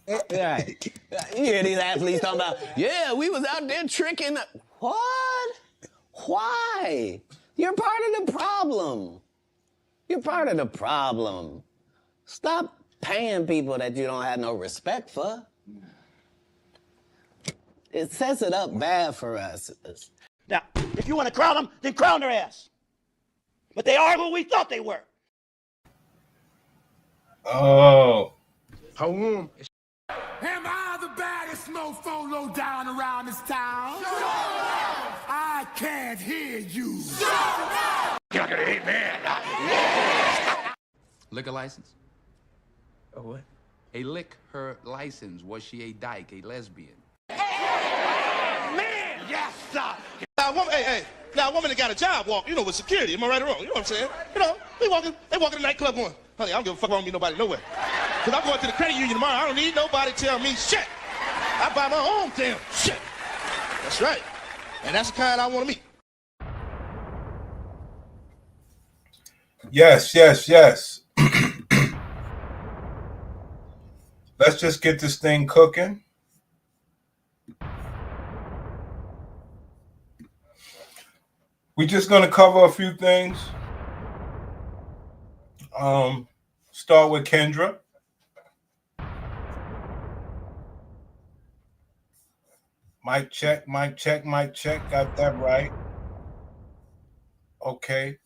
Right. You hear these athletes talking about, yeah, we was out there tricking. What? Why? You're part of the problem. You're part of the problem. Stop paying people that you don't have no respect for. It sets it up bad for us. Now, if you want to crown them, then crown their ass. But they are who we thought they were. Oh. Home. Am I the baddest mofo low down around this town? I can't hear you. Can I get an amen? Liquor license? A what? A liquor license. Was she a dyke, a lesbian? Man, yes, sir. Now, now a woman that got a job walk, with security. Am I right or wrong? You know what I'm saying? They walk in the nightclub going, honey, I don't give a fuck, I don't meet nobody nowhere. Because I'm going to the credit union tomorrow, I don't need nobody to tell me shit. I buy my own damn shit. That's right. And that's the kind I want to meet. Yes. Let's just get this thing cooking. We're just going to cover a few things. Start with Kendra. Mic check. Got that right. Okay.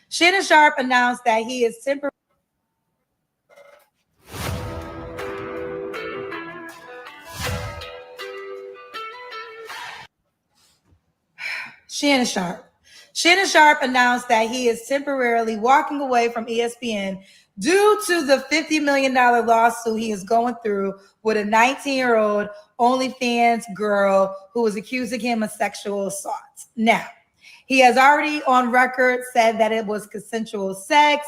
Shannon Sharpe announced that he is temporarily. Shannon Sharpe announced that he is temporarily walking away from ESPN due to the $50 million lawsuit he is going through with a 19-year-old OnlyFans girl who was accusing him of sexual assault. Now, he has already on record said that it was consensual sex.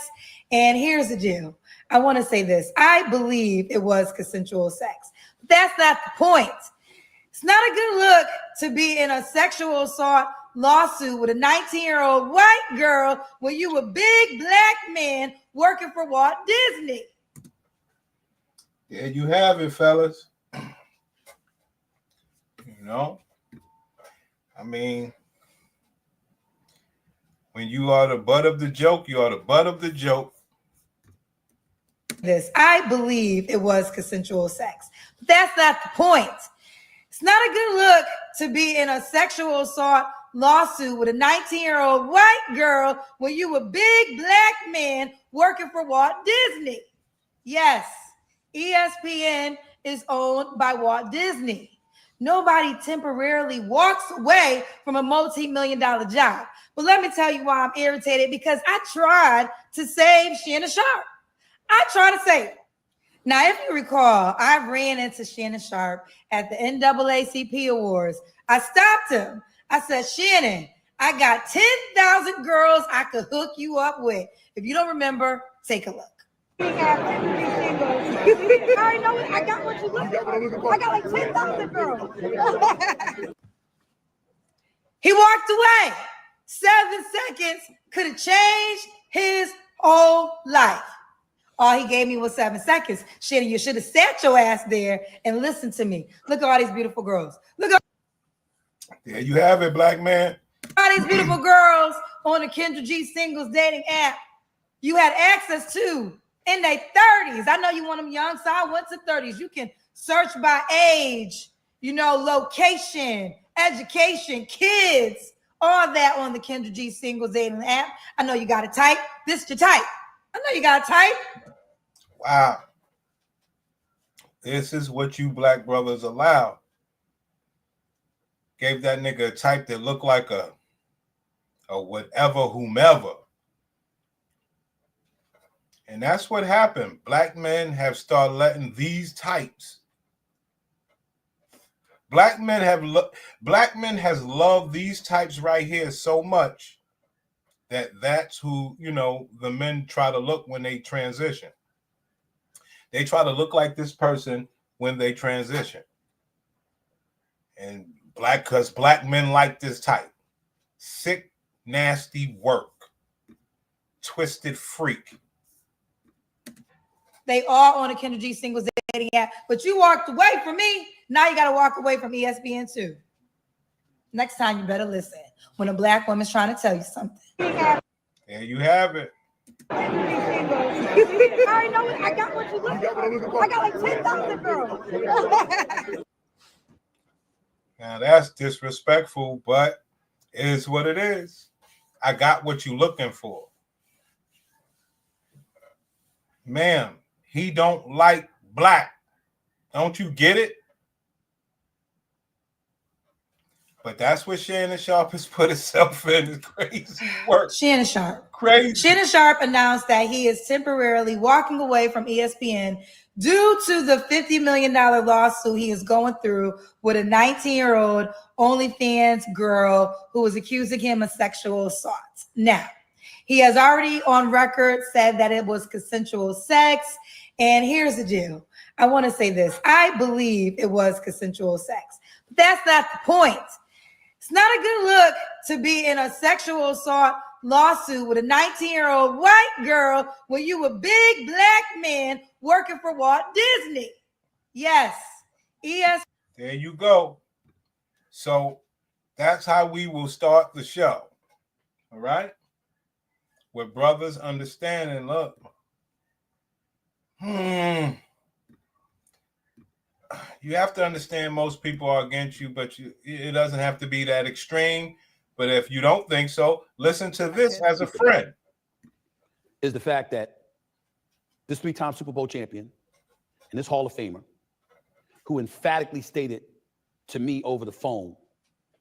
And here's the deal. I want to say this. I believe it was consensual sex. But that's not the point. It's not a good look to be in a sexual assault lawsuit with a 19-year-old white girl when you a big black man working for Walt Disney. There you have it, fellas. I mean, when you are the butt of the joke, you are the butt of the joke. I believe it was consensual sex. But that's not the point. It's not a good look to be in a sexual assault lawsuit with a 19-year-old white girl when you a big black man working for Walt Disney. Yes, ESPN is owned by Walt Disney. Nobody temporarily walks away from a multi-million-dollar job. But let me tell you why I'm irritated, because I tried to save Shannon Sharpe. I tried to save her. Now, if you recall, I ran into Shannon Sharpe at the NAACP Awards. I stopped him. I said, Shannon, I got 10,000 girls I could hook you up with. If you don't remember, take a look. I already know it. I got what you looking for. I got like 10,000 girls. He walked away. 7 seconds could have changed his whole life. All he gave me was 7 seconds. Shannon, you should have sat your ass there and listened to me. Look at all these beautiful girls. Look at There you have it, black man. all these beautiful girls on the Kendra G singles dating app. You had access to in their 30s. I know you want them young, so I went to 30s. You can search by age, location, education, kids, all that on the Kendra G singles dating app. I know you got to type. This is your type. I know you got to type. Wow. This is what you black brothers allow. Gave that nigga a type that looked like a whatever, whomever. And that's what happened. Black men have started letting these types. Black men has loved these types right here so much that's who, the men try to look when they transition. They try to look like this person when they transition. And Because black men like this type. Sick, nasty work. Twisted freak. They are on a Kendra G singles dating app, but you walked away from me. Now you got to walk away from ESPN too. Next time you better listen when a black woman's trying to tell you something. There you have it. I already know I got what you looking for. I got like 10,000 girls. Now that's disrespectful, but it is what it is. I got what you looking for. Ma'am, he don't like black. Don't you get it? But that's what Shannon Sharpe has put himself in. Is crazy work. Shannon Sharpe. Crazy. Shannon Sharpe announced that he is temporarily walking away from ESPN due to the $50 million lawsuit he is going through with a 19-year-old OnlyFans girl who was accusing him of sexual assault. Now, he has already on record said that it was consensual sex. And here's the deal. I want to say this. I believe it was consensual sex. But that's not the point. It's not a good look to be in a sexual assault lawsuit with a 19-year-old white girl when you a big black man working for Walt Disney. Yes. There you go. So that's how we will start the show. All right? With brothers understanding, look. You have to understand most people are against you, but it doesn't have to be that extreme. But if you don't think so, listen to this as a friend. Is the fact that this three-time Super Bowl champion and this Hall of Famer, who emphatically stated to me over the phone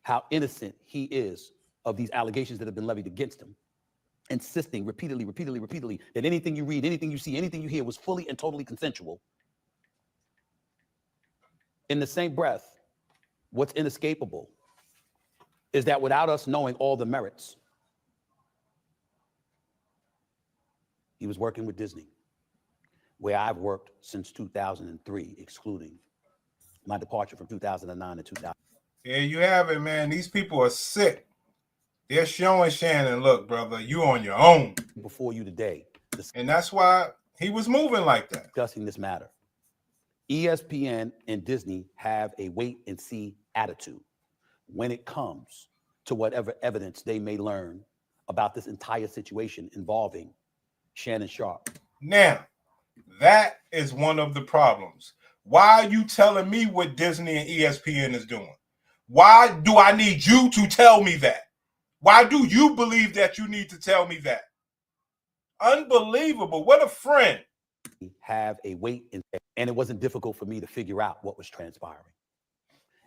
how innocent he is of these allegations that have been levied against him, insisting repeatedly that anything you read, anything you see, anything you hear was fully and totally consensual. In the same breath, what's inescapable is that without us knowing all the merits, he was working with Disney, where I've worked since 2003, excluding my departure from 2009 to 2000. There you have it, man. These people are sick. They're showing Shannon, look, brother, you on your own. Before you today. And that's why he was moving like that. Discussing this matter. ESPN and Disney have a wait and see attitude when it comes to whatever evidence they may learn about this entire situation involving Shannon Sharpe. Now, that is one of the problems. Why are you telling me what Disney and ESPN is doing? Why do I need you to tell me that? Why do you believe that you need to tell me that? Unbelievable. What a friend. Have a wait and it wasn't difficult for me to figure out what was transpiring.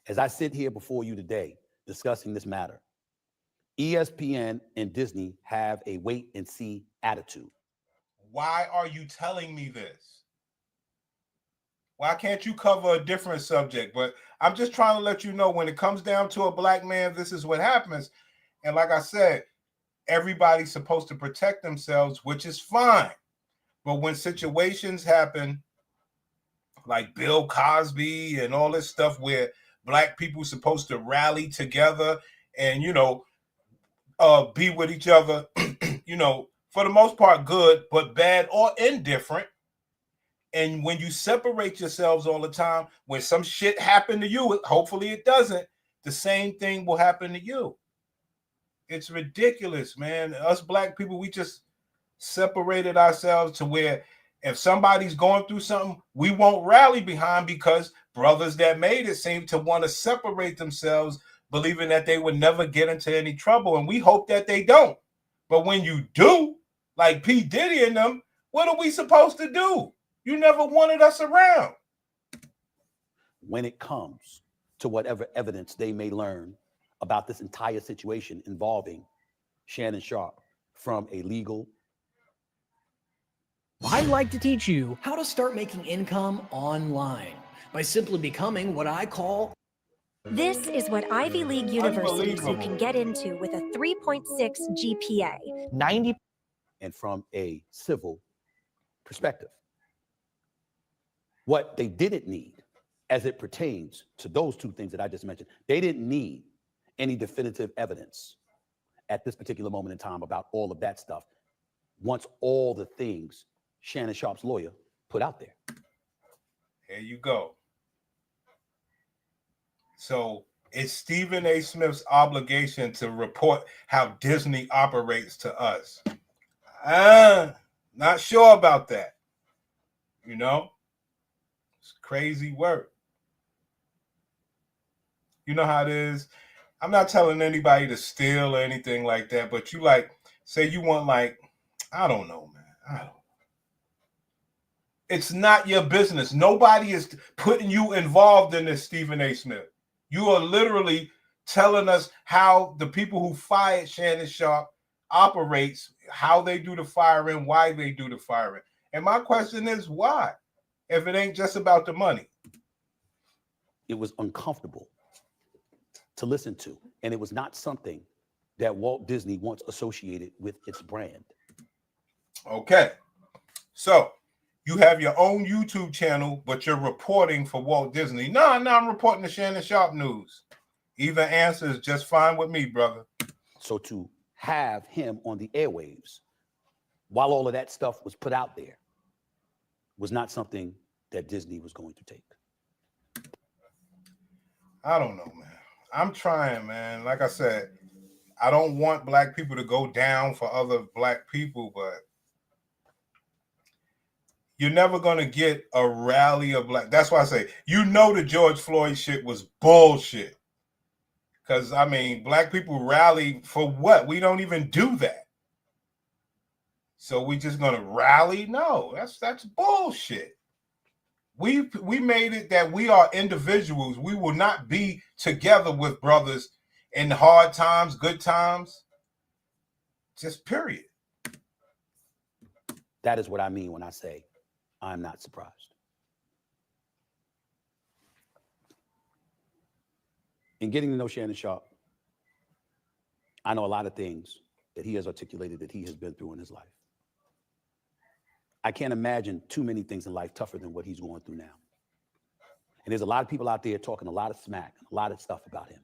As I sit here before you today discussing this matter, ESPN and Disney have a wait and see attitude. Why are you telling me this? Why can't you cover a different subject? But I'm just trying to let you know when it comes down to a black man, this is what happens. And like I said, everybody's supposed to protect themselves, which is fine. But when situations happen like Bill Cosby and all this stuff where black people supposed to rally together and, be with each other, for the most part, good, but bad or indifferent. And when you separate yourselves all the time, when some shit happened to you, hopefully it doesn't, the same thing will happen to you. It's ridiculous, man. Us black people, we just separated ourselves to where if somebody's going through something, we won't rally behind because brothers that made it seem to want to separate themselves, believing that they would never get into any trouble. And we hope that they don't. But when you do, like P. Diddy and them, what are we supposed to do? You never wanted us around. When it comes to whatever evidence they may learn about this entire situation involving Shannon Sharpe from a legal. I'd like to teach you how to start making income online by simply becoming what I call. This is what Ivy League universities you can get into with a 3.6 GPA. 90. And from a civil perspective. What they didn't need as it pertains to those two things that I just mentioned. They didn't need any definitive evidence at this particular moment in time about all of that stuff once all the things Shannon Sharpe's lawyer put out there. Here you go. So it's Stephen A. Smith's obligation to report how Disney operates to us. Not sure about that. You know? It's crazy work. You know how it is? I'm not telling anybody to steal or anything like that, but you like, say you want like, I don't know, man. I don't know. It's not your business. Nobody is putting you involved in this, Stephen A. Smith. You are literally telling us how the people who fired Shannon Sharpe operates, how they do the firing, why they do the firing. And my question is, why? If it ain't just about the money. It was uncomfortable to listen to, and it was not something that Walt Disney once associated with its brand. Okay. So you have your own YouTube channel, but you're reporting for Walt Disney. No, I'm reporting the Shannon Sharpe news. Either answer is just fine with me, brother. So to have him on the airwaves while all of that stuff was put out there was not something that Disney was going to take. I don't know, man. I'm trying, man. Like I said, I don't want black people to go down for other black people, but you're never going to get a rally of black. That's why I say, you know, the George Floyd shit was bullshit. Because, I mean, black people rally for what? We don't even do that. So we just going to rally? No, that's bullshit. We made it that we are individuals. We will not be together with brothers in hard times, good times. Just period. That is what I mean when I say I'm not surprised. In getting to know Shannon Sharpe, I know a lot of things that he has articulated that he has been through in his life. I can't imagine too many things in life tougher than what he's going through now. And there's a lot of people out there talking a lot of smack, a lot of stuff about him.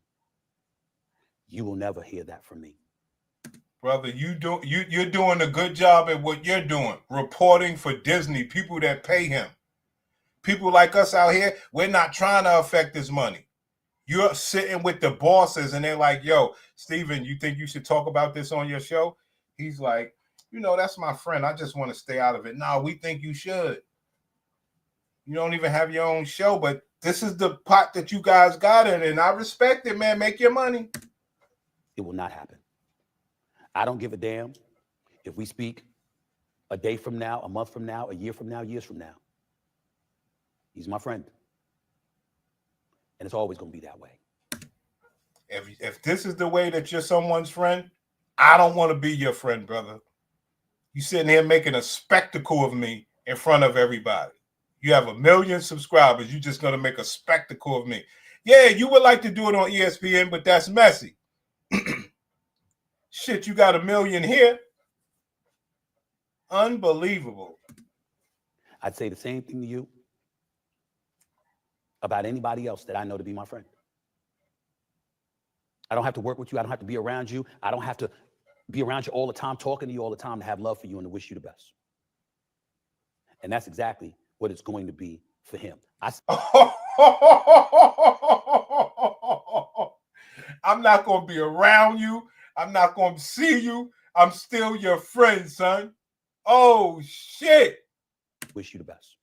You will never hear that from me. Brother, you're doing a good job at what you're doing, reporting for Disney, people that pay him. People like us out here, we're not trying to affect this money. You're sitting with the bosses and they're like, yo, Steven, you think you should talk about this on your show? He's like, you know, that's my friend. I just want to stay out of it. No, we think you should. You don't even have your own show, but this is the pot that you guys got in, and I respect it, man. Make your money. It will not happen. I don't give a damn if we speak a day from now, a month from now, a year from now, years from now. He's my friend. And it's always going to be that way. If this is the way that you're someone's friend, I don't want to be your friend, brother. You sitting here making a spectacle of me in front of everybody. You have 1 million subscribers. You're just going to make a spectacle of me. Yeah, you would like to do it on ESPN, but that's messy. Shit, you got 1 million here. Unbelievable. I'd say the same thing to you about anybody else that I know to be my friend. I don't have to work with you. I don't have to be around you. I don't have to be around you all the time, talking to you all the time, to have love for you and to wish you the best. And that's exactly what it's going to be for him. I'm not going to be around you. I'm not going to see you. I'm still your friend, son. Oh, shit. Wish you the best.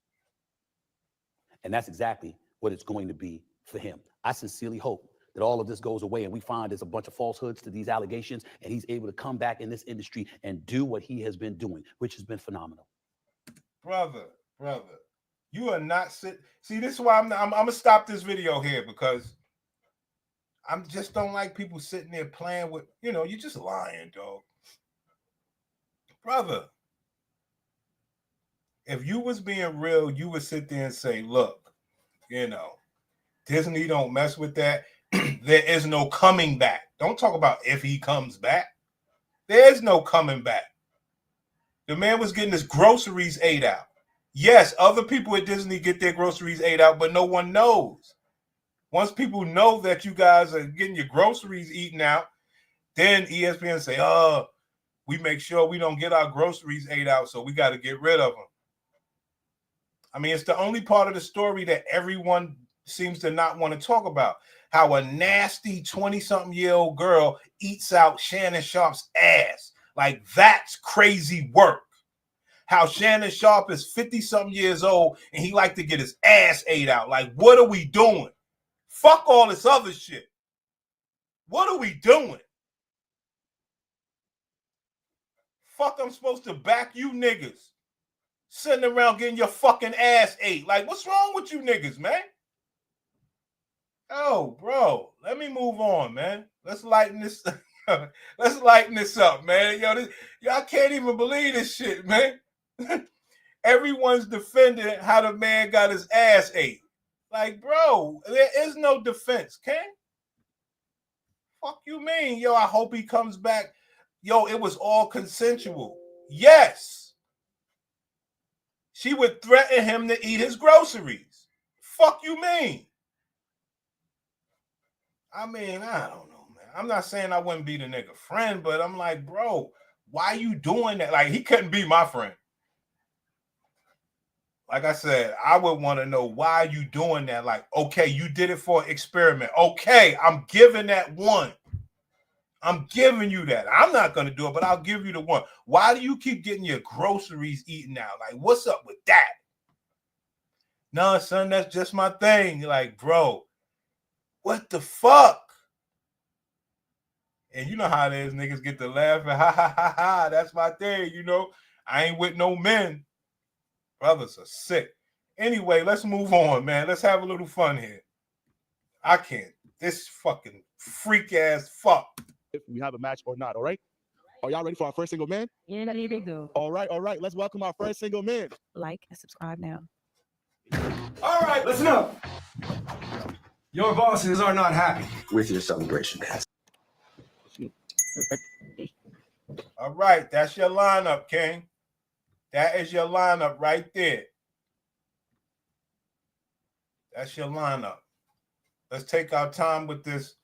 And that's exactly what it's going to be for him. I sincerely hope that all of this goes away and we find there's a bunch of falsehoods to these allegations and he's able to come back in this industry and do what he has been doing, which has been phenomenal. Brother, you are not sit. See, this is why I'm going to stop this video here, because I just don't like people sitting there playing with, you know, you're just lying, dog. Brother, if you was being real, you would sit there and say, look, you know, Disney don't mess with that. There is no coming back. Don't talk about if he comes back. There is no coming back. The man was getting his groceries ate out. Yes, other people at Disney get their groceries ate out, but no one knows. Once people know that you guys are getting your groceries eaten out, then ESPN say, oh, we make sure we don't get our groceries ate out, so we got to get rid of them. I mean, it's the only part of the story that everyone seems to not want to talk about. How a nasty 20-something-year-old girl eats out Shannon Sharp's ass. Like, that's crazy work. How Shannon Sharp is 50-something years old and he like to get his ass ate out. Like, what are we doing? Fuck all this other shit. What are we doing? Fuck, I'm supposed to back you niggas sitting around getting your fucking ass ate. Like, what's wrong with you niggas, man? Oh, bro, let me move on, man. Let's lighten this. Let's lighten this up, man. Y'all can't even believe this shit, man. Everyone's defending how the man got his ass ate. Like, bro, there is no defense, Ken. Fuck you mean? Yo, I hope he comes back. Yo, it was all consensual. Yes. She would threaten him to eat his groceries. Fuck you mean? I mean, I don't know, man. I'm not saying I wouldn't be the nigga friend, but I'm like, bro, why you doing that? Like, he couldn't be my friend. Like I said, I would want to know why you doing that. Like, okay, you did it for an experiment. Okay, I'm giving that one. I'm giving you that. I'm not going to do it, but I'll give you the one. Why do you keep getting your groceries eaten out? Like, what's up with that? No, son, that's just my thing. You're like, bro, what the fuck? And you know how it is. Niggas get to laughing. Ha, ha, ha, ha. That's my thing, you know. I ain't with no men. Brothers are sick. Anyway, let's move on, man. Let's have a little fun here. I can't. This fucking freak-ass fuck. If we have a match or not, all right? Are y'all ready for our first single man? Yeah, here we go. All right. Let's welcome our first single man. Like and subscribe now. All right, listen up. Your bosses are not happy with your celebration dance. All right, that's your lineup, King. That is your lineup right there. That's your lineup. Let's take our time with this.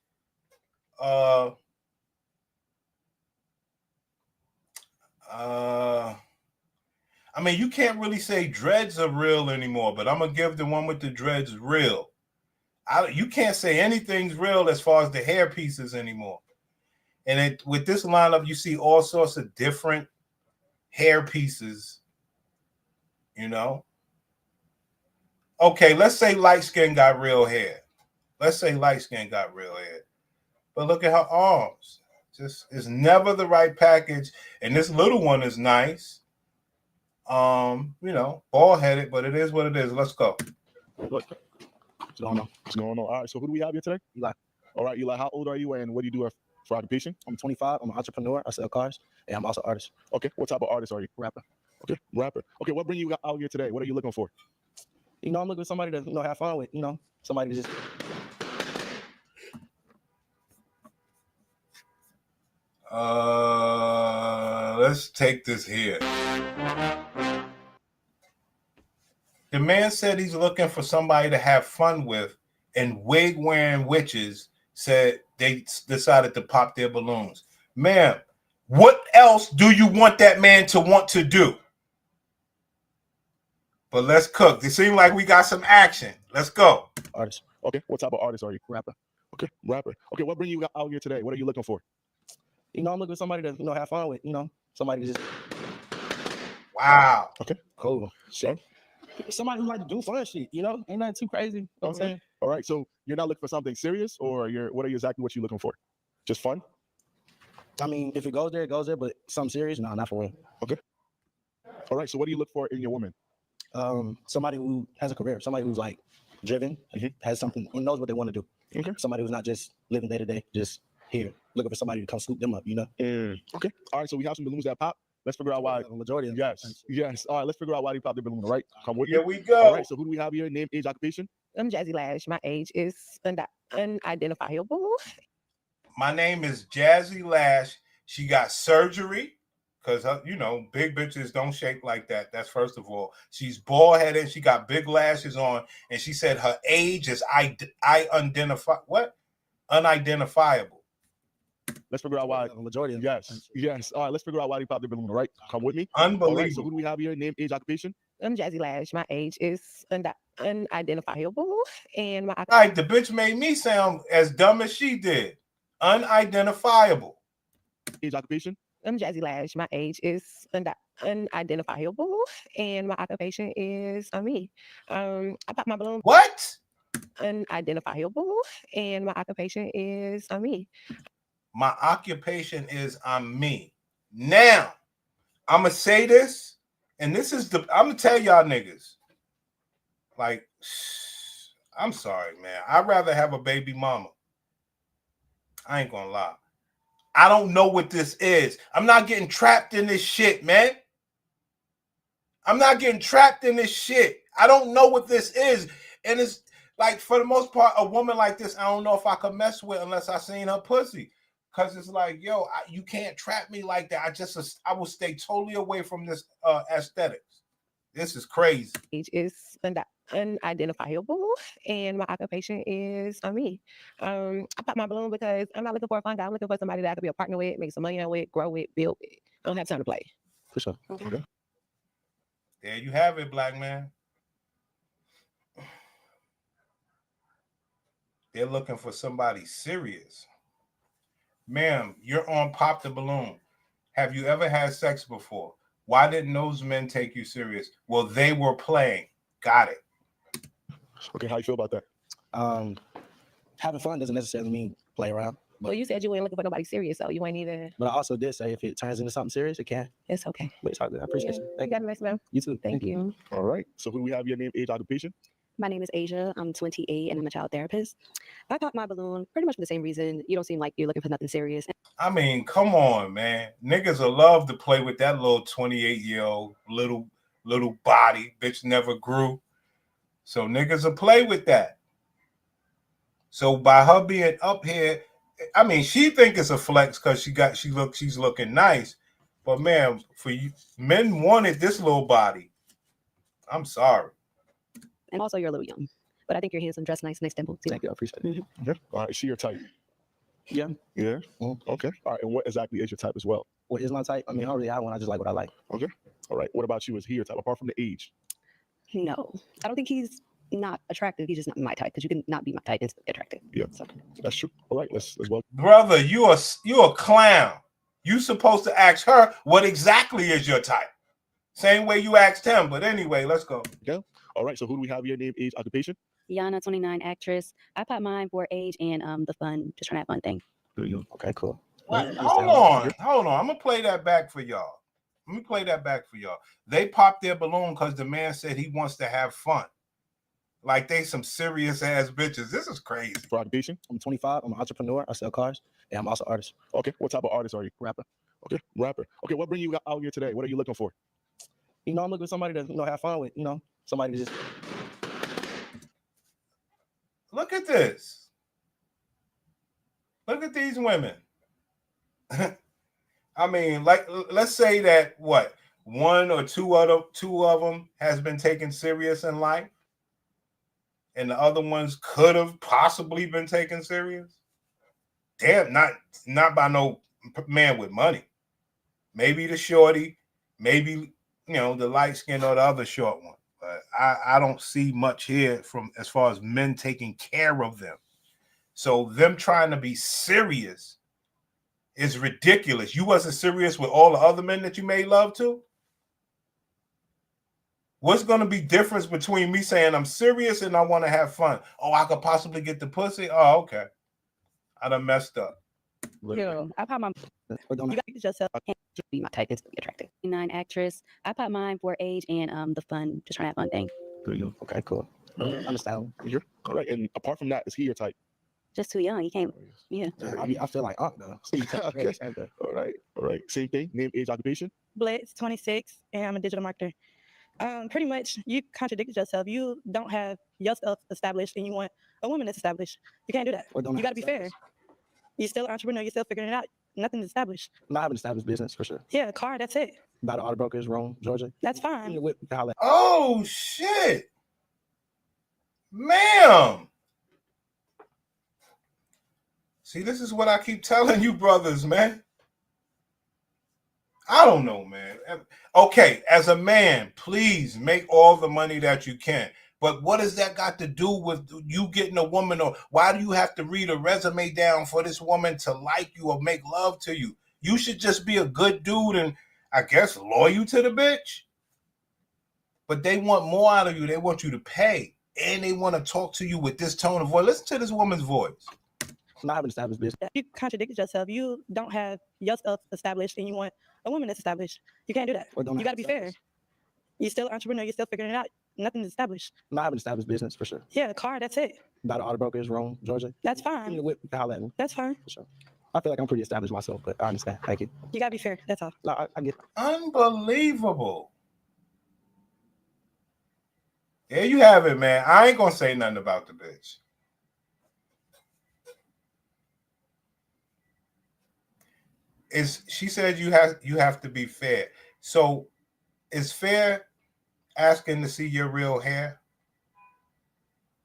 I mean, you can't really say dreads are real anymore, but I'm gonna give the one with the dreads real. You can't say anything's real as far as the hair pieces anymore. And with this lineup, you see all sorts of different hair pieces, you know. Okay, let's say light skin got real hair. Let's say light skin got real hair. But look at her arms. Just, it's never the right package. And this little one is nice. You know, bald-headed, but it is what it is. Let's go. What's going on? All right, so who do we have here today? Eli. All right, Eli, how old are you and what do you do for occupation? I'm 25. I'm an entrepreneur. I sell cars, and I'm also an artist. Okay, what type of artist are you? Rapper. Okay, rapper. Okay, what bring you out here today? What are you looking for? You know, I'm looking for somebody to, have fun with, somebody to just... Let's take this here. The man said he's looking for somebody to have fun with, and wig-wearing witches said they decided to pop their balloons. Ma'am, what else do you want that man to want to do? But let's cook. It seems like we got some action. Let's go. Artist. Okay, what type of artist are you? Rapper. Okay, rapper. Okay, what bring you out here today? What are you looking for? You know, I'm looking for somebody to, have fun with, somebody to just... Wow. Okay, cool. So? Somebody who like to do fun shit, ain't nothing too crazy. You know what I'm saying? All right, so you're not looking for something serious, or what are you looking for? Just fun? I mean, if it goes there, it goes there, but something serious? No, not for real. Okay. All right, so what do you look for in your woman? Somebody who has a career, somebody who's like driven, has something, and knows what they want to do. Okay. Somebody who's not just living day to day, just here, looking for somebody to come scoop them up, Okay. All right, so we have some balloons that pop. Let's figure out why. The majority of them. Yes. All right, let's figure out why they popped the balloon. All right, come with me. Here we go. All right, so who do we have here? Name, age, occupation? I'm Jazzy Lash. My age is unidentifiable. My name is Jazzy Lash. She got surgery. because you know, big bitches don't shake like that. That's first of all. She's bald headed. She got big lashes on, and she said her age is unidentifiable. Let's figure out why. The majority of Yes. All right, let's figure out why they popped their balloon. All right, come with me. Unbelievable. All right, so who do we have here? Name, age, occupation. I'm Jazzy Lash. My age is unidentifiable, and my Right, the bitch made me sound as dumb as she did. Unidentifiable. Age, occupation. I'm Jazzy Lash. My age is unidentifiable, and my occupation is me. I pop my balloon. What? Unidentifiable, and my occupation is me. My occupation is I'm me. Now, I'm gonna say this, and this is I'm gonna tell y'all niggas. Like, I'm sorry, man. I'd rather have a baby mama. I ain't gonna lie. I don't know what this is. I'm not getting trapped in this shit, man. I'm not getting trapped in this shit. I don't know what this is. And it's like, for the most part, a woman like this, I don't know if I could mess with unless I seen her pussy. Because it's like, yo, you can't trap me like that. I will stay totally away from this aesthetics. This is crazy. Age is unidentifiable, and my occupation is me. I pop my balloon because I'm not looking for a fun guy. I'm looking for somebody that I could be a partner with, make some money with, grow with, build with. I don't have time to play. For sure. Okay. There you have it, black man. They're looking for somebody serious. Ma'am, you're on Pop the Balloon. Have you ever had sex before? Why didn't those men take you serious? Well, they were playing. Got it. Okay, how you feel about that? Having fun doesn't necessarily mean play around. Well, you said you ain't looking for nobody serious, so you ain't even. But I also did say if it turns into something serious, it can. It's okay. But it's all good. I appreciate you. You Thank got you. a nice man. You too. Thank you. All right. So who do we have? Your name, age, occupation. My name is Asia. I'm 28 and I'm a child therapist. I popped my balloon pretty much for the same reason. You don't seem like you're looking for nothing serious. I mean, come on, man. Niggas will love to play with that little 28-year-old little body. Bitch never grew. So niggas will play with that. So by her being up here, I mean, she think it's a flex because she's looking nice. But man, for you, men wanted this little body. I'm sorry. And also, you're a little young, but I think you're handsome, dressed nice, nice dimples. Thank you. I appreciate it. Yeah. All right. Is she your type? Yeah. Yeah. Okay. All right. And what exactly is your type as well? What is my type? I mean, I don't really have one. I just like what I like. Okay. All right. What about you? Is he your type apart from the age? No, I don't think he's not attractive. He's just not my type because you can not be my type and still be attractive. Yeah, so. That's true. All right. Let's well. Brother, you a clown. You supposed to ask her what exactly is your type. Same way you asked him. But anyway, let's go. Yeah. All right. So who do we have? Your name, age, occupation. Yana, 29, actress. I pop mine for age and the fun, just trying to have fun thing. There you go. Okay, cool. Hold on. I'm gonna play that back for y'all. Let me play that back for y'all. They popped their balloon because the man said he wants to have fun. Like they some serious ass bitches. This is crazy. For occupation. I'm 25. I'm an entrepreneur. I sell cars, and I'm also an artist. Okay. What type of artist are you? Rapper. Okay. Rapper. Okay. What bring you out here today? What are you looking for? I'm looking for somebody to have fun with. Somebody to just. Look at this. Look at these women. I mean, like, let's say that one or two of them has been taken serious in life, and the other ones could have possibly been taken serious. Damn, not by no man with money. Maybe the shorty, maybe the light skin or the other short one. But I don't see much here from as far as men taking care of them. So them trying to be serious is ridiculous. You wasn't serious with all the other men that you made love to? What's going to be difference between me saying I'm serious and I want to have fun? Oh, I could possibly get the pussy? Oh, okay. I done messed up. Yeah, I pop my. You got to get yourself to be my type and still be attractive. 29, actress. I pop mine for age and the fun, just trying to have fun thing. There you go. Okay, cool. Understand. All right. And apart from that, is he your type? Just too young. You can't. Yeah. I feel like though. Okay. All right. All right. Same thing. Name, age, occupation. Blitz, 26, and I'm a digital marketer. Pretty much, you contradicted yourself. You don't have yourself established, and you want a woman that's established. You can't do that. You got to be fair. You're still an entrepreneur. You're still figuring it out. nothing's established. No, I have an established business for sure. Yeah, a car, that's it. About auto brokers, Rome, Georgia. That's fine. Oh shit, ma'am. See, this is what I keep telling you, brothers, man. I don't know, man. Okay, as a man, please make all the money that you can. But what does that got to do with you getting a woman? Or why do you have to read a resume down for this woman to like you or make love to you? You should just be a good dude and, I guess, loyal to the bitch. But they want more out of you. They want you to pay. And they want to talk to you with this tone of voice. Listen to this woman's voice. No, I have an established business. You contradicted yourself. You don't have yourself established and you want a woman that's established. You can't do that. Or don't You got to be fair. You're still an entrepreneur. You're still figuring it out. Nothing's established. No, I have an established business for sure. Yeah, a car, that's it. About auto brokers, Rome, Georgia. That's fine. That's fine. For sure. I feel like I'm pretty established myself, but I understand. Thank you. You got to be fair. That's all. No, I get it. Unbelievable. There you have it, man. I ain't gonna say nothing about the bitch. She said you have to be fair. So is fair asking to see your real hair?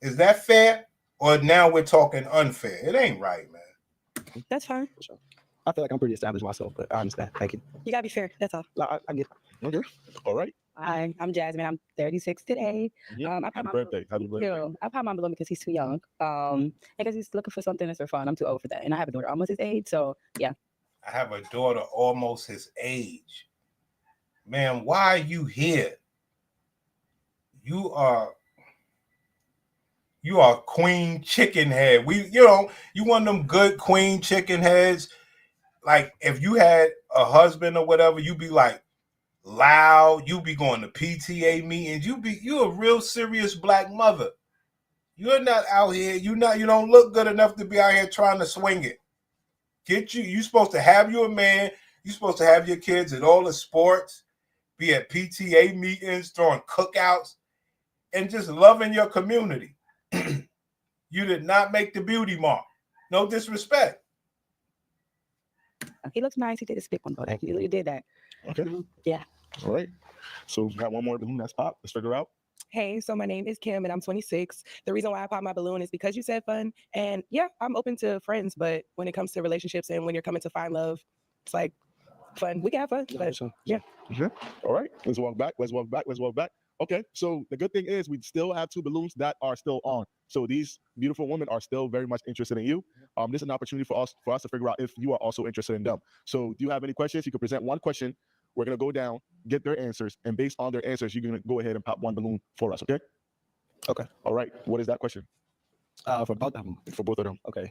Is that fair? Or now we're talking unfair? It ain't right, man. That's fine. For sure. I feel like I'm pretty established myself, but I understand. Thank you. You got to be fair. That's all. No, I get it. Okay. All right. Hi, I'm Jasmine. I'm 36 today. Happy birthday. Happy birthday. I popped my balloon because he's too young. Because he's looking for something that's for fun. I'm too old for that. And I have a daughter almost his age. So, yeah. I have a daughter almost his age. Man, why are you here? You are queen chicken head. You one of them good queen chicken heads. Like if you had a husband or whatever, you be like loud. You be going to PTA meetings. You a real serious black mother. You're not out here. You don't look good enough to be out here trying to swing it. You supposed to have your man. You supposed to have your kids at all the sports, be at PTA meetings, throwing cookouts, and just loving your community. You did not make the beauty mark. No disrespect. He looks nice. He did a spit one, but he did that. Okay. Yeah. All right. So we got one more balloon that's popped. Let's figure out. Hey, so my name is Kim and I'm 26. The reason why I popped my balloon is because you said fun. And yeah, I'm open to friends, but when it comes to relationships and when you're coming to find love, it's like fun. We can have fun. But yeah. Yeah. All right. Let's walk back. Let's walk back. Let's walk back. Okay. So the good thing is we still have 2 balloons that are still on. So these beautiful women are still very much interested in you. This is an opportunity for us to figure out if you are also interested in them. So do you have any questions? You can present one question. We're going to go down, get their answers, and based on their answers, you're going to go ahead and pop one balloon for us, okay? Okay. All right. What is that question? For both of them. For both of them. Okay.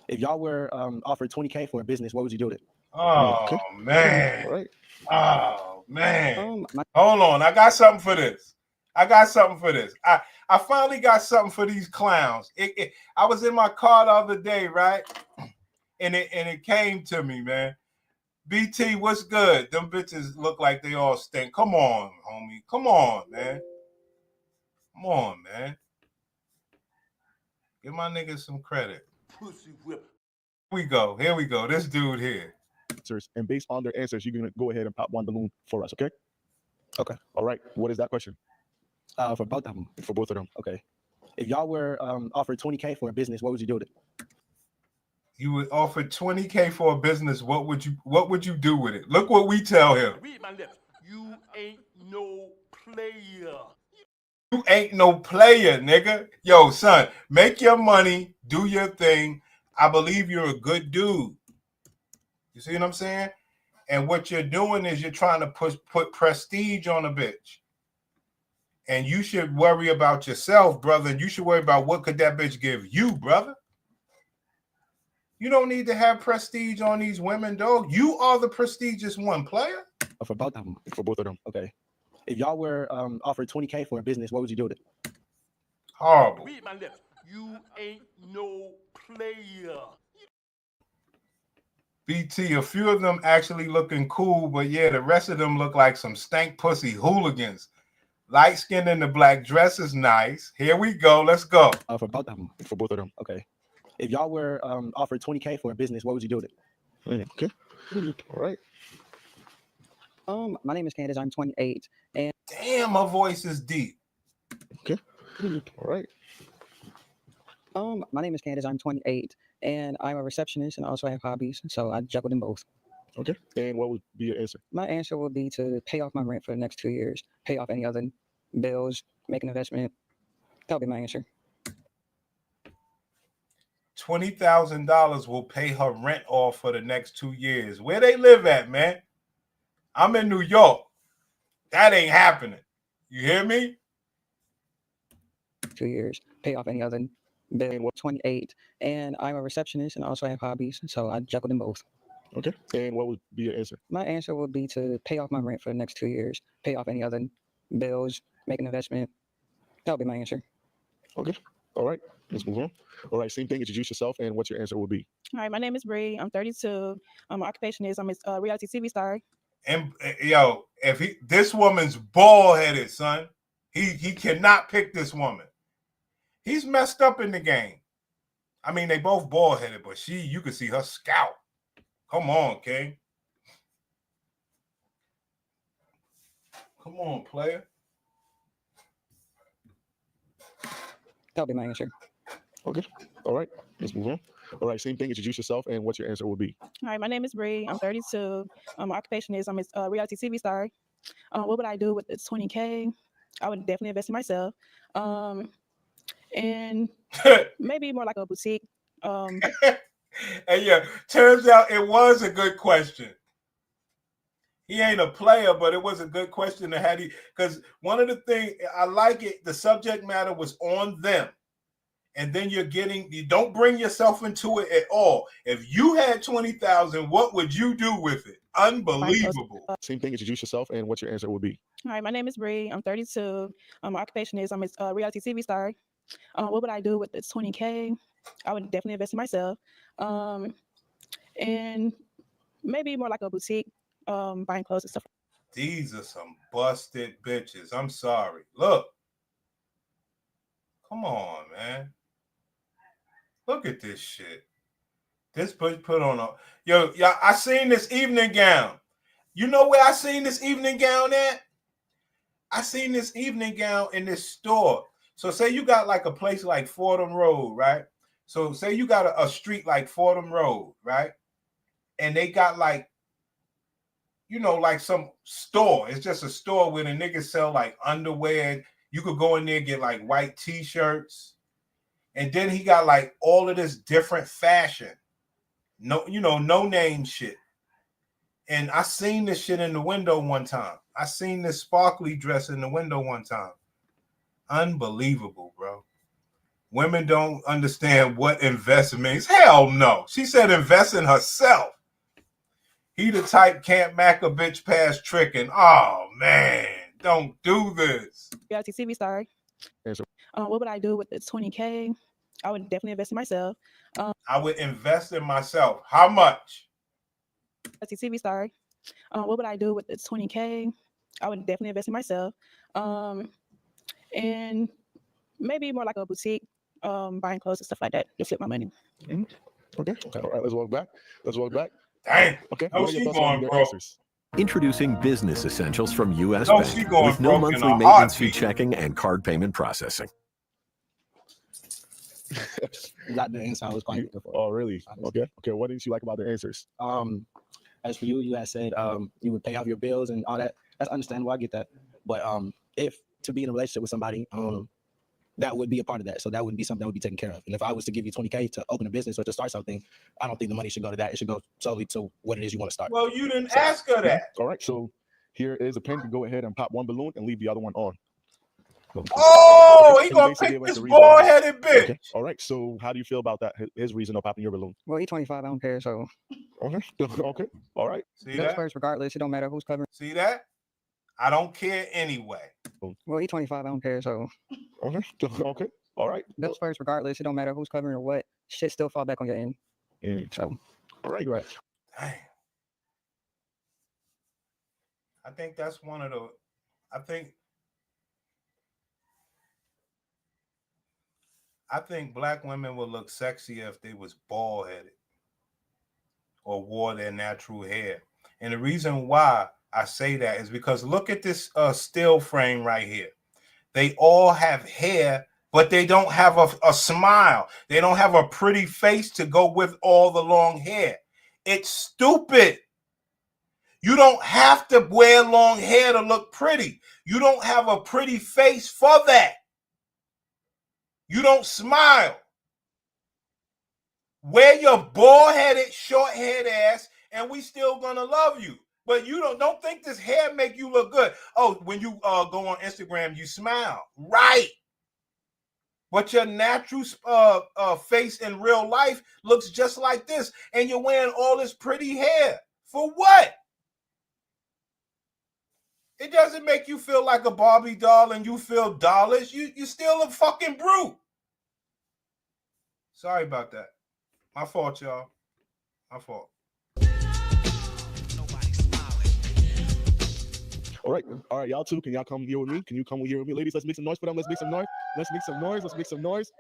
If y'all were offered $20K for a business, what would you do with it? Oh, okay. man. All right. Oh, man. Hold on. I got something for this. I finally got something for these clowns. I was in my car the other day, right? And it came to me, man. BT, what's good? Them bitches look like they all stink. Come on, homie. Come on, man. Come on, man. Give my niggas some credit. Pussy whip. Here we go. This dude here. And based on their answers, you're going to go ahead and pop one balloon for us, okay? Okay. All right. What is that question? For both of them. For both of them. Okay. If y'all were offered $20K for a business, what would you do with it? You would offer $20K for a business. What would you do with it? Look what we tell him. Read my lips. You ain't no player. You ain't no player, nigga. Yo, son, make your money, do your thing. I believe you're a good dude. You see what I'm saying? And what you're doing is you're trying to put prestige on a bitch. And you should worry about yourself, brother. And you should worry about what could that bitch give you, brother. You don't need to have prestige on these women, dog. You are the prestigious one, player. For both of them. For both of them. Okay. If y'all were offered $20K for a business, what would you do with it? Horrible. Read my lips. You ain't no player. BT, a few of them actually looking cool, but yeah, the rest of them look like some stank pussy hooligans. Light skin in the black dress is nice. Here we go. Let's go. For both of them. For both of them. Okay. If y'all were offered $20K for a business, what would you do with it? Okay. All right. My name is Candace. I'm 28, and Damn, my voice is deep. Okay. All right. my name is Candace. I'm 28, and I'm a receptionist, and I also have hobbies, so I juggle them both. Okay. And what would be your answer? My answer would be to pay off my rent for the next 2 years, pay off any other bills, make an investment. That would be my answer. $20,000 will pay her rent off for the next 2 years. Where they live at, man? I'm in New York. That ain't happening. You hear me? 2 years, pay off any other bill. 28, and I'm a receptionist, and I also have hobbies, so I juggle them both. Okay. And what would be your answer? My answer would be to pay off my rent for the next 2 years, pay off any other bills, make an investment. That would be my answer. Okay. All right. Let's move on. All right. Same thing. Introduce yourself and what your answer will be. All right, my name is Bree. I'm 32. My occupation is I'm a reality TV star. And yo, if this woman's bald headed, son, he cannot pick this woman. He's messed up in the game. I mean, they both bald headed, but you can see her scalp. Come on, King. Come on, player. That'll be my answer. Okay. All right. Let's move on. All right. Same thing. Introduce yourself and what your answer will be. All right, my name is Bree. I'm 32. My occupation is I'm a reality TV star. What would I do with this 20K? I would definitely invest in myself. And maybe more like a boutique. And yeah, turns out it was a good question. He ain't a player, but it was a good question to have. Because one of the things I like it, the subject matter was on them. And then you don't bring yourself into it at all. If you had 20,000, what would you do with it? Unbelievable. Same thing. Introduce yourself and what your answer will be. All right, my name is Bree. I'm 32. My occupation is I'm a reality TV star. What would I do with this 20K? I would definitely invest in myself. And maybe more like a boutique, buying clothes and stuff. These are some busted bitches. I'm sorry. Look. Come on, man. Look at this shit. This put on a... Yo, I seen this evening gown. You know where I seen this evening gown at? I seen this evening gown in this store. So say you got like a place like Fordham Road, right? So say you got a street like Fordham Road, right? And they got like, like some store. It's just a store where the niggas sell like underwear. You could go in there and get like white t-shirts. And then he got like all of this different fashion. No name shit. And I seen this shit in the window one time. I seen this sparkly dress in the window one time. Unbelievable, bro. Women don't understand what investment means. Hell no. She said invest in herself. He the type can't mac a bitch past tricking. Oh, man. Don't do this. Reality TV star. What would I do with this 20K? I would definitely invest in myself. I would invest in myself. How much? Reality TV star. What would I do with this 20K? I would definitely invest in myself. And maybe more like a boutique, buying clothes and stuff like that to flip my money. Okay. All right. Let's walk back. Dang. Okay. No, she going broke. Answers? Introducing Business Essentials from U.S. No, she Bank going with no broke in monthly a maintenance fee heartbeat. checking and card payment processing. Got the answer I was quite looking for. Oh, really? Okay. What didn't you like about the answers? As for you had said you would pay off your bills and all that. That's understandable. I get that. But if to be in a relationship with somebody, that would be a part of that. So that would be something that would be taken care of. And if I was to give you 20K to open a business or to start something, I don't think the money should go to that. It should go solely to what it is you want to start. Well, you didn't ask her that. All right. So here is a pen. Go ahead and pop one balloon and leave the other one on. Oh, he gonna pick this bald-headed bitch. Okay. All right. So how do you feel about that? His reason of popping your balloon. Well, he's 25. I don't care. So okay. All right. See that? First, regardless, it don't matter who's covering. See that? I don't care anyway. Well, he's 25. I don't care. So okay. All right. Bills first, regardless. It don't matter who's covering or what. Shit still fall back on your end. So all right. Right. Dang. I think that's one of the. I think black women would look sexier if they was bald-headed or wore their natural hair. And the reason why I say that is because look at this still frame right here. They all have hair, but they don't have a smile. They don't have a pretty face to go with all the long hair. It's stupid. You don't have to wear long hair to look pretty. You don't have a pretty face for that. You don't smile. Wear your bald-headed, short-haired ass, and we still gonna love you. But you don't think this hair make you look good. Oh, when you go on Instagram, you smile. Right. But your natural face in real life looks just like this, and you're wearing all this pretty hair. For what? It doesn't make you feel like a Barbie doll and you feel dollish. You still a fucking brute. Sorry about that. My fault, y'all. My fault. All right, y'all too. Can y'all come here with me? Can you come here with me, ladies? Let's make some noise for them. Let's make some noise. Let's make some noise. Let's make some noise.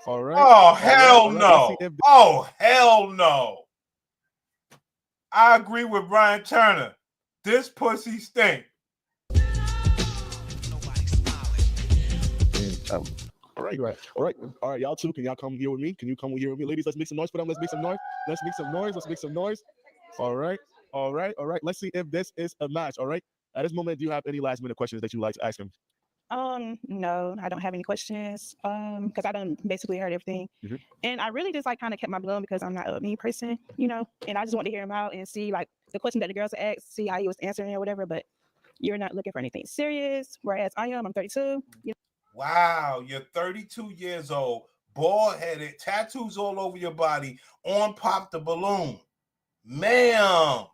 All right. Oh hell no! Let's see if Oh hell no! I agree with Brian Turner. This pussy stink. All right, y'all too. Can y'all come here with me? Can you come here with me, ladies? Let's make some noise for them. Let's make some noise. Let's make some noise. Let's make some noise. All right. Let's see if this is a match. All right. At this moment, do you have any last minute questions that you'd like to ask him? No, I don't have any questions. Because I done basically heard everything. And I really just like kind of kept my blown because I'm not a mean person, you know. And I just want to hear him out and see like the question that the girls asked, see how he was answering or whatever. But you're not looking for anything serious, whereas I am. I'm 32. You know? Wow, you're 32 years old, bald-headed, tattoos all over your body, on Pop the Balloon. Ma'am,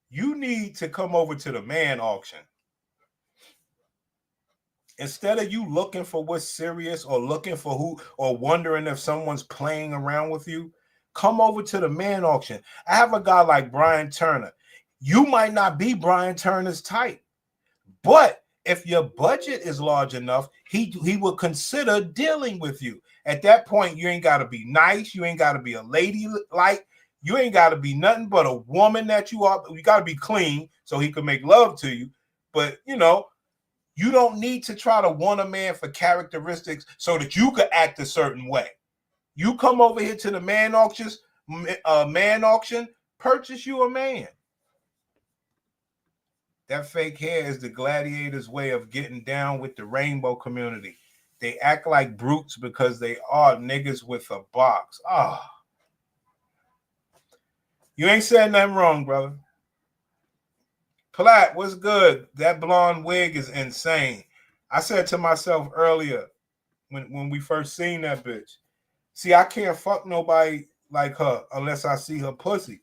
you need to come over to the man auction. Instead of you looking for what's serious or looking for who or wondering if someone's playing around with you, come over to the man auction. I have a guy like Brian Turner. You might not be Brian Turner's type, but if your budget is large enough, he will consider dealing with you. At that point, you ain't got to be nice. You ain't got to be a lady like. You ain't got to be nothing but a woman that you are. You got to be clean so he can make love to you. But, you know, you don't need to try to want a man for characteristics so that you could act a certain way. You come over here to the man auction, purchase you a man. That fake hair is the gladiator's way of getting down with the rainbow community. They act like brutes because they are niggas with a box. Ah. You ain't said nothing wrong, brother. Platt, what's good? That blonde wig is insane. I said to myself earlier when we first seen that bitch, see, I can't fuck nobody like her unless I see her pussy.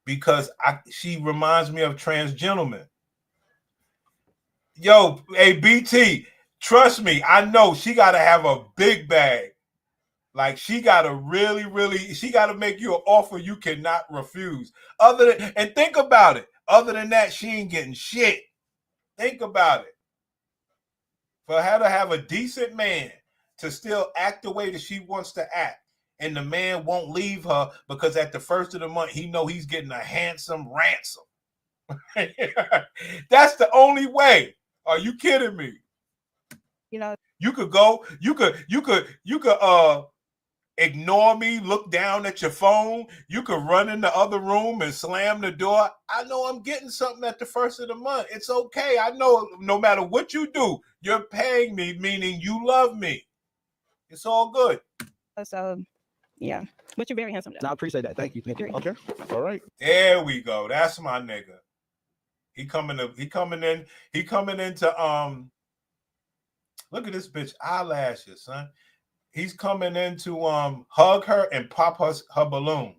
Because she reminds me of trans gentlemen. Yo, hey, BT, trust me, I know she got to have a big bag. Like, she got to she got to make you an offer you cannot refuse. And think about it. Other than that, she ain't getting shit. Think about it. For her to have a decent man to still act the way that she wants to act, and the man won't leave her because at the first of the month, he know he's getting a handsome ransom. That's the only way. Are you kidding me? You know, you could go, you could ignore me, look down at your phone. You could run in the other room and slam the door. I know I'm getting something at the first of the month. It's okay. I know no matter what you do, you're paying me, meaning you love me. It's all good. So, yeah. But you're very handsome, though. I appreciate that. Thank you. Okay. All right. There we go. That's my nigga. He coming into look at this bitch eyelashes, son. He's coming in to hug her and pop her balloon.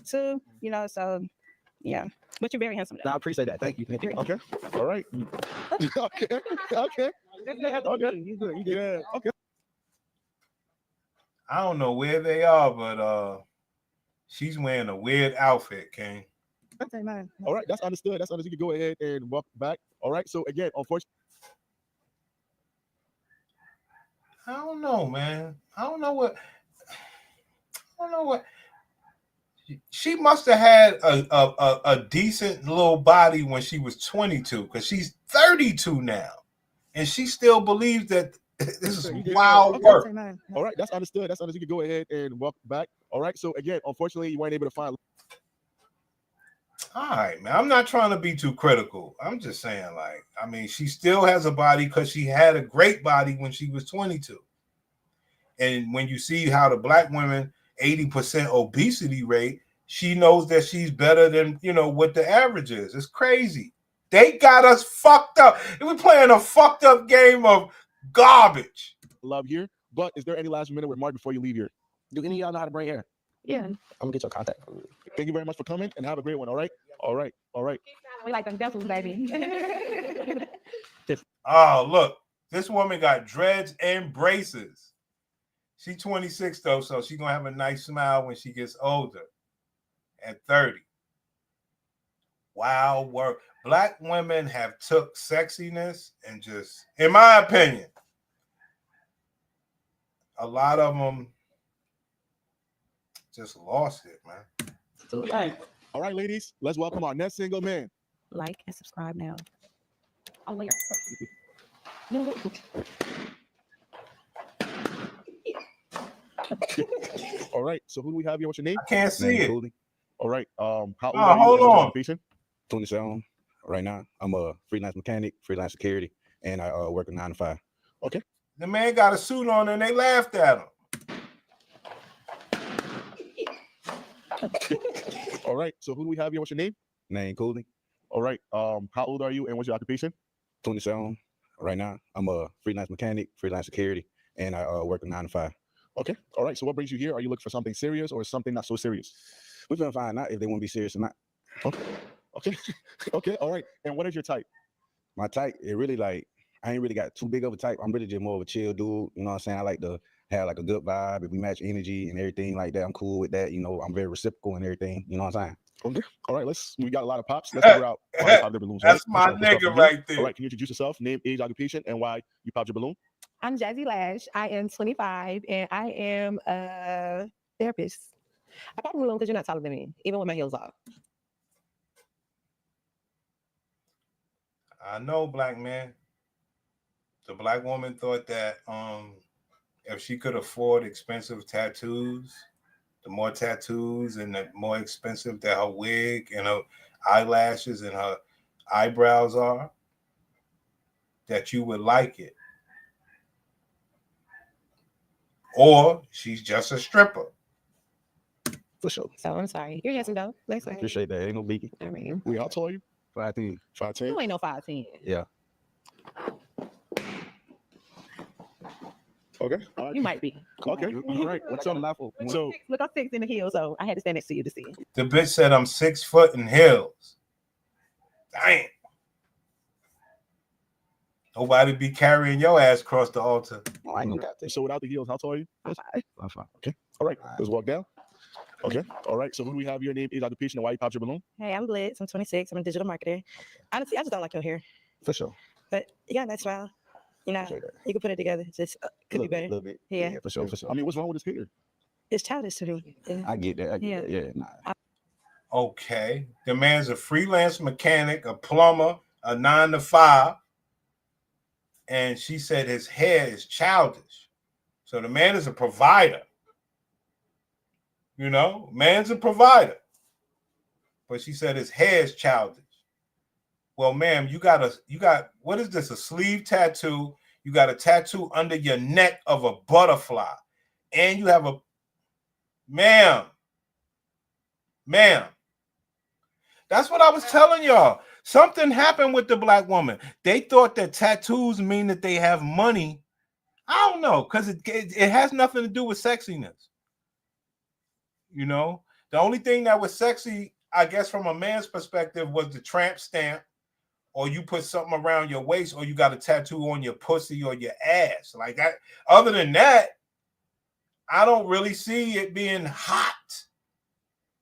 So, you know, so yeah. But you're very handsome, though. I appreciate that. Thank you. Okay. All right. Okay. Yeah. Okay. I don't know where they are, but she's wearing a weird outfit, King. Okay, man. All right, that's understood. That's understood. You can go ahead and walk back. All right. So again, unfortunately. I don't know, man. I don't know what. She must have had a decent little body when she was 22, because she's 32 now, and she still believes that this is wild work. All right, that's understood. That's understood. You can go ahead and walk back. All right. So again, unfortunately, you weren't able to find. All right, man. I'm not trying to be too critical. I'm just saying, like, I mean, she still has a body because she had a great body when she was 22. And when you see how the black women 80% obesity rate, she knows that she's better than, what the average is. It's crazy. They got us fucked up. We're playing a fucked up game of garbage. Love here. But is there any last minute remark before you leave here? Do any of y'all know how to braid hair? Yeah. I'm gonna get your contact. Thank you very much for coming and have a great one. All right. All right. All right. We like them devils, baby. Oh, look. This woman got dreads and braces. She's 26 though, so she's gonna have a nice smile when she gets older. At 30. Wow, work. Black women have took sexiness and just, in my opinion, a lot of them just lost it, man. All right, ladies, let's welcome our next single man. Like and subscribe now. Oh, wait. All right, so who do we have here? What's your name? I can't see it. Cooley. All right, how old Oh, are you? hold What's your on. occupation? 27 right now. I'm a freelance mechanic, freelance security, and I work a 9 to 5. Okay. The man got a suit on and they laughed at him. All right, so who do we have here? What's your name? Name Cooley. All right, how old are you and what's your occupation? 27 right now. I'm a freelance mechanic, freelance security, and I work a 9 to 5. Okay. All right, so what brings you here? Are you looking for something serious or something not so serious? We're gonna find out if they want to be serious or not. Okay. Okay. Okay. All right. And what is your type? My type, it really like, I ain't really got too big of a type. I'm really just more of a chill dude. You know what I'm saying? I like to have like a good vibe. If we match energy and everything like that, I'm cool with that. I'm very reciprocal and everything. You know what I'm saying? Okay. All right. We got a lot of pops. Let's figure out why you pop the balloons. That's right? my nigga right there. All right. Can you introduce yourself, name, age, occupation, and why you popped your balloon? I'm Jazzy Lash. I am 25 and I am a therapist. I popped a balloon because you're not taller than me, even with my heels off. I know, black man. The black woman thought that if she could afford expensive tattoos, the more tattoos and the more expensive that her wig and her eyelashes and her eyebrows are, that you would like it. Or she's just a stripper. For sure. So I'm sorry. You're handsome though. Next way. Appreciate that. Ain't no biggie. I mean, We all told you. 5'10". 5'10". you ain't no 5'10". Yeah. Okay. All right. You might be. Okay. All right. So Look, I'm 6 in the heel, so I had to stand next to you to see it. The bitch said I'm 6 foot in heels. Damn. Nobody be carrying your ass across the altar. Oh, I ain't gonna got so without the heels, how tall are you? 5'5". Okay. All right. Let's walk down. Okay. All right. So who do we have your name, age, occupation, and why you popped your balloon? Hey, I'm Blitz. I'm 26. I'm a digital marketer. Honestly, I just don't like your hair. For sure. But you got a nice smile. You know, you can put it together. Just could be better. A little bit. Yeah. For sure. For sure. I mean, what's wrong with this hair? It's childish to me. Yeah. I get that. Yeah. Nah. Okay. The man's a freelance mechanic, a plumber, a 9 to 5. And she said his hair is childish. So the man is a provider. Man's a provider. But she said his hair is childish. Well, ma'am, you got what is this? A sleeve tattoo. You got a tattoo under your neck of a butterfly. And you have ma'am. That's what I was telling y'all. Something happened with the black woman. They thought that tattoos mean that they have money. I don't know, because it has nothing to do with sexiness. The only thing that was sexy, I guess, from a man's perspective, was the tramp stamp, or you put something around your waist, or you got a tattoo on your pussy or your ass. Like that. Other than that, I don't really see it being hot.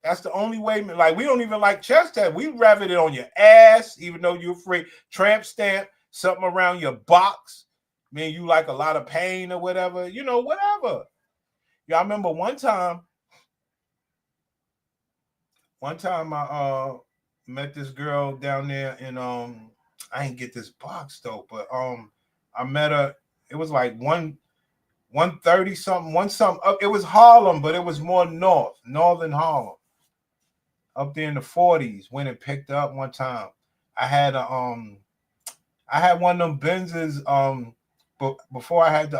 That's the only way. Like, we don't even like chest tat. We rather it on your ass, even though you're afraid. Tramp stamp, something around your box. mean you like a lot of pain or whatever, you know, whatever. Yeah, I remember one time I met this girl down there in I didn't get this box though, but I met her. It was like 130 something, one something up. It was Harlem, but it was more northern Harlem. Up there in the 40s, went and picked her up one time. I had one of them Benzes but before I had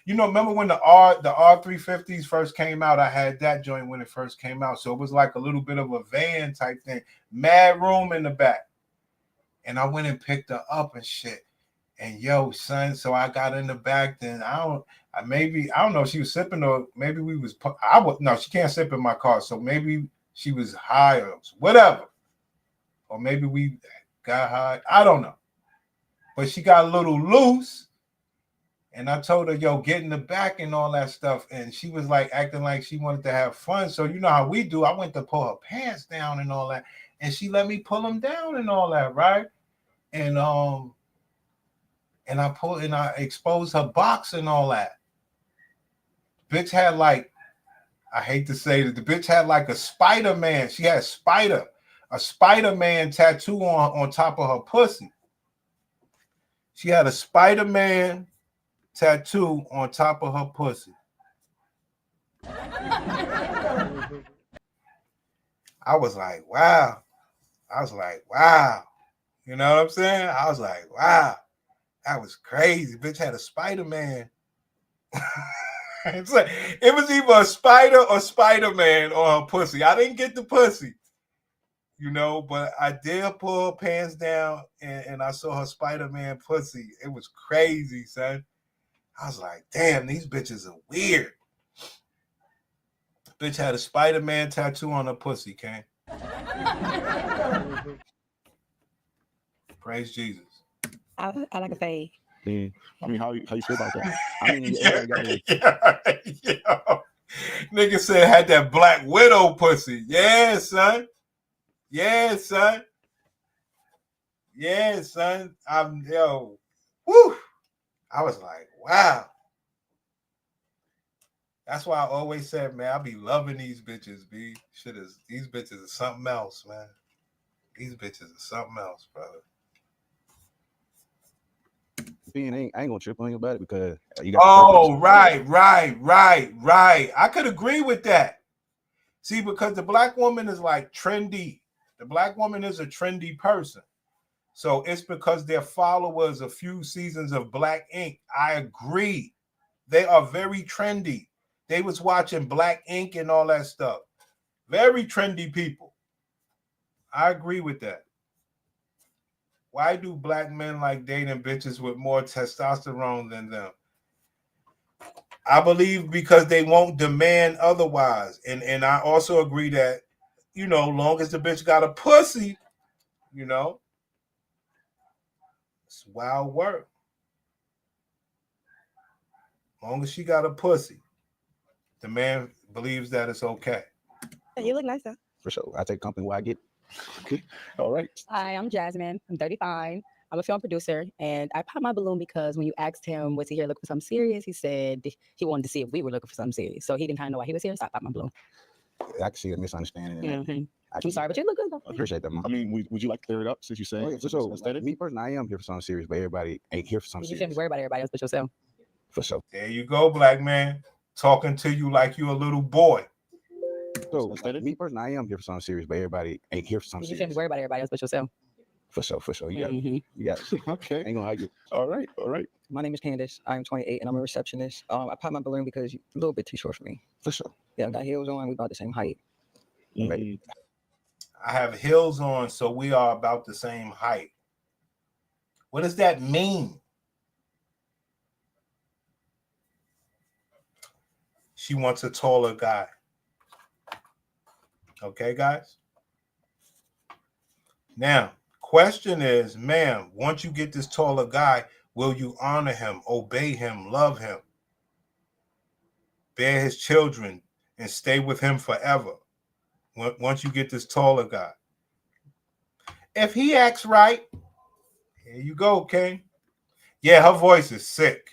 remember when the R350s first came out, I had that joint when it first came out. So it was like a little bit of a van type thing. Mad room in the back. And I went and picked her up and shit. And yo, son, so I got in the back. Then I don't know if she was sipping or maybe no, she can't sip in my car. So maybe she was high or whatever. Or maybe we got high. I don't know. But she got a little loose. And I told her, yo, get in the back and all that stuff. And she was like acting like she wanted to have fun. So you know how we do. I went to pull her pants down and all that. And she let me pull them down and all that, right? And I exposed her box and all that. Bitch had like, I hate to say that, the bitch had like a Spider-Man. She had a Spider-Man tattoo on top of her pussy. She had a Spider-Man tattoo on top of her pussy. I was like, wow. You know what I'm saying? I was like, wow. That was crazy. Bitch had a Spider-Man. It's like, it was either a spider or Spider-Man on her pussy. I didn't get the pussy, you know, but I did pull her pants down and I saw her Spider-Man pussy. It was crazy, son. I was like, damn, these bitches are weird. Bitch had a Spider-Man tattoo on her pussy, King. Praise Jesus. I like a fade. Yeah. I mean, how you feel about that? I mean, Nigga said had that Black Widow pussy. Yeah, son. Yeah, son. Yeah, son. Woo. I was like, wow. That's why I always said, man, I be loving these bitches, B. These bitches are something else, man. These bitches are something else, brother. I ain't gonna trip on you about it because you got. Oh, right. I could agree with that. See, because the black woman is like trendy. The black woman is a trendy person. So it's because they're followers a few seasons of Black Ink. I agree. They are very trendy. They was watching Black Ink and all that stuff. Very trendy people. I agree with that. Why do black men like dating bitches with more testosterone than them? I believe because they won't demand otherwise. And I also agree that, you know, long as the bitch got a pussy, you know, it's wild work. Long as she got a pussy, the man believes that it's okay. You look nice, though. For sure. I take company where I get. Okay. All right. Hi, I'm Jasmine. I'm 35. I'm a film producer, and I popped my balloon because when you asked him, was he here looking for something serious? He said he wanted to see if we were looking for something serious. So he didn't kind of know why he was here, so I popped my balloon. I can see a misunderstanding in that. I'm sorry, but you look good, though. I appreciate that, Mom. I mean, would you like to clear it up since you say? Oh, yeah, for sure. Me personally, I am here for something serious, but everybody ain't here for something You serious. shouldn't worry about everybody else but yourself. For sure. There you go, black man. Talking to you like you a little boy. So, me personally, I am here for something serious, but everybody ain't here for something You serious. shouldn't worry about everybody else but yourself. For sure. You got it. Okay. Ain't gonna argue. All right. My name is Candace. I'm 28 and I'm a receptionist. I popped my balloon because you're a little bit too short for me. For sure. Yeah, I got heels on. We about the same height. I have heels on, so we are about the same height. What does that mean? She wants a taller guy. Okay, guys? Now, question is, ma'am, once you get this taller guy, will you honor him, obey him, love him, bear his children, and stay with him forever? Once you get this taller guy. If he acts right, here you go, okay? Yeah, her voice is sick.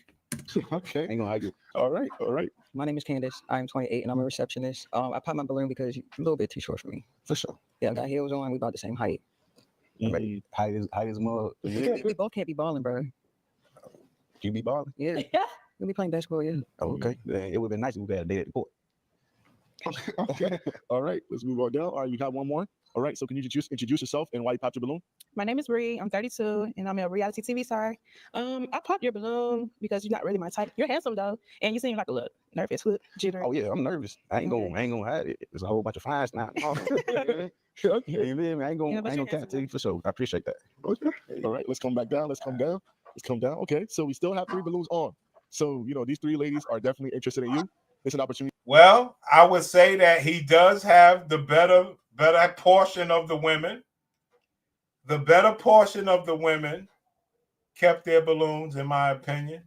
Okay. Ain't gonna argue. All right. All right. My name is Candace. I'm 28 and I'm a receptionist. I popped my balloon because you're a little bit too short for me. For sure. Yeah, I got heels on. We about the same height. Height is more. We both can't be balling, bro. You be balling? Yeah. We'll be playing basketball, yeah. Oh, okay. It would have been nice if we had a day at the court. Okay. All right. Let's move on down. All right. We got one more. All right. So can you just introduce yourself and why you popped your balloon? My name is Bree. I'm 32 and I'm a reality TV star. I popped your balloon because you're not really my type. You're handsome though, and you seem like a little nervous, jittering. Oh yeah, I'm nervous. I ain't gonna hide it. There's a whole bunch of fines now. Okay. You feel me? I ain't gonna cap to you for sure. I appreciate that. Okay. All right. Let's come back down. Let's come down. Let's come down. Okay. So we still have 3 balloons on. So these 3 ladies are definitely interested in you. It's an opportunity. Well, I would say that he does have the better portion of the women. The better portion of the women kept their balloons, in my opinion.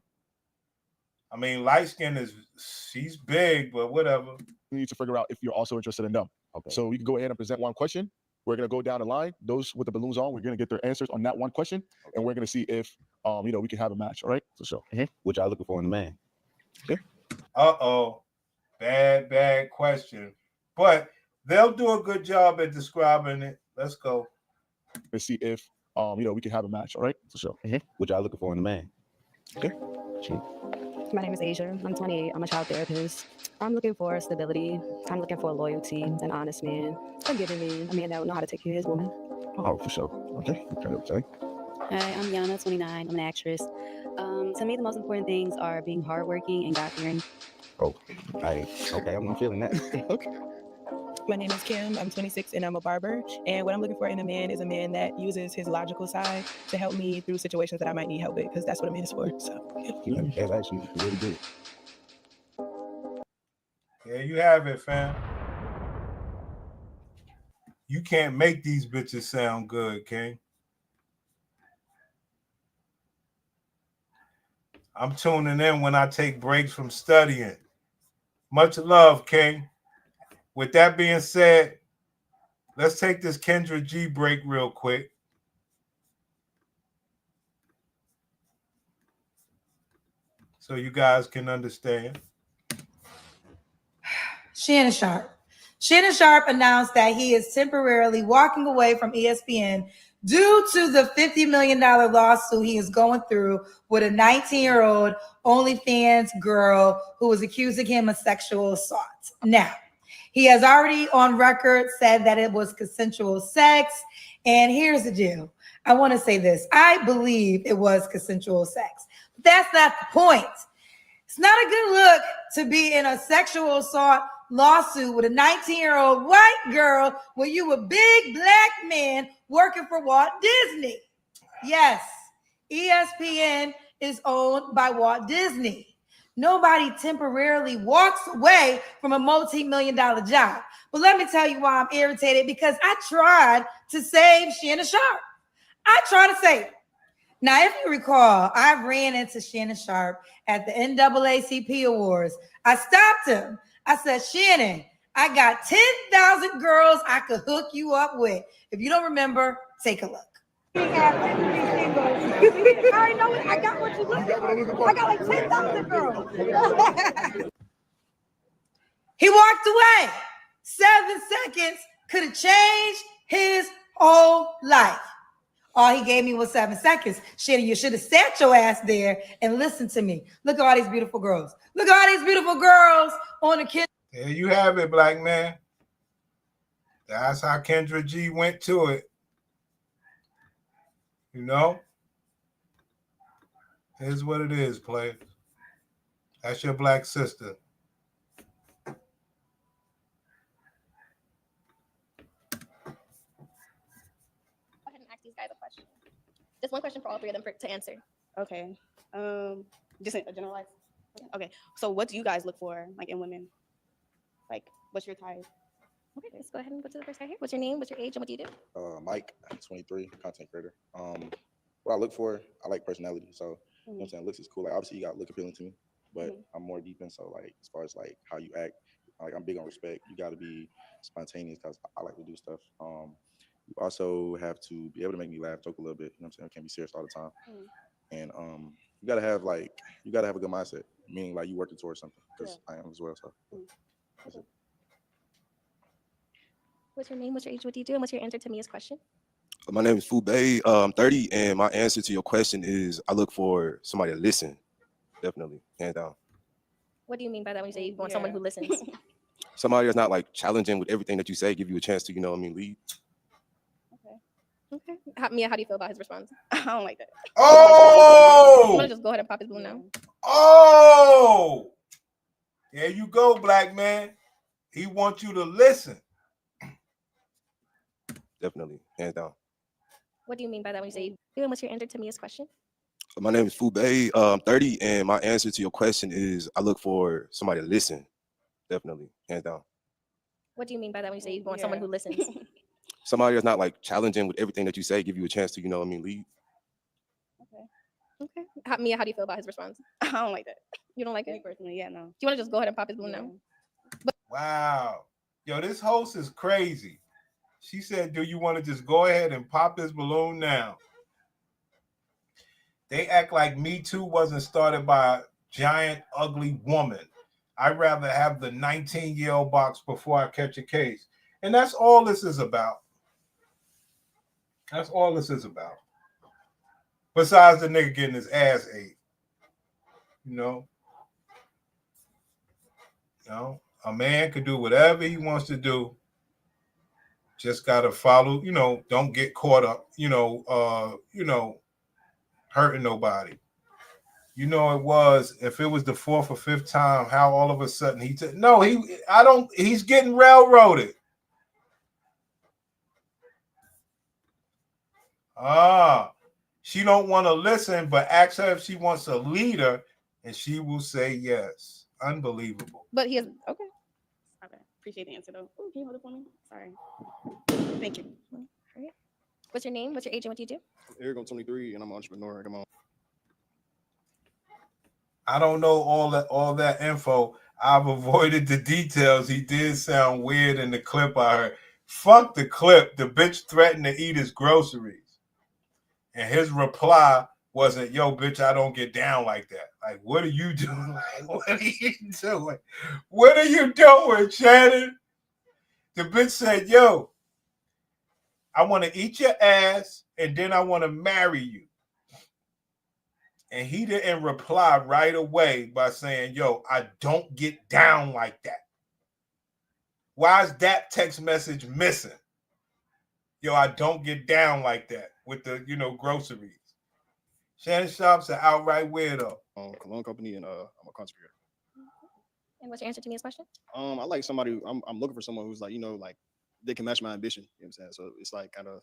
I mean, light skin she's big, but whatever. We need to figure out if you're also interested in them. Okay. So we can go ahead and present one question. We're gonna go down the line. Those with the balloons on, we're gonna get their answers on that one question, and we're gonna see if we can have a match. All right, for sure. What y'all looking for in a man? Yeah. Uh-oh. Bad question. But they'll do a good job at describing it. Let's go. Let's see if we can have a match. All right, for sure. What y'all looking for in a man? Okay. My name is Asia. I'm 28. I'm a child therapist. I'm looking for stability. I'm looking for loyalty, an honest man, a giving man, a man that will know how to take care of his woman. Oh, for sure. Okay. Okay. Hi, I'm Yana, 29. I'm an actress. To me, the most important things are being hardworking and God-fearing. Oh, okay. I'm feeling that. Okay. My name is Kim. I'm 26 and I'm a barber. And what I'm looking for in a man is a man that uses his logical side to help me through situations that I might need help with, because that's what a man is for. So, yeah. That's actually really good. There you have it, fam. You can't make these bitches sound good, King. I'm tuning in when I take breaks from studying. Much love, King. With that being said, let's take this Kendra G break real quick. So you guys can understand. Shannon Sharp. Shannon Sharp announced that he is temporarily walking away from ESPN due to the $50 million lawsuit he is going through with a 19-year-old OnlyFans girl who was accusing him of sexual assault. Now, he has already on record said that it was consensual sex. And here's the deal. I want to say this. I believe it was consensual sex. But that's not the point. It's not a good look to be in a sexual assault lawsuit with a 19-year-old white girl when you a big black man working for Walt Disney. Yes, ESPN is owned by Walt Disney. Nobody temporarily walks away from a multi-million-dollar job. But let me tell you why I'm irritated, because I tried to save Shannon Sharp. I tried to save her. Now, if you recall, I ran into Shannon Sharp at the NAACP Awards. I stopped him. I said, Shannon, I got 10,000 girls I could hook you up with. If you don't remember, take a look. I already know it. I got what you looking for. I got like 10,000 girls. He walked away. 7 seconds could have changed his whole life. All he gave me was 7 seconds. Shannon, you should have sat your ass there and listened to me. Look at all these beautiful girls. Look at all these beautiful girls on the kid. There you have it, black man. That's how Kendra G went to it. You know? Here's what it is, player. That's your black sister. Go ahead and ask these guys a question. Just one question for all 3 of them to answer. Okay. Just a generalized. Okay. So what do you guys look for, like, in women? Like, what's your type? Okay, let's go ahead and go to the first guy here. What's your name? What's your age? And what do you do? Mike, 23, content creator. What I look for, I like personality. So, you know what I'm saying, looks is cool. Like, obviously, you got look appealing to me, but I'm more deep in. So, like, as far as like how you act, like, I'm big on respect. You got to be spontaneous because I like to do stuff. You also have to be able to make me laugh, joke a little bit. You know what I'm saying? I can't be serious all the time. And you gotta have a good mindset, meaning like you working towards something. Because I am as well. So that's it. What's your name? What's your age? What do you do? And what's your answer to Mia's question? My name is Fubei. I'm 30, and my answer to your question is I look for somebody to listen. Definitely, hands down. What do you mean by that when you say you want someone who listens? Somebody that's not like challenging with everything that you say, give you a chance to, lead. Okay. Mia, how do you feel about his response? I don't like that. Oh! You want to just go ahead and pop his balloon now? Oh! There you go, black man. He wants you to listen. Definitely, hands down. What do you mean by that when you say you do? And what's your answer to Mia's question? My name is Fubei. I'm 30, and my answer to your question is I look for somebody to listen. Definitely, hands down. What do you mean by that when you say you want someone who listens? Somebody that's not like challenging with everything that you say, give you a chance to, lead. Okay. Mia, how do you feel about his response? I don't like that. You don't like it? Personally, yeah, no. Do you want to just go ahead and pop his balloon now? Wow. Yo, this host is crazy. She said, do you want to just go ahead and pop his balloon now? They act like Me Too wasn't started by a giant, ugly woman. I'd rather have the 19-year-old box before I catch a case. And that's all this is about. That's all this is about. Besides the nigga getting his ass ate. A man could do whatever he wants to do. Just gotta follow, don't get caught up, hurting nobody. If it was the fourth or fifth time, how all of a sudden he's getting railroaded. She don't want to listen, but ask her if she wants a leader, and she will say yes. Unbelievable. But he has, okay. Okay, appreciate the answer though. Ooh, can you hold it for me? Sorry. Thank you. All right. What's your name? What's your age? And what do you do? Eric, I'm 23, and I'm an entrepreneur. Come on. I don't know all that info. I've avoided the details. He did sound weird in the clip I heard. Fuck the clip. The bitch threatened to eat his groceries. And his reply wasn't, yo, bitch, I don't get down like that. Like, what are you doing? Like, what are you doing? What are you doing, Shannon? The bitch said, yo, I want to eat your ass, and then I want to marry you. And he didn't reply right away by saying, yo, I don't get down like that. Why is that text message missing? Yo, I don't get down like that with the, groceries. Shannon Sharp's an outright weirdo. Cologne company, and I'm a content creator. And what's your answer to Mia's question? I like somebody, I'm looking for someone who's like, like they can match my ambition. You know what I'm saying? So it's like kind of,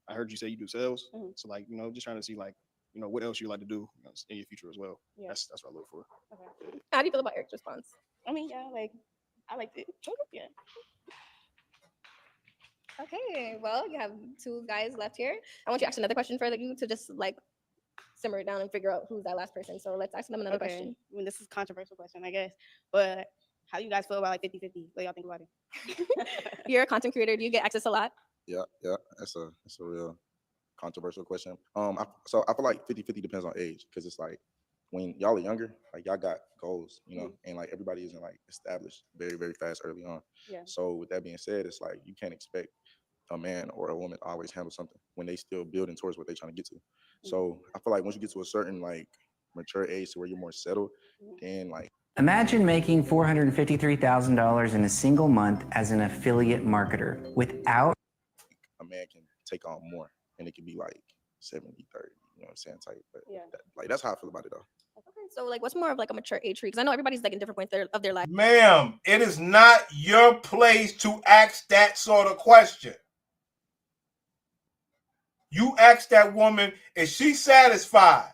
I heard you say you do sales. So like, just trying to see like, what else you like to do in your future as well. Yeah. That's what I look for. Okay. How do you feel about Eric's response? I mean, yeah, I liked it. Yeah. Okay, well, you have two guys left here. I want you to ask another question for you to just like simmer it down and figure out who's that last person. So let's ask them another question. I mean, this is a controversial question, I guess. But how do you guys feel about like 50-50? What do y'all think about it? You're a content creator. Do you get access a lot? Yeah. That's a real controversial question. So I feel like 50-50 depends on age, because it's like when y'all are younger, like y'all got goals, and like everybody isn't like established very, very fast early on. Yeah. So with that being said, it's like you can't expect a man or a woman to always handle something when they still building towards what they're trying to get to. So I feel like once you get to a certain like mature age to where you're more settled, then like Imagine making $453,000 in a single month as an affiliate marketer without a man can take on more, and it can be like 70-30, you know what I'm saying, type. But like that's how I feel about it though. Okay, so like what's more of like a mature age tree? Because I know everybody's like in different points of their life. Ma'am, it is not your place to ask that sort of question. You ask that woman, is she satisfied?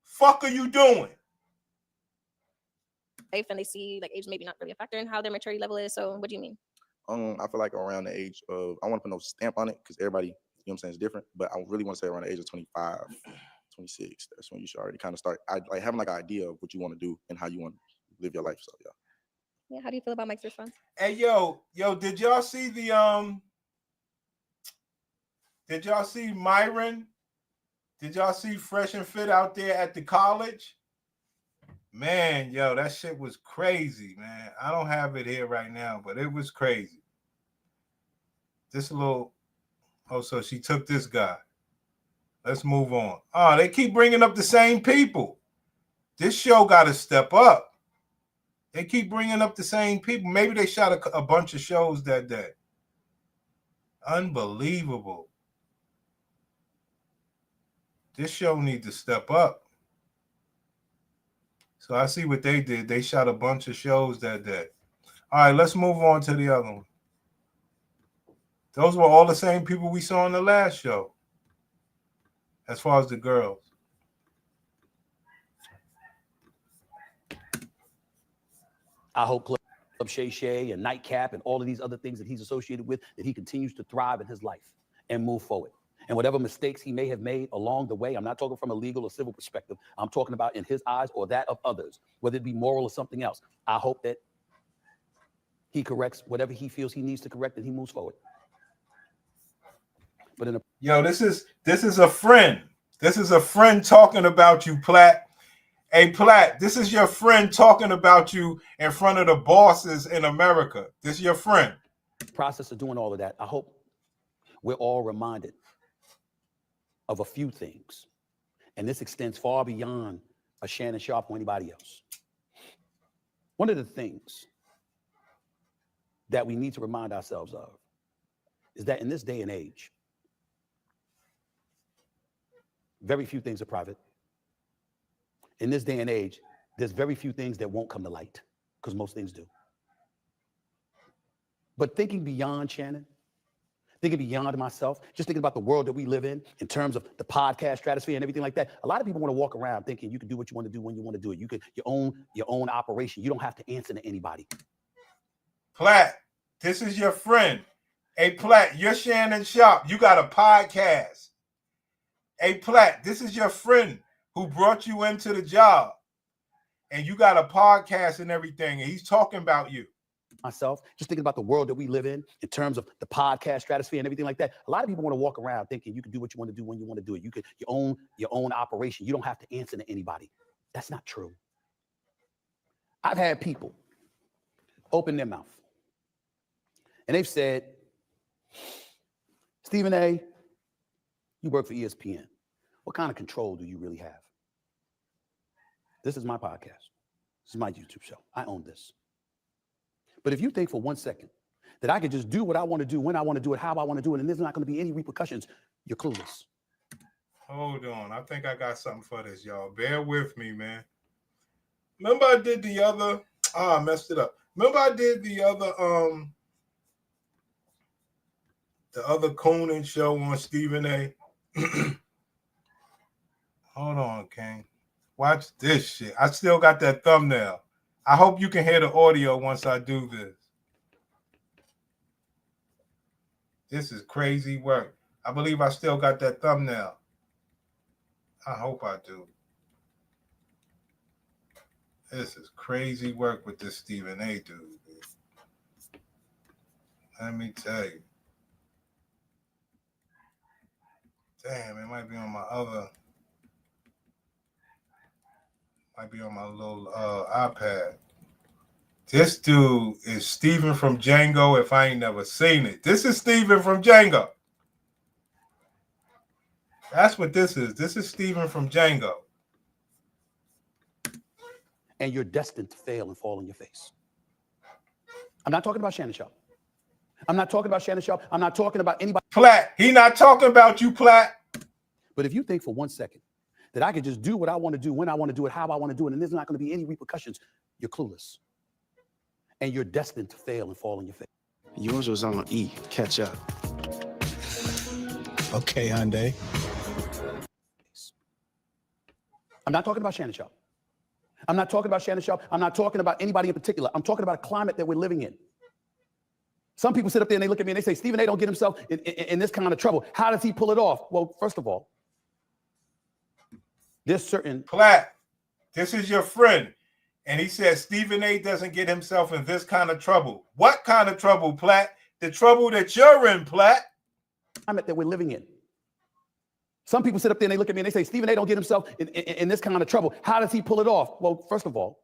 Fuck are you doing? And they see like age maybe not really a factor in how their maturity level is. So what do you mean? I feel like around the age of, I want to put no stamp on it because everybody, you know what I'm saying, is different. But I really want to say around the age of 25, 26. That's when you should already kind of start like having like an idea of what you want to do and how you want to live your life. So yeah. How do you feel about Mike's response? Hey, yo, did y'all see the Did y'all see Myron Did y'all see Fresh and Fit out there at the college? Man, yo, that shit was crazy, man. I don't have it here right now, but it was crazy. This little, oh, so she took this guy. Let's move on. Oh, they keep bringing up the same people. This show got to step up. They keep bringing up the same people. Maybe they shot a bunch of shows that day. Unbelievable. This show needs to step up. So I see what they did. They shot a bunch of shows that day. All right, let's move on to the other one. Those were all the same people we saw in the last show, as far as the girls. I hope Club Shay Shay and Nightcap and all of these other things that he's associated with, that he continues to thrive in his life and move forward. And whatever mistakes he may have made along the way, I'm not talking from a legal or civil perspective. I'm talking about in his eyes or that of others, whether it be moral or something else. I hope that he corrects whatever he feels he needs to correct and he moves forward. But yo, this is a friend. This is a friend talking about you, Platt. Hey, Platt, this is your friend talking about you in front of the bosses in America. This is your friend. Process of doing all of that, I hope we're all reminded of a few things. And this extends far beyond a Shannon Sharpe or anybody else. One of the things that we need to remind ourselves of is that in this day and age, very few things are private. In this day and age, there's very few things that won't come to light, because most things do. But thinking beyond Shannon, thinking beyond myself, just thinking about the world that we live in terms of the podcast stratosphere and everything like that. A lot of people want to walk around thinking you can do what you want to do when you want to do it. You could your own operation. You don't have to answer to anybody. Platt, this is your friend. Hey, Platt, you're Shannon Sharpe. You got a podcast. Hey, Platt, this is your friend who brought you into the job. And you got a podcast and everything, and he's talking about you. Myself, just thinking about the world that we live in terms of the podcast stratosphere and everything like that. A lot of people want to walk around thinking you can do what you want to do when you want to do it. You could your own operation. You don't have to answer to anybody. That's not true. I've had people open their mouth and they've said, Stephen A., you work for ESPN. What kind of control do you really have? This is my podcast. This is my YouTube show. I own this. But if you think for 1 second that I could just do what I want to do, when I want to do it, how I want to do it, and there's not going to be any repercussions, you're clueless. Hold on. I think I got something for this, y'all. Bear with me, man. Remember I did the other, I messed it up. Remember I did the other Conan show on Stephen A. Hold on, King. Watch this shit. I still got that thumbnail. I hope you can hear the audio once I do this. This is crazy work. I believe I still got that thumbnail. I hope I do. This is crazy work with this Stephen A. dude. Let me tell you. Damn, it might be on my other. Might be on my little iPad. This dude is Steven from Django if I ain't never seen it. This is Steven from Django. That's what this is. This is Steven from Django. And you're destined to fail and fall on your face. I'm not talking about Shannon Sharpe. I'm not talking about Shannon Sharpe. I'm not talking about anybody. Platt, he not talking about you, Platt. But if you think for 1 second that I could just do what I want to do, when I want to do it, how I want to do it, and there's not going to be any repercussions, you're clueless. And you're destined to fail and fall on your face. Yours was on E. Catch up. Okay, Hyundai. I'm not talking about Shannon Sharpe. I'm not talking about Shannon Sharpe. I'm not talking about anybody in particular. I'm talking about a climate that we're living in. Some people sit up there and they look at me and they say, Stephen A. don't get himself in this kind of trouble. How does he pull it off? Well, first of all, there's certain... Platt, this is your friend. And he said Stephen A. doesn't get himself in this kind of trouble. What kind of trouble, Platt? The trouble that you're in, Platt. Climate that we're living in. Some people sit up there and they look at me and they say, Stephen A don't get himself in this kind of trouble. How does he pull it off? Well, first of all,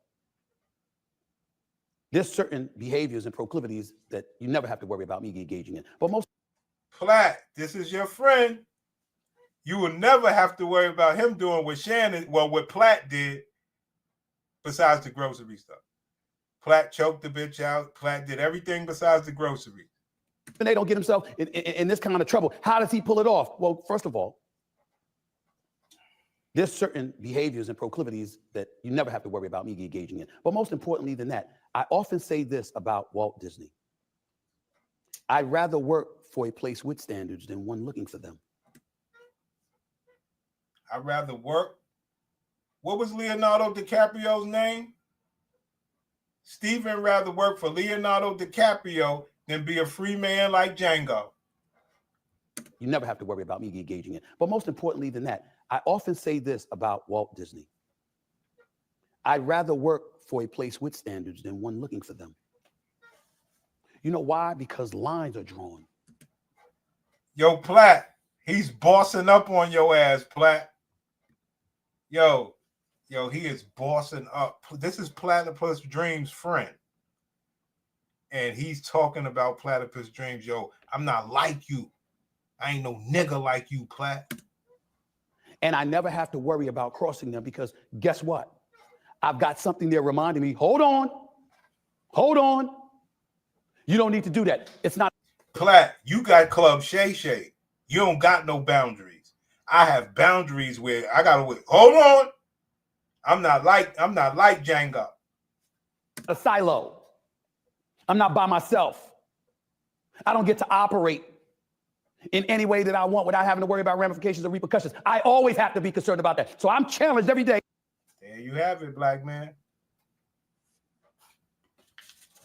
there's certain behaviors and proclivities that you never have to worry about me engaging in. But most Platt, this is your friend. You will never have to worry about him doing what Platt did, besides the grocery stuff. Platt choked the bitch out. Platt did everything besides the grocery. And they don't get himself in this kind of trouble. How does he pull it off? Well, first of all, there's certain behaviors and proclivities that you never have to worry about me engaging in. But most importantly than that, I often say this about Walt Disney. I'd rather work for a place with standards than one looking for them. I'd rather work. What was Leonardo DiCaprio's name? Stephen rather work for Leonardo DiCaprio than be a free man like Django. You never have to worry about me engaging in. But most importantly than that, I often say this about Walt Disney. I'd rather work for a place with standards than one looking for them. You know why? Because lines are drawn. Yo, Platt, he's bossing up on your ass, Platt. Yo, he is bossing up. This is Platypus Dream's friend. And he's talking about Platypus Dreams. Yo, I'm not like you. I ain't no nigga like you, Platt. And I never have to worry about crossing them because guess what? I've got something there reminding me, hold on. You don't need to do that. It's not. Platt, you got Club Shay Shay. You don't got no boundaries. I have boundaries where I gotta wait. Hold on. I'm not like Django. A silo. I'm not by myself. I don't get to operate in any way that I want without having to worry about ramifications or repercussions. I always have to be concerned about that. So I'm challenged every day. There you have it, black man.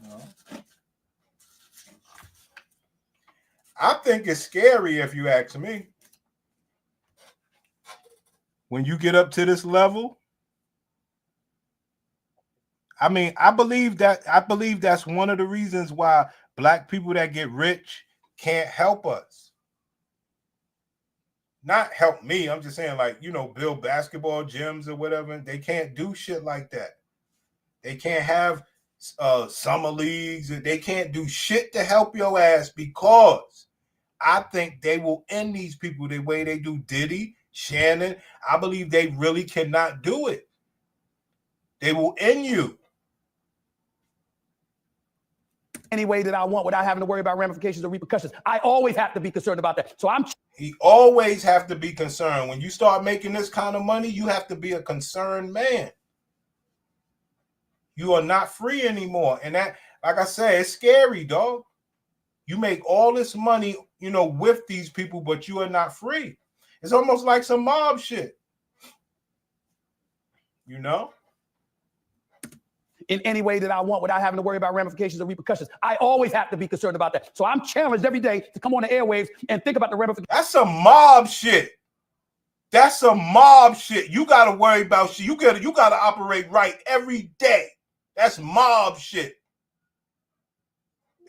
No. I think it's scary if you ask me. When you get up to this level, I mean, I believe that's one of the reasons why black people that get rich can't help us. Not help me. I'm just saying, like, build basketball gyms or whatever. They can't do shit like that. They can't have summer leagues. They can't do shit to help your ass because I think they will end these people the way they do Diddy, Shannon. I believe they really cannot do it. They will end you. Any way that I want without having to worry about ramifications or repercussions. I always have to be concerned about that. So He always have to be concerned. When you start making this kind of money, you have to be a concerned man. You are not free anymore. And that, like I said, it's scary, dog. You make all this money, with these people, but you are not free. It's almost like some mob shit. In any way that I want without having to worry about ramifications or repercussions. I always have to be concerned about that. So I'm challenged every day to come on the airwaves and think about the ramifications. That's some mob shit. That's some mob shit. You got to worry about shit. You got to operate right every day. That's mob shit.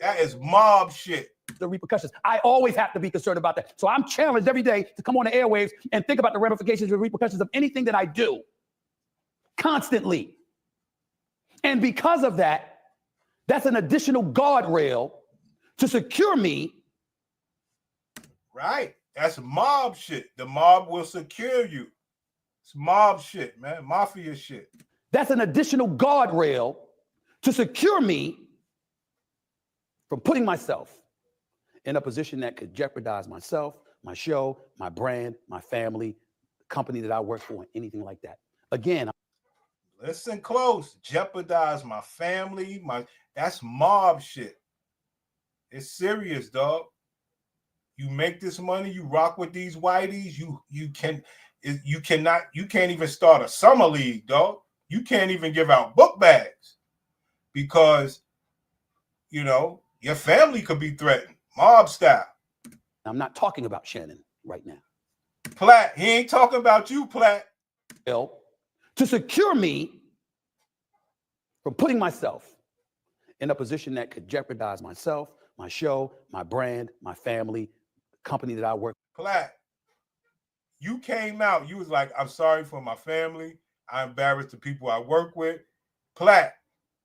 That is mob shit. The repercussions. I always have to be concerned about that. So I'm challenged every day to come on the airwaves and think about the ramifications and repercussions of anything that I do. Constantly. And because of that, that's an additional guardrail to secure me. Right. That's mob shit. The mob will secure you. It's mob shit, man. Mafia shit. That's an additional guardrail to secure me from putting myself in a position that could jeopardize myself, my show, my brand, my family, the company that I work for, and anything like that. Again, listen close. Jeopardize my family. That's mob shit. It's serious, dog. You make this money, you rock with these whiteys, you can't even start a summer league, dog. You can't even give out book bags because your family could be threatened. Mob style. I'm not talking about Shannon right now. Platt, he ain't talking about you, Platt. To secure me from putting myself in a position that could jeopardize myself, my show, my brand, my family, the company that I work. Platt, You came out. You was like, I'm sorry for my family. I'm embarrassed the people I work with. Platt,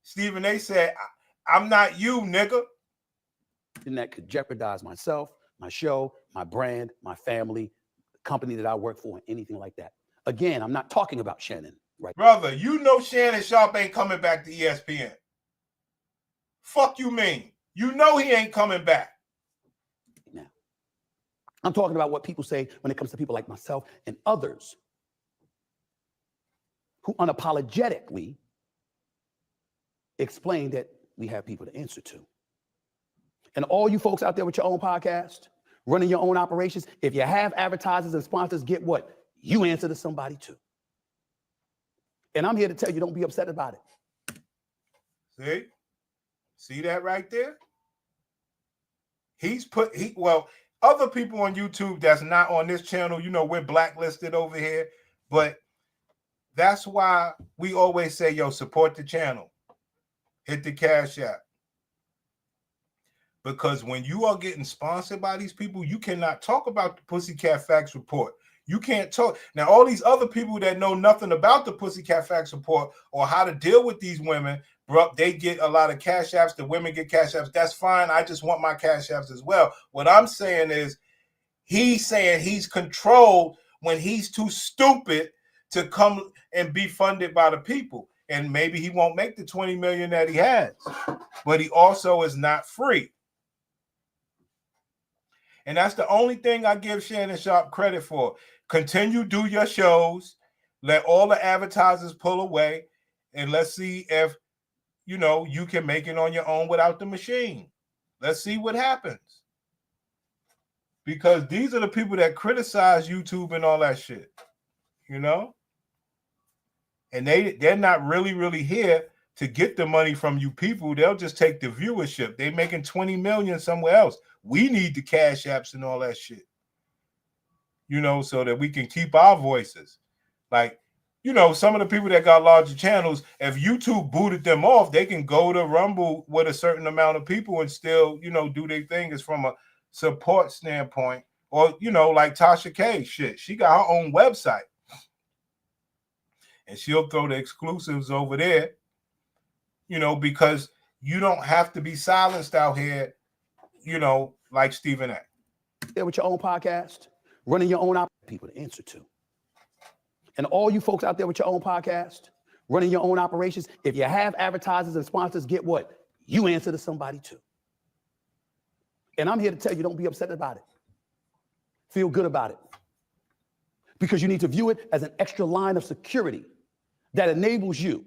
Stephen A said, I'm not you, nigga. And that could jeopardize myself, my show, my brand, my family, the company that I work for, and anything like that. Again, I'm not talking about Shannon, right? Brother, you know Shannon Sharp ain't coming back to ESPN. Fuck you mean? You know he ain't coming back. Now, I'm talking about what people say when it comes to people like myself and others who unapologetically explain that we have people to answer to. And all you folks out there with your own podcast, running your own operations, if you have advertisers and sponsors, get what? You answer to somebody too. And I'm here to tell you, don't be upset about it. See that right there? Other people on YouTube that's not on this channel, you know, we're blacklisted over here, but that's why we always say, yo, support the channel. Hit the Cash App. Because when you are getting sponsored by these people, you cannot talk about the Pussycat Facts Report. You can't talk. Now, all these other people that know nothing about the Pussycat Facts Report or how to deal with these women, bro, they get a lot of Cash Apps. The women get Cash Apps. That's fine. I just want my Cash Apps as well. What I'm saying is he's saying he's controlled when he's too stupid to come and be funded by the people. And maybe he won't make the 20 million that he has, but he also is not free. And that's the only thing I give Shannon Sharp credit for. Continue, do your shows, let all the advertisers pull away, and let's see if, you know, you can make it on your own without the machine. Let's see what happens. Because these are the people that criticize YouTube and all that shit, you know? And they're not really here to get the money from you people. They'll just take the viewership. They're making 20 million somewhere else. We need the Cash Apps and all that shit, you know, so that we can keep our voices. Like, you know, some of the people that got larger channels, if YouTube booted them off, they can go to Rumble with a certain amount of people and still, you know, do their thing. It's from a support standpoint. Or, you know, like Tasha K, shit, she got her own website. And she'll throw the exclusives over there, you know, because you don't have to be silenced out here, you know, like Stephen A. There with your own podcast, running your own people to answer to. And all you folks out there with your own podcast, running your own operations, if you have advertisers and sponsors, get what? You answer to somebody too. And I'm here to tell you, don't be upset about it. Feel good about it. Because you need to view it as an extra line of security that enables you,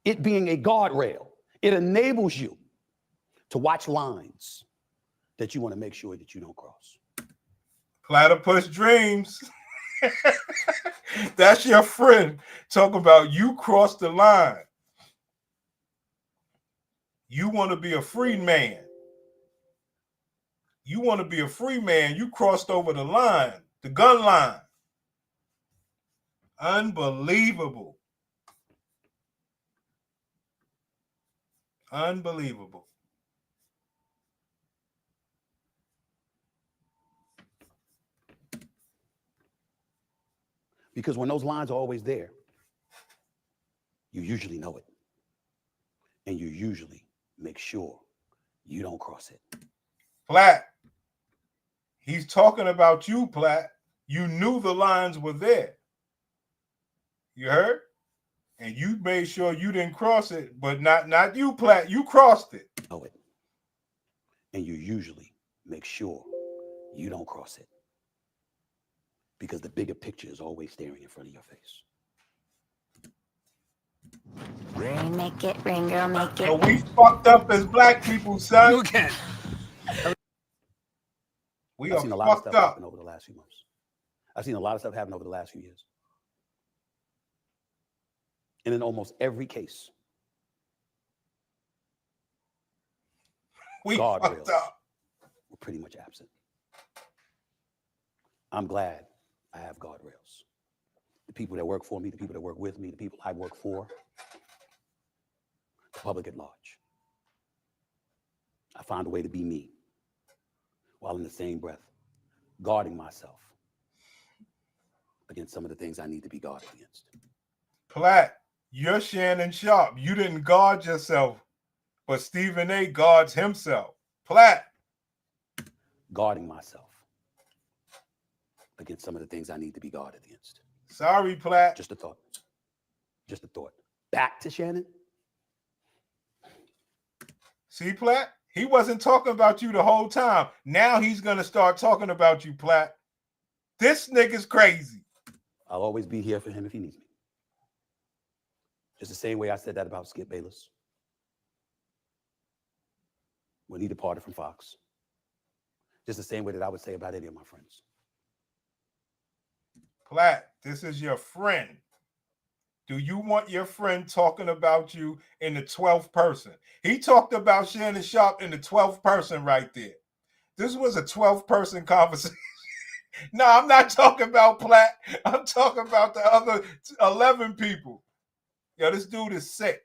it being a guardrail, it enables you to watch lines that you want to make sure that you don't cross. Platypus Dreams. That's your friend talking about you crossed the line. You want to be a free man. You want to be a free man. You crossed over the line, the gun line. Unbelievable. Unbelievable. Because when those lines are always there, you usually know it. And you usually make sure you don't cross it. Platt, he's talking about you, Platt. You knew the lines were there. You heard? And you made sure you didn't cross it, but not you, Platt. You crossed it. Know it. And you usually make sure you don't cross it. Because the bigger picture is always staring in front of your face. Ring, make it ring, girl, make it. So we fucked up as black people, son. You can. I've seen a lot of stuff happen over the last few months. I've seen a lot of stuff happen over the last few years. And in almost every case, guardrails were pretty much absent. I'm glad I have guardrails. The people that work for me, the people that work with me, the people I work for, the public at large. I found a way to be me while in the same breath guarding myself against some of the things I need to be guarded against. Platt, you're Shannon Sharp. You didn't guard yourself, but Stephen A. guards himself. Platt. Guarding myself against some of the things I need to be guarded against. Sorry, Platt. Just a thought. Just a thought. Back to Shannon. See, Platt? He wasn't talking about you the whole time. Now he's going to start talking about you, Platt. This nigga's crazy. I'll always be here for him if he needs me. Just the same way I said that about Skip Bayless when he departed from Fox. Just the same way that I would say about any of my friends. Platt, this is your friend. Do you want your friend talking about you in the 12th person? He talked about Shannon Sharp in the 12th person right there. This was a 12th person conversation. No, I'm not talking about Platt. I'm talking about the other 11 people. Yo, this dude is sick.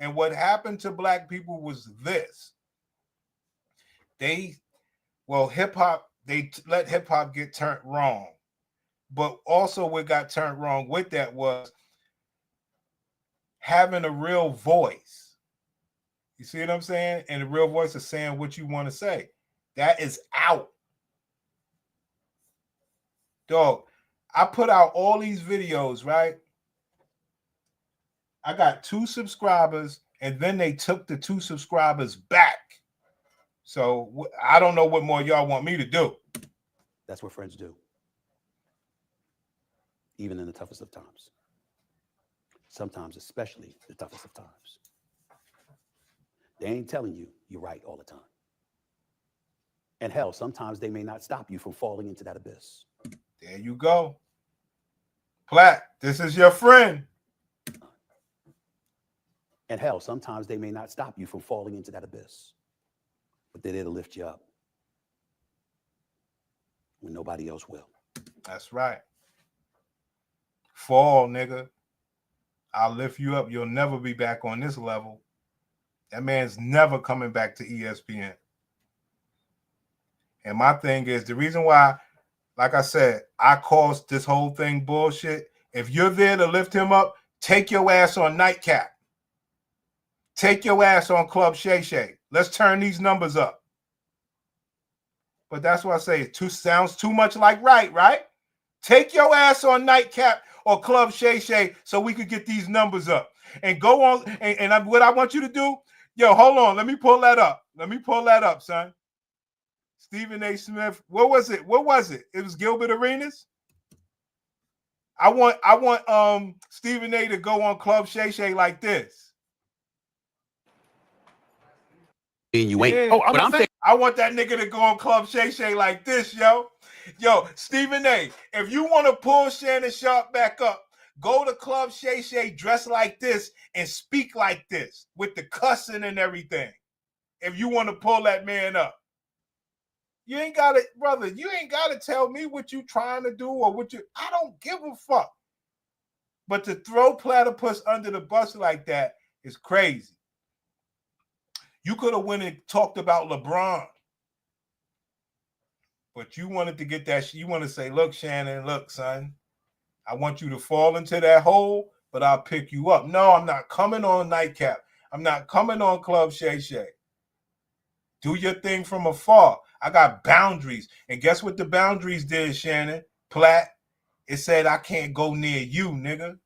And what happened to black people was this. Hip-hop, they let hip-hop get turned wrong. But also what got turned wrong with that was having a real voice. You see what I'm saying? And the real voice is saying what you want to say. That is out. Dog, I put out all these videos, right? I got 2 subscribers, and then they took the 2 subscribers back. So I don't know what more y'all want me to do. That's what friends do. Even in the toughest of times. Sometimes, especially the toughest of times. They ain't telling you you're right all the time. And hell, sometimes they may not stop you from falling into that abyss. There you go. Platt, this is your friend. And hell, sometimes they may not stop you from falling into that abyss. But they're there to lift you up when nobody else will. That's right. Fall, nigga. I'll lift you up. You'll never be back on this level. That man's never coming back to ESPN. And my thing is, the reason why, like I said, I call this whole thing bullshit. If you're there to lift him up, take your ass on Nightcap. Take your ass on Club Shay Shay. Let's turn these numbers up. But that's what I say. It sounds too much like right? Take your ass on Nightcap or Club Shay Shay so we could get these numbers up. And go on. What I want you to do, yo, hold on. Let me pull that up. Son. Stephen A. Smith. What was it? It was Gilbert Arenas. I want Stephen A. to go on Club Shay Shay like this. And you ain't. Yeah, I want that nigga to go on Club Shay Shay like this, yo. Yo, Stephen A., if you want to pull Shannon Sharp back up, go to Club Shay Shay dressed like this and speak like this with the cussing and everything. If you want to pull that man up. You ain't got to, brother, you ain't got to tell me what you trying to do or I don't give a fuck. But to throw Platypus under the bus like that is crazy. You could have went and talked about LeBron. But you wanted to get that. You want to say, look, Shannon, look, son, I want you to fall into that hole, but I'll pick you up. No, I'm not coming on Nightcap. I'm not coming on Club Shay Shay. Do your thing from afar. I got boundaries. And guess what the boundaries did, Shannon? Platt, it said I can't go near you, nigga.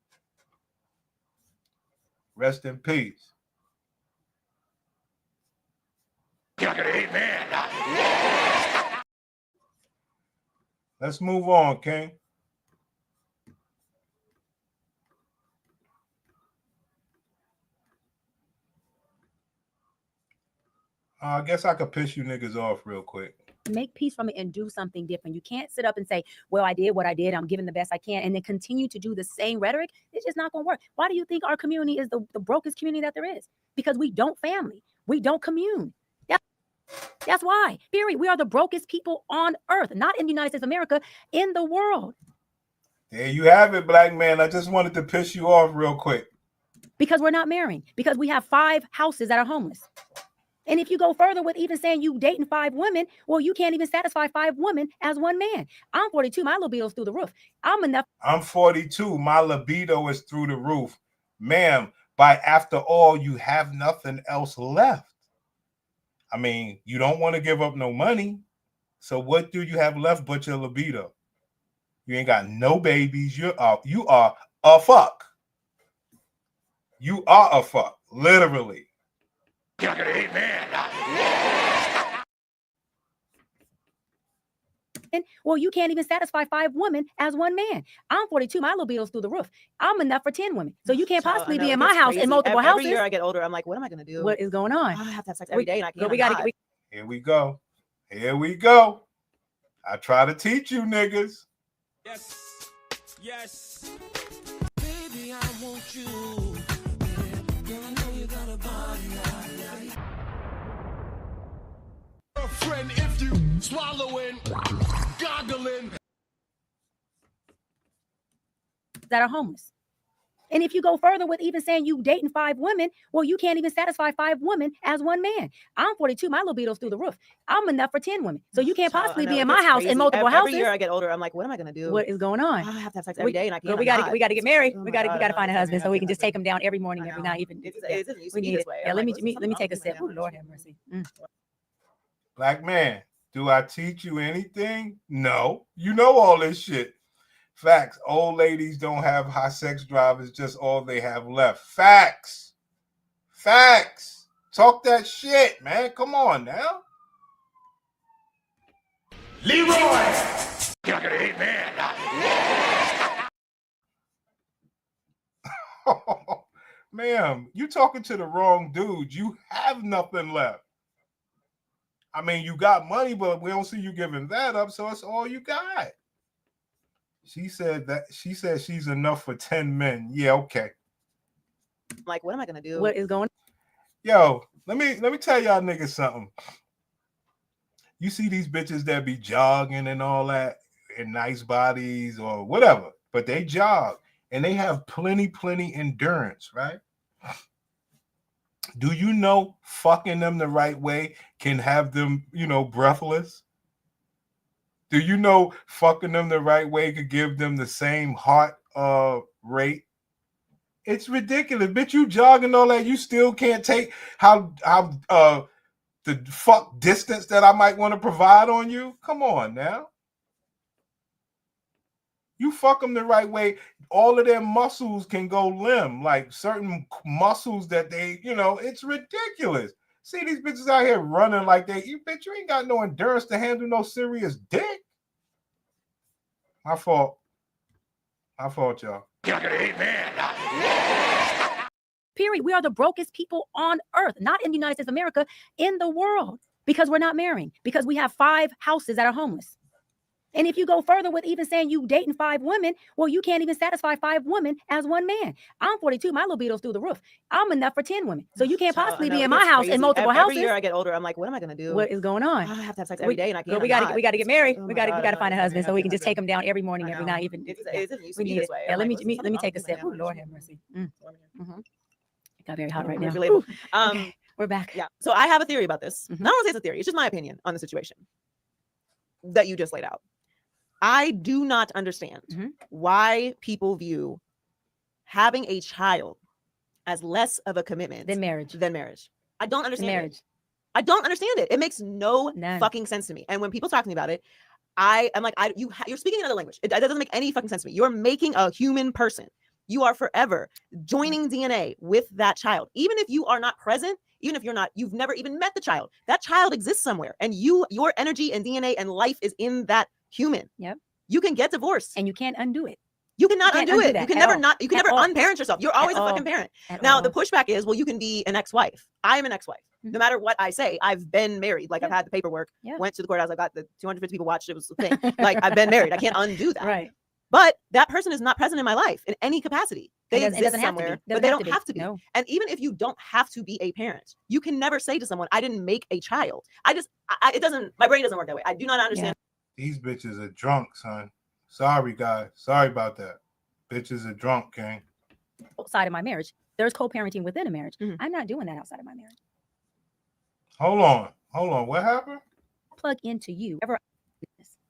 Rest in peace. Let's move on, King. I guess I could piss you niggas off real quick. Make peace from it and do something different. You can't sit up and say, well, I did what I did. I'm giving the best I can. And then continue to do the same rhetoric. It's just not going to work. Why do you think our community is the brokest community that there is? Because we don't family. We don't commune. That's why. Period. We are the brokest people on earth, not in the United States of America, in the world. There you have it, black man. I just wanted to piss you off real quick. Because we're not marrying. Because we have 5 houses that are homeless. And if you go further with even saying you dating 5 women, well, you can't even satisfy 5 women as one man. I'm 42, my libido's through the roof. I'm 42, my libido is through the roof. Ma'am, by after all, you have nothing else left. I mean, you don't want to give up no money. So what do you have left but your libido? You ain't got no babies. You are a fuck. You are a fuck, literally. You're not gonna hate man. Well, you can't even satisfy 5 women as one man. I'm 42, my libido's through the roof. I'm enough for 10 women. So you can't possibly be in my house in multiple houses. Every year I get older, I'm like, what am I gonna do? What is going on? I have to have sex every day, and I can't. Here we go. Here we go. I try to teach you niggas. Yes. Baby, I want you. Girl, I know you got a body. A friend, if you swallowing, goggling. That are homeless. And if you go further with even saying you dating 5 women, well, you can't even satisfy 5 women as one man. I'm 42, my libido's through the roof. I'm enough for 10 women. So you can't possibly be in my house in multiple houses. Every year I get older, I'm like, what am I gonna do? What is going on? I have to have sex every day, and I can't. We got to get married. We got to find a husband so we can just take him down every morning, every night. Even we need it. Yeah, let me take a sip. Oh, Lord have mercy. Black man, do I teach you anything? No. You know all this shit. Facts. Old ladies don't have high sex drive. It's just all they have left. Facts. Facts. Talk that shit, man. Come on now. Leroy. You're not gonna hate man. Ma'am, you talking to the wrong dude. You have nothing left. I mean, you got money, but we don't see you giving that up, so it's all you got. She said she's enough for 10 men. Yeah, okay. Like, what am I gonna do? What is going on? Yo, let me tell y'all niggas something. You see these bitches that be jogging and all that in nice bodies or whatever, but they jog and they have plenty endurance, right? Do you know fucking them the right way can have them, breathless? Do you know fucking them the right way could give them the same heart rate? It's ridiculous. Bitch, you jogging all that, you still can't take how the fuck distance that I might want to provide on you? Come on now. You fuck them the right way, all of their muscles can go limb, like certain muscles that they, it's ridiculous. See these bitches out here running like you ain't got no endurance to handle no serious dick. My fault, y'all. Period. We are the brokest people on earth, not in the United States of America, in the world, because we're not marrying, because we have 5 houses that are homeless. And if you go further with even saying you dating 5 women, well, you can't even satisfy 5 women as one man. I'm 42, my libido's through the roof. I'm enough for 10 women. So you can't possibly be in my house in multiple houses. Every year I get older, I'm like, what am I gonna do? What is going on? I have to have sex every day, and I can't. We got to get married. We got to find a husband so we can just take him down every morning, every night. Even we need it. Yeah, let me take a sip. Oh, Lord have mercy. It got very hot right now. Okay, we're back. Yeah. So I have a theory about this. I don't want to say it's a theory. It's just my opinion on the situation that you just laid out. I do not understand why people view having a child as less of a commitment than marriage. I don't understand it. I don't understand it. It makes no fucking sense to me. And when people talk to me about it, I'm like, you're speaking another language. It doesn't make any fucking sense to me. You're making a human person. You are forever joining DNA with that child. Even if you are not present, even if you've never even met the child, that child exists somewhere. And your energy and DNA and life is in that human. Yep. You can get divorced. And you can't undo it. You cannot undo it. You can never unparent yourself. You're always a fucking parent. Now, the pushback is, well, you can be an ex-wife. I am an ex-wife. No matter what I say, I've been married. Like I've had the paperwork, went to the courthouse. I got the 250 people watched. It was a thing. Like I've been married. I can't undo that. Right. But that person is not present in my life in any capacity. They exist somewhere, but they don't have to be. No. And even if you don't have to be a parent, you can never say to someone, I didn't make a child. My brain doesn't work that way. I do not understand. These bitches are drunk, son. Sorry, guys. Sorry about that. Bitches are drunk, gang. Outside of my marriage, there's co-parenting within a marriage. I'm not doing that outside of my marriage. Hold on. What happened? Plug into you.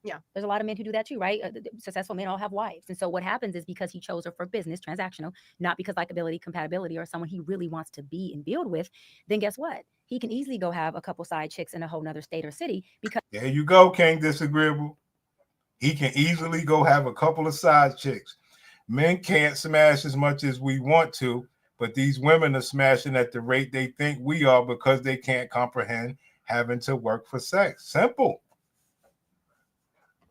Yeah. There's a lot of men who do that too, right? Successful men all have wives. And so what happens is because he chose her for business, transactional, not because likability, compatibility, or someone he really wants to be and build with, then guess what? He can easily go have a couple side chicks in a whole nother state or city because There you go, King Disagreeable. He can easily go have a couple of side chicks. Men can't smash as much as we want to, but these women are smashing at the rate they think we are because they can't comprehend having to work for sex. Simple.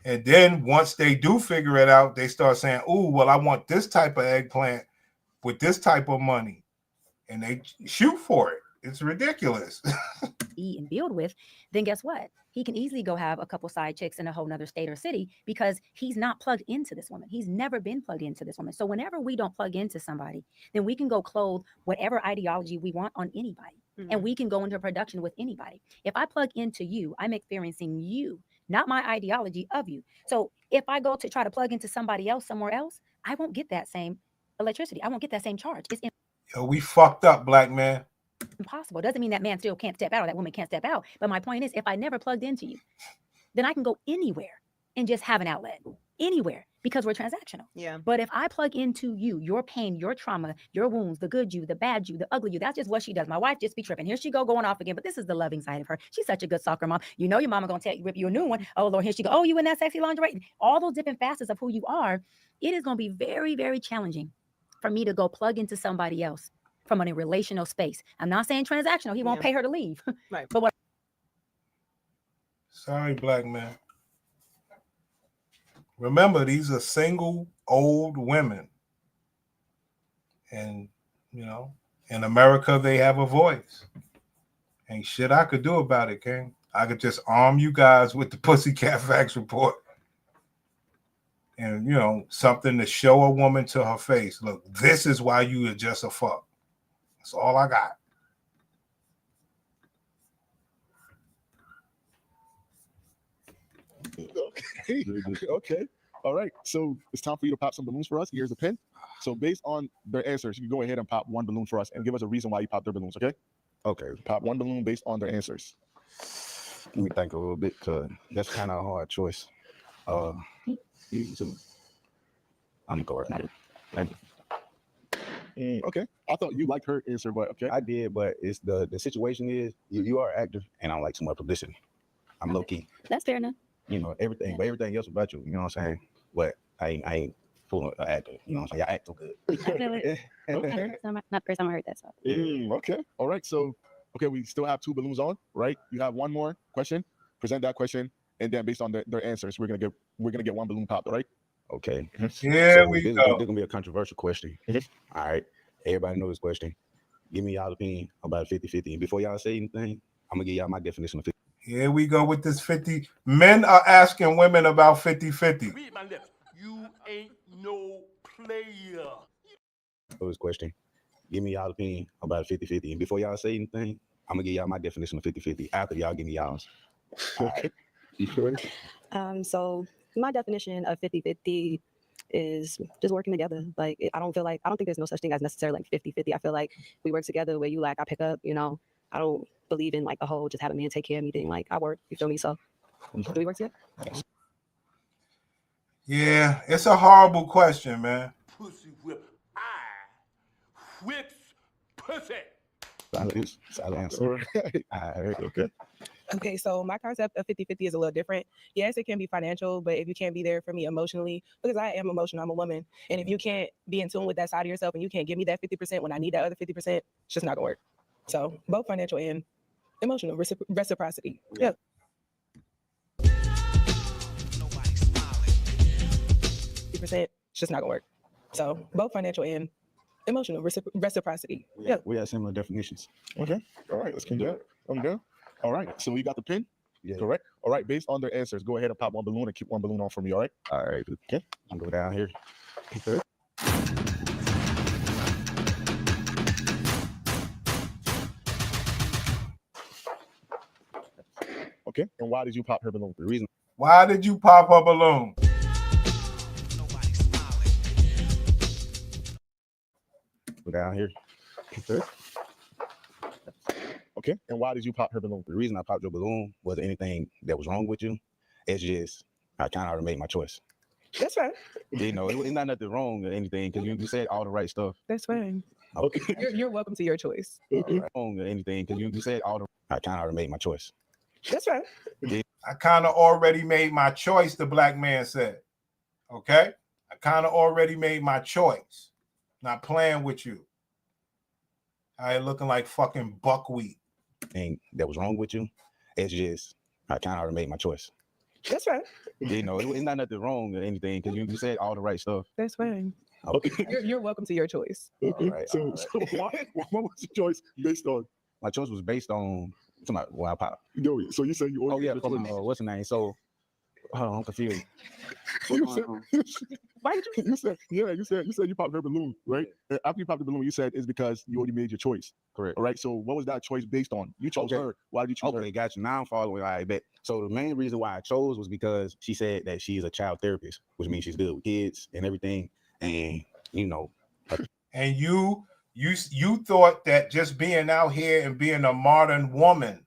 And then once they do figure it out, they start saying, "Oh, well, I want this type of eggplant with this type of money," and they shoot for it. It's ridiculous. be and build with, then guess what? He can easily go have a couple side chicks in a whole nother state or city because he's not plugged into this woman. He's never been plugged into this woman. So whenever we don't plug into somebody, then we can go clothe whatever ideology we want on anybody. And we can go into production with anybody. If I plug into you, I'm experiencing you, not my ideology of you. So if I go to try to plug into somebody else somewhere else, I won't get that same electricity. I won't get that same charge. It's Yo, we fucked up, black man. impossible. Doesn't mean that man still can't step out or that woman can't step out. But my point is, if I never plugged into you, then I can go anywhere and just have an outlet anywhere because we're transactional. Yeah. But if I plug into you, your pain, your trauma, your wounds, the good you, the bad you, the ugly you, that's just what she does. My wife just be tripping. Here she go going off again. But this is the loving side of her. She's such a good soccer mom. You know your mama gonna rip you a new one. Oh Lord, here she go. Oh, you in that sexy lingerie. All those different facets of who you are. It is gonna be very, very challenging for me to go plug into somebody else from a relational space. I'm not saying transactional. He won't pay her to leave. Right. But what? Sorry, black man. Remember, these are single old women. And, you know, in America, they have a voice. Ain't shit I could do about it, King. I could just arm you guys with the Pussycat Facts report. And, you know, something to show a woman to her face. Look, this is why you are just a fuck. That's all I got. Okay. Okay. All right. So it's time for you to pop some balloons for us. Here's a pin. So based on their answers, you can go ahead and pop one balloon for us and give us a reason why you popped their balloons. Okay. Okay. Pop one balloon based on their answers. Let me think a little bit, cause that's kind of a hard choice. I'm gonna go with that. Okay. I thought you liked her answer, but okay. I did, but it's the situation is you are an actor, and I don't like too much publicity. I'm low key. That's fair enough. You know everything, but everything else about you. You know what I'm saying? But I ain't full of actor. You know what I'm saying? I act so good. I feel it. Okay. Not the first time I heard that. So. Okay. All right. So, okay, we still have two balloons on, right? You have one more question. Present that question, and then based on their answers, we're gonna get one balloon popped. All right? Okay. Here so we this go. This gonna be a controversial question. All right. Everybody knows this question. Give me y'all opinion about 50-50. And before y'all say anything, I'm gonna give y'all my definition of 50. Here we go with this 50. Men are asking women about 50-50. Read my lips. You ain't no player. So this question. Give me y'all opinion about 50-50. And before y'all say anything, I'm gonna give y'all my definition of 50-50 after y'all give me y'all's. Okay. You sure? So my definition of 50-50 is just working together. Like, I don't think there's no such thing as necessarily like 50-50. I feel like we work together where you lack, I pick up, you know. I don't believe in like the whole just have a man take care of me thing. Like, I work, you feel me? So do we work together? Yeah, it's a horrible question, man. Pussy whip. I whips pussy. Silence. All right. Okay. Okay, so my concept of 50-50 is a little different. Yes, it can be financial, but if you can't be there for me emotionally, because I am emotional, I'm a woman. And if you can't be in tune with that side of yourself and you can't give me that 50% when I need that other 50%, it's just not gonna work. So both financial and emotional reciprocity. Yeah. It's just not gonna work. So both financial and emotional reciprocity. Yeah. We have similar definitions. Okay. All right. Let's continue. I'm good. All right. So we got the pin. Yeah. Correct. All right. Based on their answers, go ahead and pop one balloon and keep one balloon on for me. All right. All right. Okay. I'll go down here. Okay. Okay. And why did you pop her balloon? The reason. Why did you pop a balloon? Go down here. Okay. Okay. And why did you pop her balloon? The reason I popped your balloon wasn't anything that was wrong with you. It's just I kind of already made my choice. That's fine. You know, it's not nothing wrong or anything because you said all the right stuff. That's fine. Okay. You're welcome to your choice. All right. Wrong or anything because you said all the. I kind of already made my choice. That's fine. I kind of already made my choice, the black man said. Okay? I kind of already made my choice. Not playing with you. I ain't looking like fucking buckwheat. Thing that was wrong with you. It's just I kind of already made my choice. That's fine. You know, it's not nothing wrong or anything because you said all the right stuff. That's fine. Okay. You're welcome to your choice. Okay. Right, So what was your choice based on? My choice was based on somebody. Well, I popped. No, so you said you ordered. Oh yeah, from what's the name? So hold on, I'm confused. Why did you said you popped her balloon, right? And after you popped the balloon, you said it's because you already made your choice. Correct. All right. So what was that choice based on? You chose her. Why did you choose her? Okay, gotcha. Now I'm following. I bet. So the main reason why I chose was because she said that she's a child therapist, which means she's good with kids and everything. And you know. And you thought that just being out here and being a modern woman,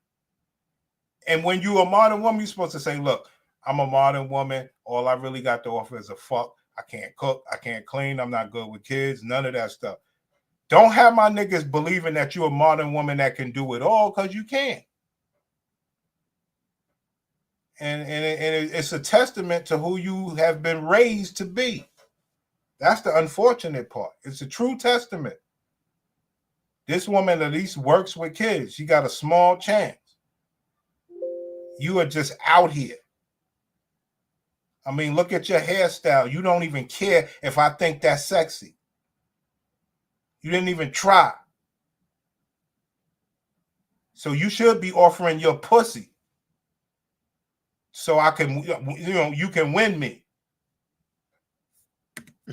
and when you're a modern woman, you're supposed to say, look, I'm a modern woman. All I really got to offer is a fuck. I can't cook. I can't clean. I'm not good with kids. None of that stuff. Don't have my niggas believing that you're a modern woman that can do it all, because you can't. And it's a testament to who you have been raised to be. That's the unfortunate part. It's a true testament. This woman at least works with kids. She got a small chance. You are just out here. I mean, look at your hairstyle. You don't even care if I think that's sexy. You didn't even try. So you should be offering your pussy so I can, you can win me.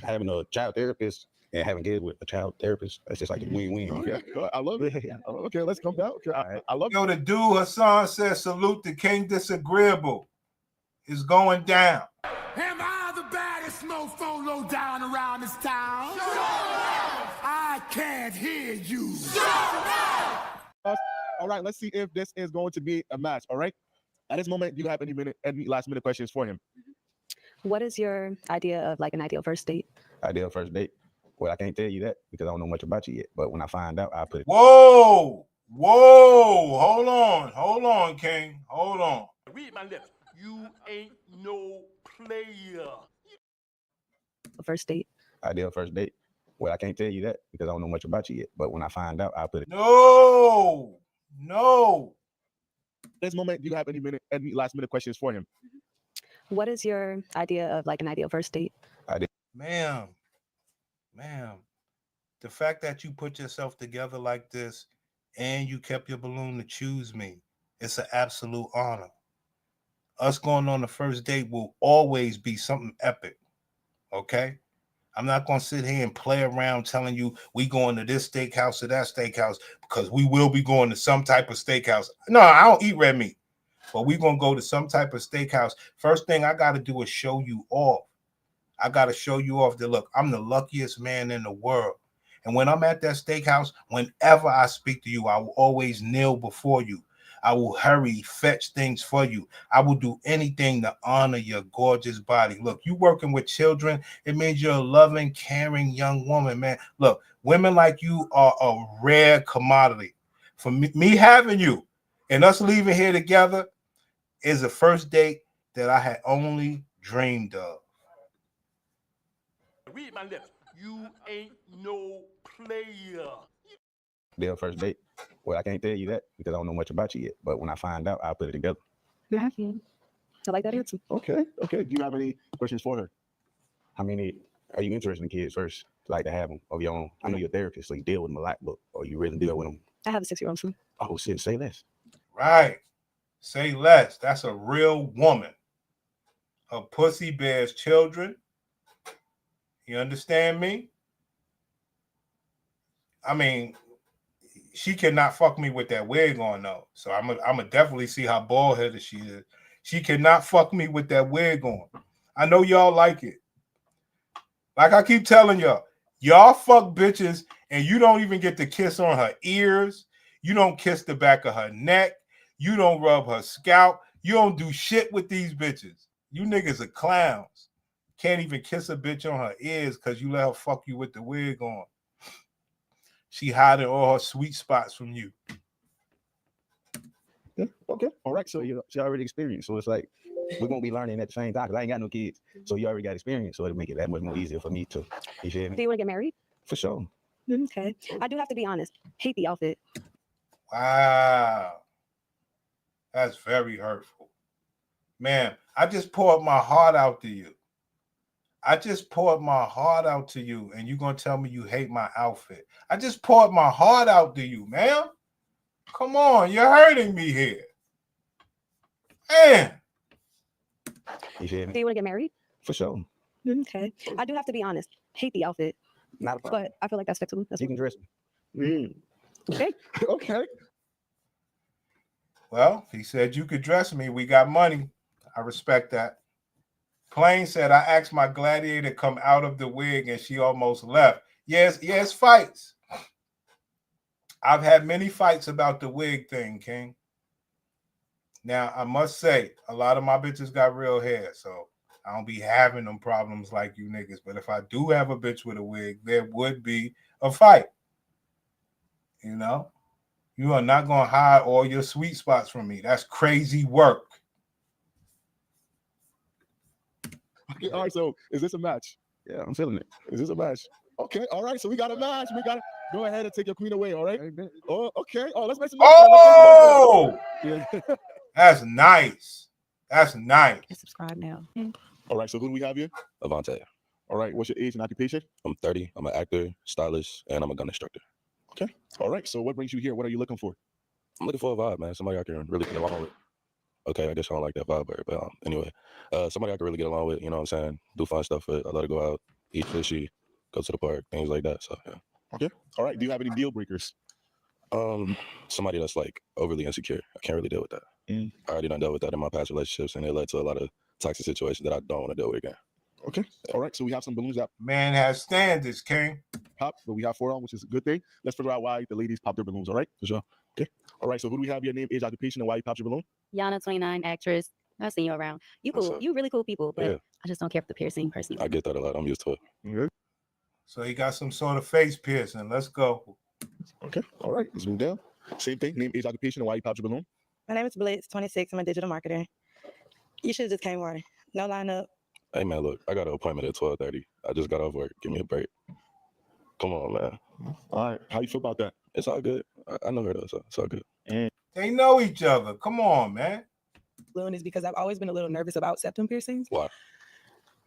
Having a child therapist and having kids with a child therapist, that's just like a win-win. Okay. I love it. Okay, let's come down. Okay, I love it. Yo, the dude Hassan says, salute the King Disagreeable. It's going down. Am I the baddest mofo low down around this town? I can't hear you. All right, let's see if this is going to be a match. All right. At this moment, do you have any last minute questions for him? What is your idea of like an ideal first date? Ideal first date? Well, I can't tell you that because I don't know much about you yet. But when I find out, I'll put it. Whoa. Hold on, King. Hold on. Read my lips. You ain't no player. First date? Ideal first date? Well, I can't tell you that because I don't know much about you yet. But when I find out, I'll put it. No. At this moment, do you have any last minute questions for him? What is your idea of like an ideal first date? Ma'am, the fact that you put yourself together like this and you kept your balloon to choose me, it's an absolute honor. Us going on the first date will always be something epic, okay? I'm not going to sit here and play around telling you we going to this steakhouse or that steakhouse, because we will be going to some type of steakhouse. No, I don't eat red meat, but we're going to go to some type of steakhouse. First thing I got to do is show you off. I got to show you off that, look, I'm the luckiest man in the world. And when I'm at that steakhouse, whenever I speak to you, I will always kneel before you. I will hurry, fetch things for you. I will do anything to honor your gorgeous body. Look, you working with children, it means you're a loving, caring young woman, man. Look, women like you are a rare commodity. For me having you and us leaving here together is the first date that I had only dreamed of. Read my lips. You ain't no player. Ideal first date? Well, I can't tell you that because I don't know much about you yet. But when I find out, I'll put it together. Yeah, I like that answer. Okay. Do you have any questions for her? How many are you interested in kids first? Like to have them of your own? I know you're a therapist, so you deal with them a lot, but or you really deal with them? I have a 6-year-old son. Oh, shit, say less. Right. Say less. That's a real woman. Her pussy bears children. You understand me? I mean, she cannot fuck me with that wig on though. So I'm gonna definitely see how bald-headed she is. She cannot fuck me with that wig on. I know y'all like it. Like I keep telling y'all fuck bitches and you don't even get to kiss on her ears. You don't kiss the back of her neck. You don't rub her scalp. You don't do shit with these bitches. You niggas are clowns. Can't even kiss a bitch on her ears because you let her fuck you with the wig on. She hiding all her sweet spots from you. Yeah, okay. All right. So she already experienced. So it's like we're gonna be learning at the same time because I ain't got no kids. So you already got experience. So it'll make it that much more easier for me to. You feel me? Do you want to get married? For sure. Okay. I do have to be honest. Hate the outfit. Wow. That's very hurtful. Man, I just poured my heart out to you. I just poured my heart out to you, and you're going to tell me you hate my outfit. I just poured my heart out to you, man. Come on, you're hurting me here. Man. You feel me? Do you want to get married? For sure. Okay. I do have to be honest. Hate the outfit. Not a problem. But I feel like that's fixable. That's You can dress me. Okay. Okay. Well, he said you could dress me. We got money. I respect that. Plain said, I asked my gladiator to come out of the wig and she almost left. Yes, fights. I've had many fights about the wig thing, King. Now, I must say, a lot of my bitches got real hair, so I don't be having them problems like you niggas. But if I do have a bitch with a wig, there would be a fight. You know? You are not going to hide all your sweet spots from me. That's crazy work. Okay, all right, so is this a match? Yeah, I'm feeling it. Is this a match? Okay, all right, so we got a match. We got to go ahead and take your queen away, all right? Oh, okay. Oh, let's make some noise. Oh! That's nice. That's nice. Subscribe now. All right, so who do we have here? Avante. All right, what's your age and occupation? I'm 30. I'm an actor, stylist, and I'm a gun instructor. Okay. All right, so what brings you here? What are you looking for? I'm looking for a vibe, man. Somebody I can really get along with. Okay, I guess I don't like that vibe, but anyway, somebody I can really get along with, you know what I'm saying? Do fun stuff with. I let her go out, eat fishy, go to the park, things like that. So, yeah. Okay. All right, do you have any deal breakers? Somebody that's like overly insecure. I can't really deal with that. I already done dealt with that in my past relationships, and it led to a lot of toxic situations that I don't want to deal with again. Okay. All right, so we have some balloons that man has standards, King. Pop, but we have 4 on, which is a good thing. Let's figure out why the ladies pop their balloons, all right? For sure. Okay. All right, so who do we have? Your name, age, occupation, and why you popped your balloon? Yana, 29, actress. I've seen you around. You cool. You really cool people, but Yeah. I just don't care for the piercing personally. I get that a lot. I'm used to it. Okay. So he got some sort of face piercing. Let's go. Okay. All right, let's move down. Same thing, name, age, occupation, and why you popped your balloon? My name is Blitz, 26. I'm a digital marketer. You should have just came morning. No lineup. Hey, man, look, I got an appointment at 12:30. I just got off work. Give me a break. Come on, man. All right. How you feel about that? It's all good. I know her, though, so it's all good. They know each other. Come on, man. Loon is because I've always been a little nervous about septum piercings. Why?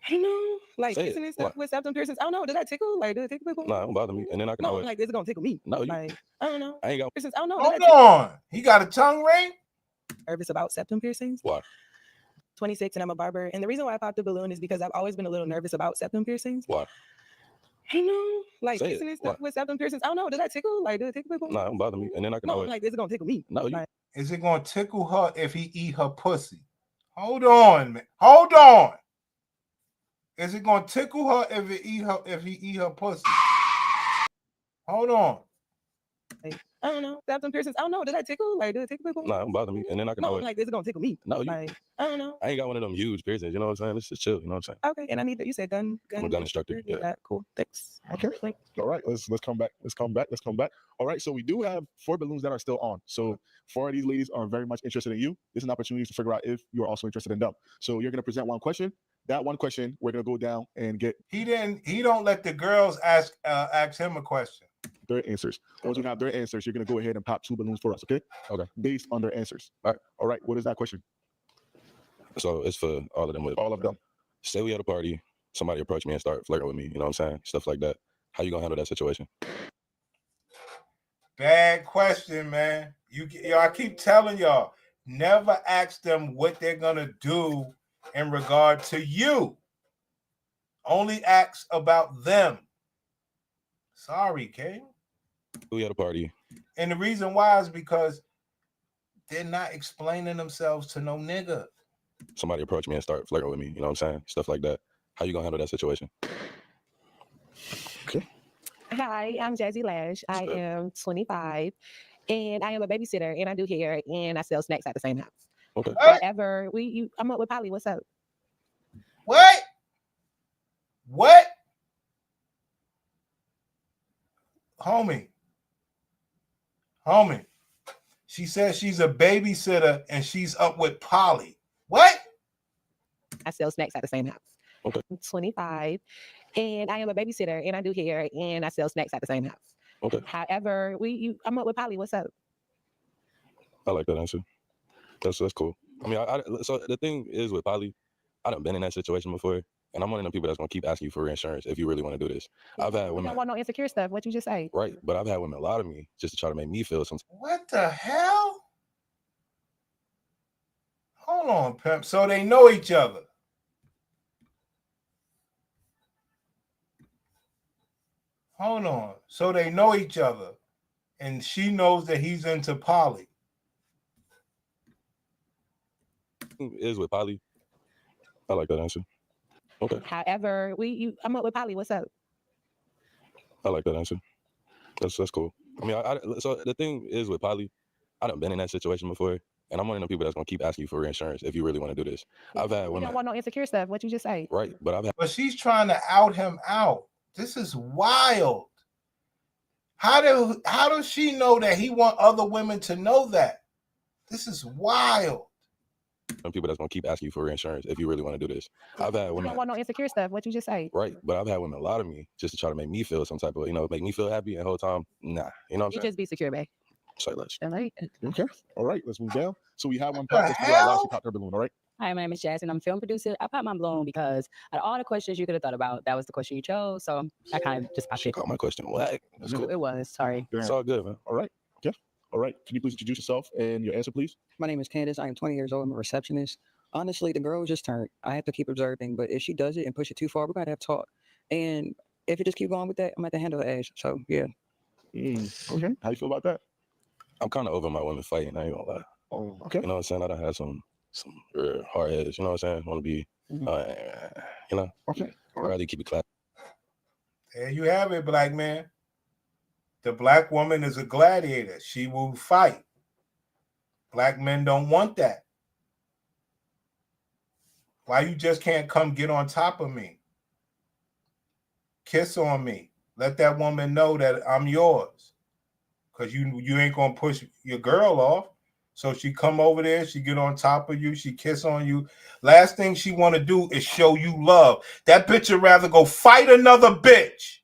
I don't know. Like, Say it. isn't it stuff with septum piercings? I don't know. Does that tickle? Like, does it tickle people? Nah, it don't bother me. And then I can No, always... like, this is going to tickle me. No, you... Like, I don't know. I ain't got... Piercings, I don't know. Hold on. He got a tongue ring? Nervous about septum piercings. Why? 26 and I'm a barber. And the reason why I popped the balloon is because I've always been a little nervous about septum piercings. Why? I don't know. Like, Say isn't it. it stuff with septum piercings? I don't know. Does that tickle? Like, does it tickle people? Nah, it don't bother me. And then I can No, always... like, this is going to tickle me. No, you... Like, Is it going to tickle her if he eat her pussy? Hold on, man. Hold on. Is it going to tickle her if he eat her pussy? Hold on. I don't know. Septum piercings. I don't know. Does that tickle? Like, does it tickle people? Nah, it don't bother me. And then I can No, always... like, this is going to tickle me. No, you... Like, I don't know. I ain't got one of them huge piercings. You know what I'm saying? It's just chill. You know what I'm saying? Okay, and I need that. You said gun. I'm a gun instructor. Yeah. That cool. Thanks. Okay. All right, let's come back. Let's come back. All right, so we do have 4 balloons that are still on. So 4 of these ladies are very much interested in you. This is an opportunity to figure out if you're also interested in them. So you're gonna present one question. That one question, we're gonna go down and get. He don't let the girls ask him a question. Their answers. Once you have their answers, you're gonna go ahead and pop 2 balloons for us. Okay. Okay. Based on their answers. All right. All right. What is that question? So it's for all of them. All of them. Say we at a party, somebody approach me and start flirting with me. You know what I'm saying? Stuff like that. How you gonna handle that situation? Bad question, man. I keep telling y'all, never ask them what they're gonna do in regard to you. Only ask about them. Sorry, King. We at a party. And the reason why is because they're not explaining themselves to no nigga. Somebody approach me and start flirting with me. You know what I'm saying? Stuff like that. How you gonna handle that situation? Hi, I'm Jazzy Lash. I am 25 and I am a babysitter, and I do hair, and I sell snacks at the same house. Okay. However, I'm up with Polly. What's up? What? What? Homie. She says she's a babysitter and she's up with Polly. What? I sell snacks at the same house. Okay. I'm 25, and I am a babysitter, and I do hair, and I sell snacks at the same house. Okay. However, I'm up with Polly. What's up? I like that answer. That's cool. I mean, so the thing is with Polly, I done been in that situation before, and I'm one of the people that's gonna keep asking you for reinsurance if you really want to do this. I've had We women, don't want no insecure stuff. What you just say? right? But I've had women lie to me just to try to make me feel some. What the hell? Hold on, pimp. So they know each other. Hold on. So they know each other. And she knows that he's into Polly. Is with Polly. I like that answer. Okay. However, I'm up with Polly. What's up? I like that answer. That's cool. I mean, so the thing is with Polly, I done been in that situation before, and I'm one of the people that's gonna keep asking you for reinsurance if you really want to do this. I've had We women, don't want no insecure stuff. What you just say? right? But she's trying to out him out. This is wild. How does she know that he want other women to know that? This is wild. Some people that's gonna keep asking you for reinsurance if you really want to do this. I've had We women, don't want no insecure stuff. What you just say? right? But I've had women lie to me just to try to make me feel some type of, make me feel happy, and the whole time, nah. You know what I'm You saying? just be secure, babe. Say less. Okay. All right. Let's move down. So we have one the pop. Let's figure out why hell? she popped her balloon. All right. Hi, my name is Jasmine. I'm a film producer. I popped my balloon because out of all the questions you could have thought about, that was the question you chose. So I kind of just popped it. Call my question. What? That's cool. It was. Sorry. It's all good, man. All right. Okay. All right. Can you please introduce yourself and your answer, please? My name is Candace. I am 20 years old. I'm a receptionist. Honestly, the girl was just turned. I have to keep observing, but if she does it and push it too far, we gotta have talk. And if you just keep going with that, I'm at the handle her ass. So yeah. Okay. How you feel about that? I'm kind of over my women fighting. I ain't gonna lie. Oh, okay. You know what I'm saying? I done had some hard heads. You know what I'm saying? Want to be, Okay. I'd rather keep it classy. There you have it, black man. The black woman is a gladiator. She will fight. Black men don't want that. Why you just can't come get on top of me? Kiss on me. Let that woman know that I'm yours. Because you ain't going to push your girl off. So she come over there, she get on top of you, she kiss on you. Last thing she want to do is show you love. That bitch would rather go fight another bitch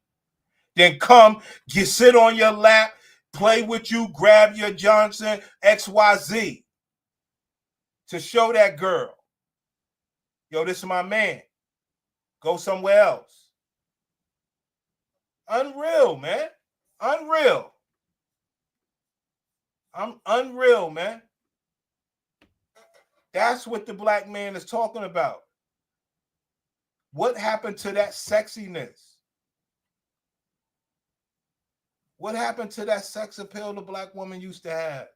than come, sit on your lap, play with you, grab your Johnson, XYZ to show that girl, yo, this is my man. Go somewhere else. Unreal, man. Unreal. I'm unreal, man. That's what the black man is talking about. What happened to that sexiness? What happened to that sex appeal the black woman used to have?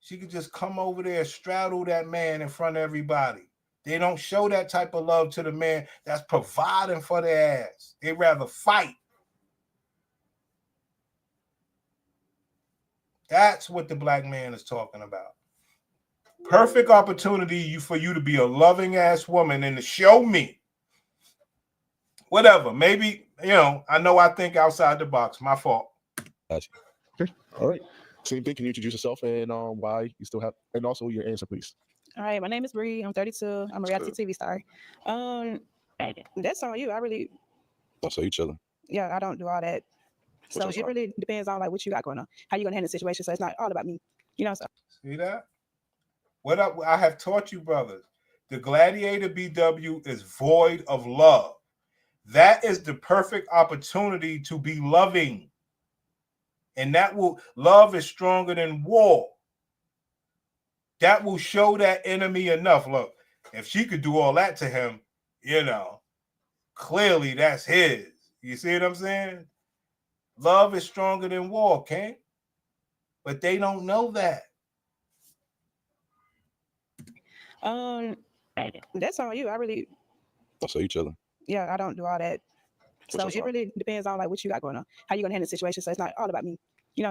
She could just come over there and straddle that man in front of everybody. They don't show that type of love to the man that's providing for their ass. They rather fight. That's what the black man is talking about. Perfect opportunity for you to be a loving ass woman and to show me. Whatever. Maybe, I know I think outside the box. My fault. Okay. All right. Same thing. Can you introduce yourself and why you still have, and also your answer, please? All right, my name is Bree. I'm 32. I'm a reality TV star. That's on you. I really, So you chilling? yeah, I don't do all that. So What's it up? really depends on like what you got going on, how you gonna handle the situation. So it's not all about me, So See that? What I have taught you, brothers. The Gladiator BW is void of love. That is the perfect opportunity to be loving. And love is stronger than war. That will show that enemy enough. Look, if she could do all that to him, clearly that's his. You see what I'm saying? Love is stronger than war, King. But they don't know that. that's on you. I really, So you chilling? yeah, I don't do all that. So What's it up? really depends on like what you got going on, how you gonna handle the situation. So it's not all about me,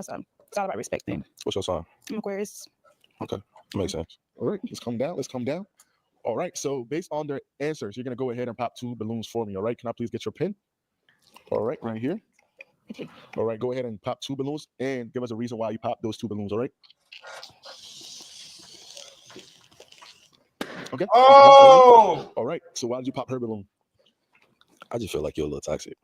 So It's all about respecting. What's your sign? I'm Aquarius. Okay, makes sense. All right, let's come down. Let's come down. All right, so based on their answers, you're gonna go ahead and pop 2 balloons for me. All right, can I please get your pin? All right, right here. All right, go ahead and pop 2 balloons and give us a reason why you popped those 2 balloons. All right. Okay. Oh. All right. So why did you pop her balloon? I just feel like you're a little toxic.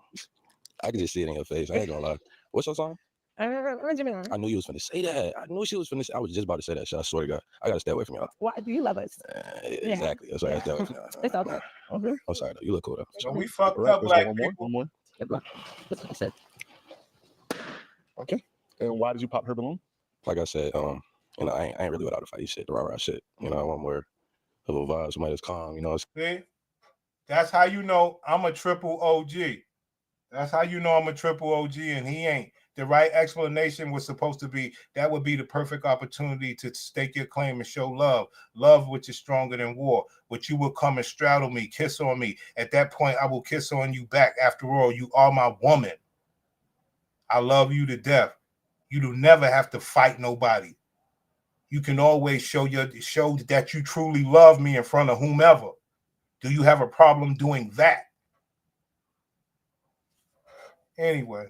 I can just see it in your face. I ain't gonna lie. What's your sign? Gemini. I knew you was finna say that. I knew she was finna say. I was just about to say that shit. I swear to God. I gotta stay away from y'all. Why do you love us? Exactly. That's why I gotta stay away from y'all. It's okay. Okay. I'm sorry though. You look cool though. So we fucked All right, up, let's go black one more. people. One more. That's what I said. Okay. And why did you pop her balloon? Like I said, you know, I ain't really without the fight shit, the rah-rah shit. You know, I want more of a vibe, somebody that's calm, you know. See? That's how you know I'm a triple OG. That's how you know I'm a triple OG and he ain't. The right explanation was supposed to be that would be the perfect opportunity to stake your claim and show love. Love which is stronger than war. Which you will come and straddle me, kiss on me. At that point, I will kiss on you back. After all, you are my woman. I love you to death. You do never have to fight nobody. You can always show that you truly love me in front of whomever. Do you have a problem doing that? Anyway.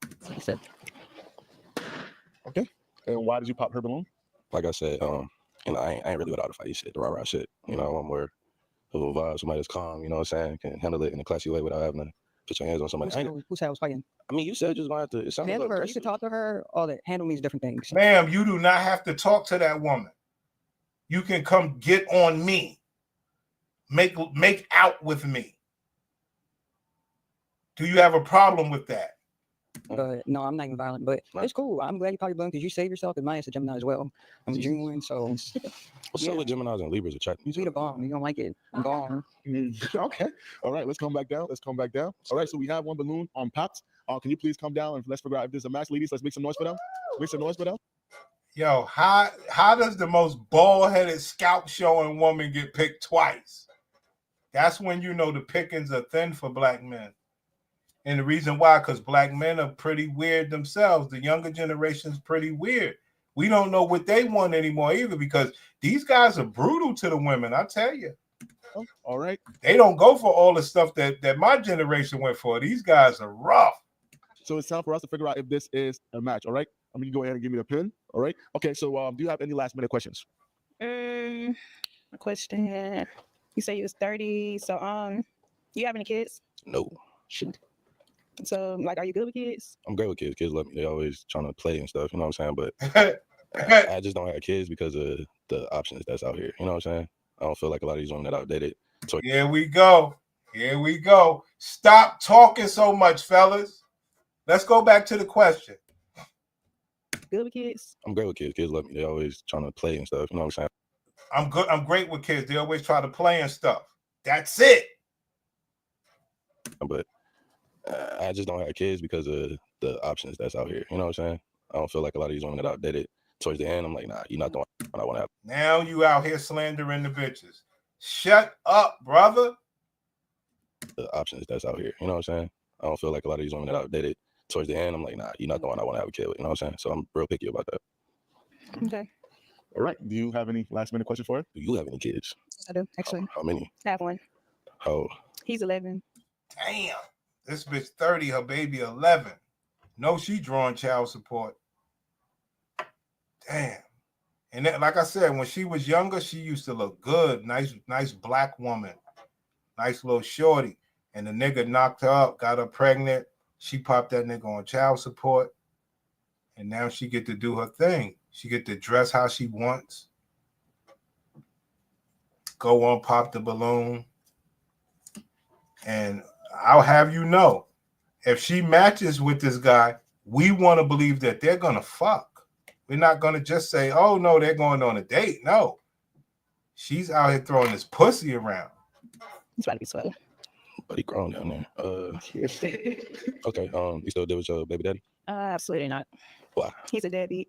That's what I said. Okay. And why did you pop her balloon? Like I said, you know, I ain't really without the fight shit, the rah-rah shit. You know, I want more of a vibe, somebody that's calm, you know what I'm saying, can handle it in a classy way without having to put your hands on somebody. Who said I was fighting? I mean, you said you was gonna have to. It sounded Handle like her. You can talk to her. All that. Handle means different things. Ma'am, you do not have to talk to that woman. You can come get on me. Make out with me. Do you have a problem with that? No, I'm not even violent, but it's cool. I'm glad you probably blown because you save yourself, because mine is a Gemini as well. I'm a genuine, so. What's up with Geminis and Libras attracting? You see the bomb. You don't like it. I'm gone. Okay. All right, let's come back down. Let's come back down. All right, so we have 1 balloon on popped. Can you please come down and let's figure out if there's a match, ladies? Let's make some noise for them. Make some noise for them. Yo, how does the most bald-headed scalp showing woman get picked twice? That's when you know the pickings are thin for black men. And the reason why, because black men are pretty weird themselves. The younger generation's pretty weird. We don't know what they want anymore either, because these guys are brutal to the women, I tell you. Oh, all right. They don't go for all the stuff that my generation went for. These guys are rough. So it's time for us to figure out if this is a match. All right. I'm gonna go ahead and give me the pin. All right. Okay. So do you have any last minute questions? A question. You say you was 30. So you have any kids? No. Shoot. So like, are you good with kids? I'm great with kids. Kids love me. They always trying to play and stuff. You know what I'm saying? But I just don't have kids because of the options that's out here. You know what I'm saying? I don't feel like a lot of these women that are outdated. So Here we go. Here we go. Stop talking so much, fellas. Let's go back to the question. Good with kids? I'm great with kids. Kids love me. They always trying to play and stuff. You know what I'm saying? I'm good. I'm great with kids. They always try to play and stuff. That's it. But I just don't have kids because of the options that's out here. You know what I'm saying? I don't feel like a lot of these women that are outdated. Towards the end, I'm like, nah, you're not the one I want to have. Now you out here slandering the bitches. Shut up, brother. The options that's out here. You know what I'm saying? I don't feel like a lot of these women that are outdated. Towards the end, I'm like, nah, you're not the one I want to have a kid with. You know what I'm saying? So I'm real picky about that. Okay. All right. Do you have any last minute questions for her? Do you have any kids? I do, actually. How many? I have one. How old? He's 11. Damn. This bitch 30, her baby 11. No, she drawing child support. Damn. And then, like I said, when she was younger, she used to look good. Nice black woman. Nice little shorty. And the nigga knocked her up, got her pregnant. She popped that nigga on child support. And now she get to do her thing. She get to dress how she wants. Go on, pop the balloon. And I'll have you know, if she matches with this guy, we want to believe that they're going to fuck. We're not going to just say, oh, no, they're going on a date. No. She's out here throwing this pussy around. He's about to be swell. But he grown down there. Okay. You still deal with your baby daddy? Absolutely not. Why? He's a deadbeat.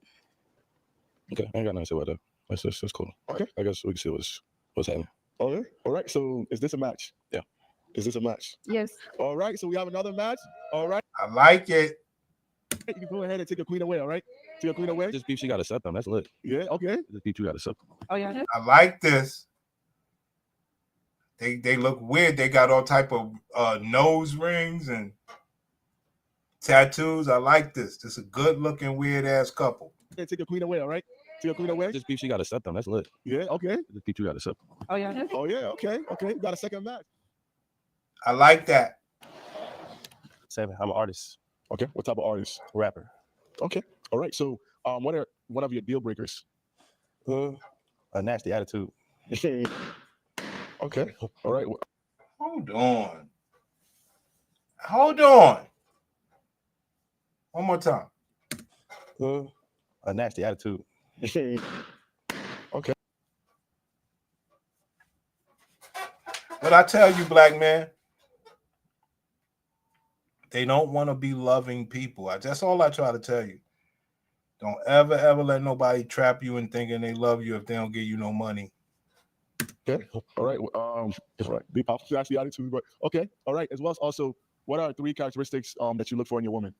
Okay. I ain't got nothing to say about that. That's cool. Okay. I guess we can see what's happening. Okay. All right. So is this a match? Yeah. Is this a match? Yes. All right. So we have another match. All right. I like it. You can go ahead and take your queen away. All right. To your queen away. Just beef, she got to accept them. That's lit. Yeah, okay. Just beef, you got to accept them. Oh yeah. I like this. They look weird. They got all type of nose rings and tattoos. I like this. This is a good looking weird ass couple. Okay, take your queen away, all right? Take your queen away. Just beef, she got to accept them. That's lit. Yeah, okay. Just beef, you got to accept them. Oh yeah. Oh yeah, okay. Okay. Got a second match. I like that. 7. I'm an artist. Okay. What type of artist? Rapper. Okay. All right. So what are one of your deal breakers? A nasty attitude. Okay. All right. Hold on. Hold on. One more time. A nasty attitude. Okay. What I tell you, black man, they don't want to be loving people. That's all I try to tell you. Don't ever let nobody trap you in thinking they love you if they don't give you no money. Okay. All right. That's right. The nasty attitude, but okay. All right. As well as also, what are 3 characteristics that you look for in your woman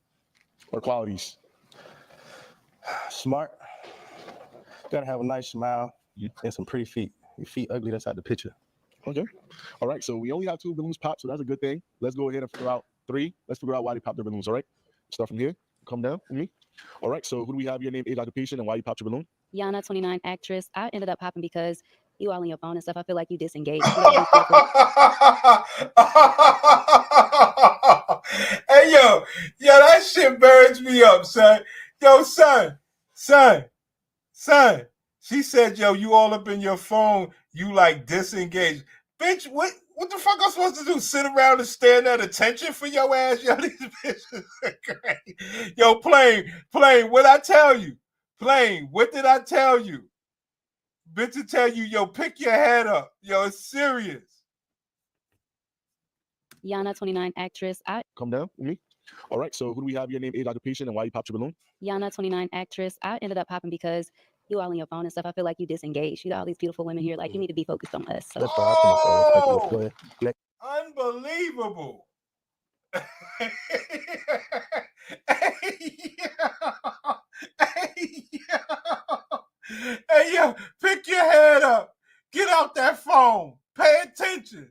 or qualities? Smart. Gotta have a nice smile and some pretty feet. Your feet ugly, that's out the picture. Okay. All right. So we only have 2 balloons popped, so that's a good thing. Let's go ahead and figure out 3. Let's figure out why they popped their balloons. All right. Start from here. Come down with me. All right. So who do we have? Your name, age, occupation, and why you popped your balloon? Yana, 29, actress. I ended up popping because you all on your phone and stuff. I feel like you disengaged. Hey yo, that shit burns me up, son. Yo, son. She said, yo, you all up in your phone, you like disengaged. Bitch, what the fuck I'm supposed to do? Sit around and stand at attention for your ass? Yo, these bitches are crazy. Yo, Plain, what I tell you? Plain, what did I tell you? Bitch to tell you, yo, pick your head up. Yo, it's serious. Yana, 29, actress. Come down with me. All right. So who do we have? Your name, age, occupation, and why you popped your balloon? Yana, 29, actress. I ended up popping because you all on your phone and stuff. I feel like you disengaged. You got all these beautiful women here. Like, you need to be focused on us. So. That's why I put my phone. Go ahead. Unbelievable. Hey, yo, pick your head up. Get out that phone. Pay attention.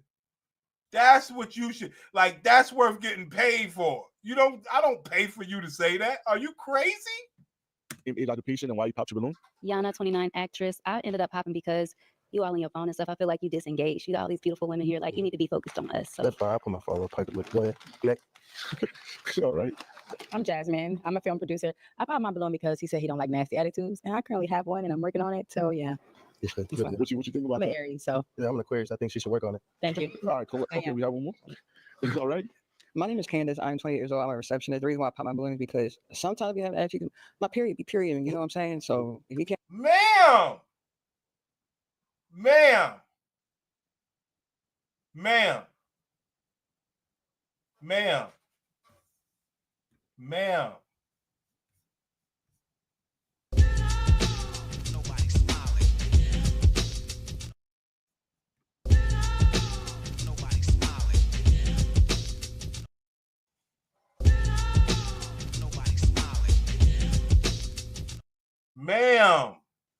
That's what you should, like, that's worth getting paid for. I don't pay for you to say that. Are you crazy? Age, occupation, and why you popped your balloon? Yana, 29, actress. I ended up popping because you all on your phone and stuff. I feel like you disengaged. You got all these beautiful women here. Like, you need to be focused on us. So. That's fine. I put my phone. Go ahead. All right. I'm Jasmine. I'm a film producer. I popped my balloon because he said he don't like nasty attitudes, and I currently have one, and I'm working on it. So yeah. What you think about I'm that? an Aries, so Yeah, I'm an Aquarius. I think she should work on it. thank you. All right, cool. Okay, we have one more. All right. My name is Candace. I'm 28 years old. I'm a receptionist. The reason why I pop my balloon is because sometimes we have to actually my period be period. You know what I'm saying? So if you can't, Ma'am, ma'am,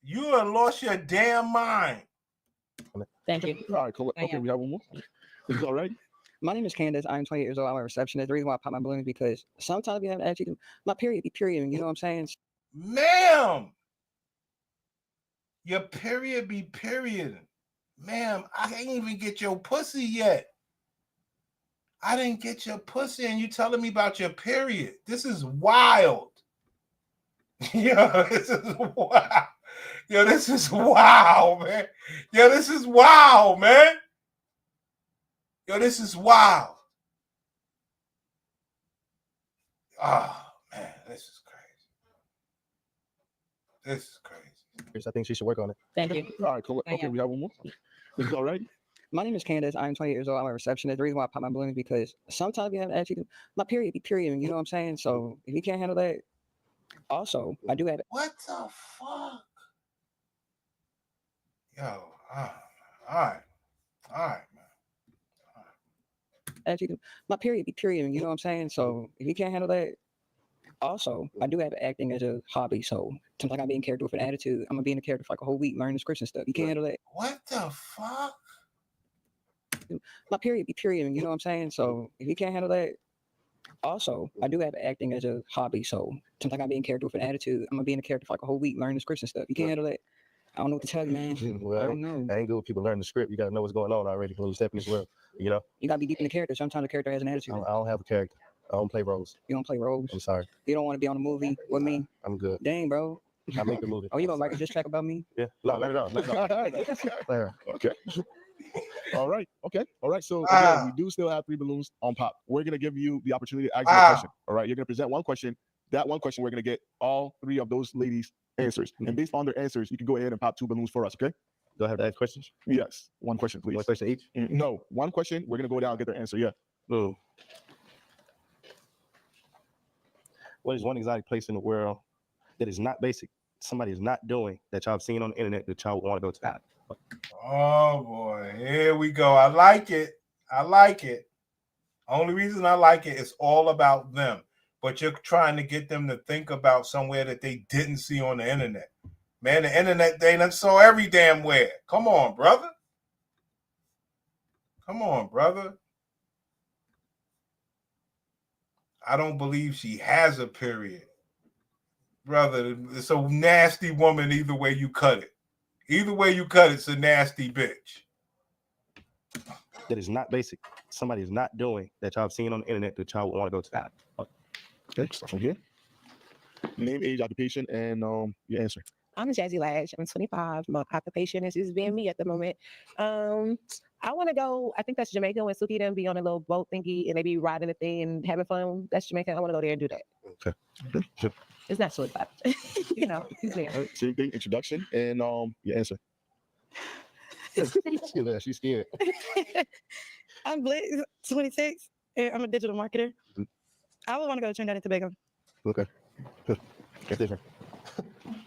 you have lost your damn mind. Thank you. All right, cool. Okay, we have one more. All right. my name is Candace. I'm 28 years old. I'm a receptionist. The reason why I pop my balloon is because sometimes we have to actually my period be period. You know what I'm saying? Ma'am, your period be period. Ma'am, I ain't even get your pussy yet. I didn't get your pussy and you telling me about your period. This is wild. Yo, this is wild. Yo, this is wow, man. Yo, this is wow, man. Yo, this is wild. Oh, man, this is crazy. This is crazy. I think she should work on it. Thank you. All right, cool. Okay, we have one more. All right. My name is Candace. I'm 28 years old. I'm a receptionist. The reason why I pop my balloon is because sometimes we have to actually my period be period. You know what I'm saying? So if you can't handle that, also I do have. What the fuck? Yo, all right, man. Actually, my period be period. You know what I'm saying? So if you can't handle that, Also, I do have acting as a hobby, so sometimes I gotta be in character with an attitude. I'm gonna be in a character for like a whole week, learning the scripts and stuff. You can't handle that. What the fuck? My period be period, you know what I'm saying? So if you can't handle that, also, I do have acting as a hobby, so sometimes I gotta be in character with an attitude. I'm gonna be in a character for like a whole week, learning the scripts and stuff. You can't handle that. I don't know what to tell you, man. Well, I don't know. I ain't good with people learning the script. You gotta know what's going on already when you step in this world. You know, You gotta be deep in the character. Sometimes the character has an attitude. I don't have a character. I don't play roles. You don't play roles. I'm sorry. You don't want to be on a movie with me. I'm good. Dang, bro. I make the movie. Oh, you gonna write a diss track about me? Yeah. No, let it out. Let it out. Okay. All right. Okay. All right. So Wow. again, we do still have 3 balloons on pop. We're gonna give you the opportunity to ask Wow. you a question. All right. You're gonna present one question. That one question, we're gonna get all 3 of those ladies' answers. And based on their answers, you can go ahead and pop 2 balloons for us. Okay. Do I have to ask questions? Yes. One question, please. One question each? No. One question. We're gonna go down and get their answer. Yeah. No. What is one exotic place in the world that is not basic? Somebody is not doing that y'all have seen on the internet that y'all want to go to? Oh boy, here we go. I like it. I like it. Only reason I like it is all about them. But you're trying to get them to think about somewhere that they didn't see on the internet. Man, the internet, they done saw every damn where. Come on, brother. Come on, brother. I don't believe she has a period. Brother, it's a nasty woman either way you cut it. Either way you cut it's a nasty bitch. That is not basic. Somebody is not doing that y'all have seen on the internet that y'all want to go to. Okay. So from here. Name, age, occupation, and your answer. I'm Jazzy Lash. I'm 25. My occupation is just being me at the moment. I want to go. I think that's Jamaica when Suki them be on a little boat thingy and they be riding the thing and having fun. That's Jamaica. I want to go there and do that. Okay. It's not so bad. You know, it's there. All right, same thing. Introduction and your answer. She's scared. I'm Blitz, 26, and I'm a digital marketer. I would want to go to Trinidad and Tobago. Okay. That's different.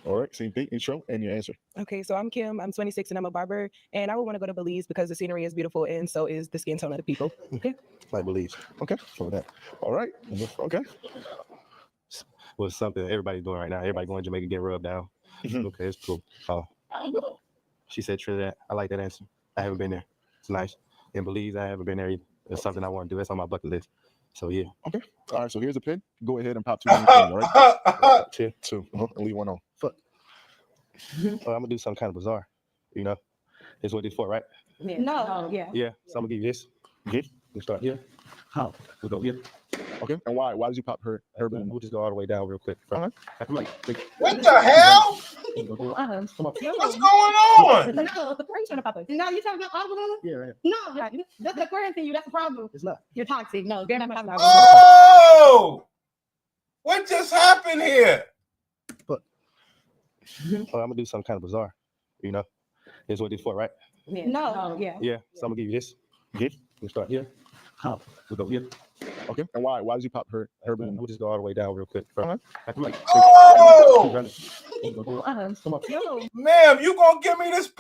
All right, same thing. Intro and your answer. Okay, so I'm Kim. I'm 26 and I'm a barber, and I would want to go to Belize because the scenery is beautiful and so is the skin tone of the people. Okay. Like Belize. Okay. So that. All right. Okay. Well, it's something everybody's doing right now. Everybody going to Jamaica get rubbed down. Okay, it's cool. She said Trinidad. I like that answer. I haven't been there. It's nice. In Belize, I haven't been there either. It's something I want to do. It's on my bucket list. So yeah. Okay. All right. So here's a pin. Go ahead and pop 2 balloons. All right. 2. And leave 1 on. Fuck. I'm gonna do something kind of bizarre. You know, this is what it's for, right? Yeah. No. Yeah. Yeah. So I'm gonna give you this. Okay. We start here. How? We go here. Okay. And why? Why did you pop her balloon? We'll just go all the way down real quick. All right. What the hell? Come on. What's going on? No, why are you trying to pop it? No, you're talking about all balloons? Yeah, right. No, that's the Aquarius in you. That's the problem. It's not. You're toxic. No, they're not popping out. Oh! What just happened here? I'm gonna do something kind of bizarre. You know, this is what it's for, right? Yeah. No. Yeah. Yeah. So I'm gonna give you this. Okay. We start here. How? We go here. Okay. And why? Why did you pop her balloon? We'll just go all the way down real quick. Oh! Come on. Ma'am, you gonna give me this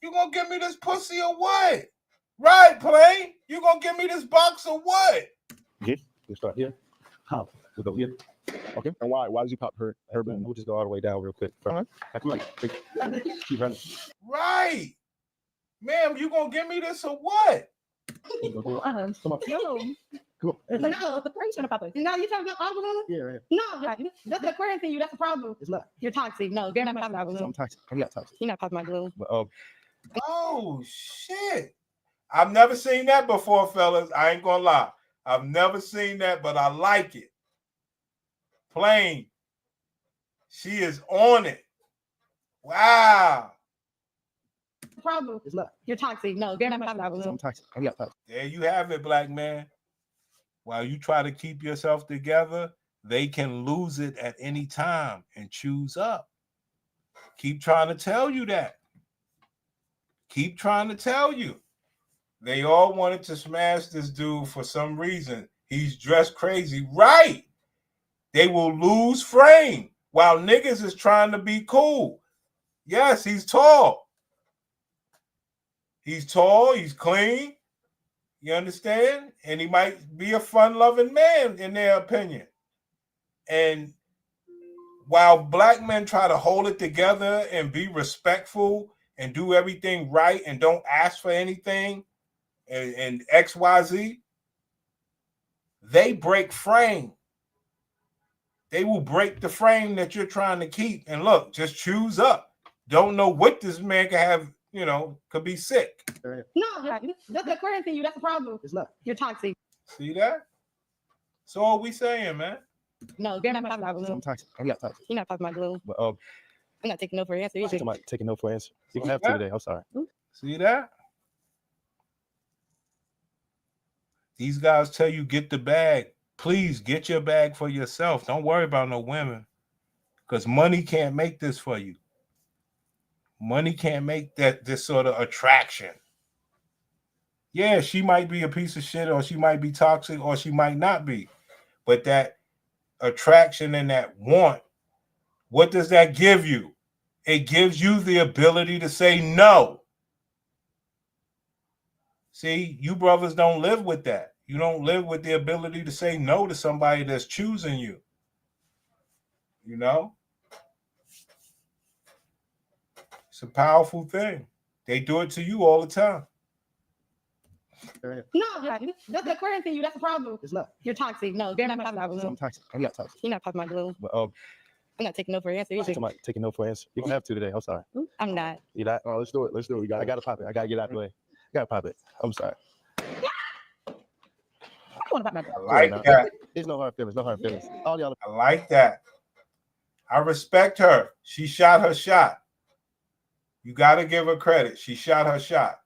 You gonna give me this pussy or what? Right, Plain? You gonna give me this box or what? Okay. We start here. How? We go here. Okay. And why? Why did you pop her balloon? We'll just go all the way down real quick. Keep running. Right. Ma'am, you gonna give me this or what? Come on. No, why are you trying to pop it? No, you're talking about all balloons? Yeah, right. No, that's the Aquarius in you. That's the problem. It's not. You're toxic. No, they're not popping out balloons. I'm toxic. I'm not toxic. You're not popping my balloon. But Oh shit. I've never seen that before, fellas. I ain't gonna lie. I've never seen that, but I like it. Plain. She is on it. Wow. Problem. It's not. You're toxic. No, they're not popping out balloons. I'm toxic. I'm not toxic. There you have it, black man. While you try to keep yourself together, they can lose it at any time and choose up. Keep trying to tell you that. Keep trying to tell you. They all wanted to smash this dude for some reason. He's dressed crazy. Right. They will lose frame while niggas is trying to be cool. Yes, he's tall. He's tall. He's clean. You understand? And he might be a fun-loving man in their opinion. And while black men try to hold it together and be respectful and do everything right and don't ask for anything and XYZ, they break frame. They will break the frame that you're trying to keep. And look, just choose up. Don't know what this man can have, could be sick. No, that's the current thing. That's the problem. It's not. You're toxic. See that? So all we saying, man. No, you're not talking about Loon. I'm toxic. I'm not toxic. You're not talking about Loon. But I'm not taking no for an answer. I'm not taking no for an answer. You don't have to today. I'm sorry. See that? These guys tell you get the bag. Please get your bag for yourself. Don't worry about no women. Because money can't make this for you. Money can't make this sort of attraction. Yeah, she might be a piece of shit, or she might be toxic, or she might not be. But that attraction and that want, what does that give you? It gives you the ability to say no. See, you brothers don't live with that. You don't live with the ability to say no to somebody that's choosing you. You know? It's a powerful thing. They do it to you all the time. No, that's the current thing. That's the problem. It's not. You're toxic. No, you're not talking about Loon. I'm toxic. I'm not toxic. You're not talking about Loon. But I'm not taking no for an answer. I'm not taking no for an answer. You don't have to today. I'm sorry. I'm not. You not? Oh, let's do it. Let's do it. I gotta pop it. I gotta get out the way. I gotta pop it. I'm sorry. I want to pop my I like that. There's no hard feelings. No hard feelings. All y'all. I like that. I respect her. She shot her shot. You got to give her credit. She shot her shot.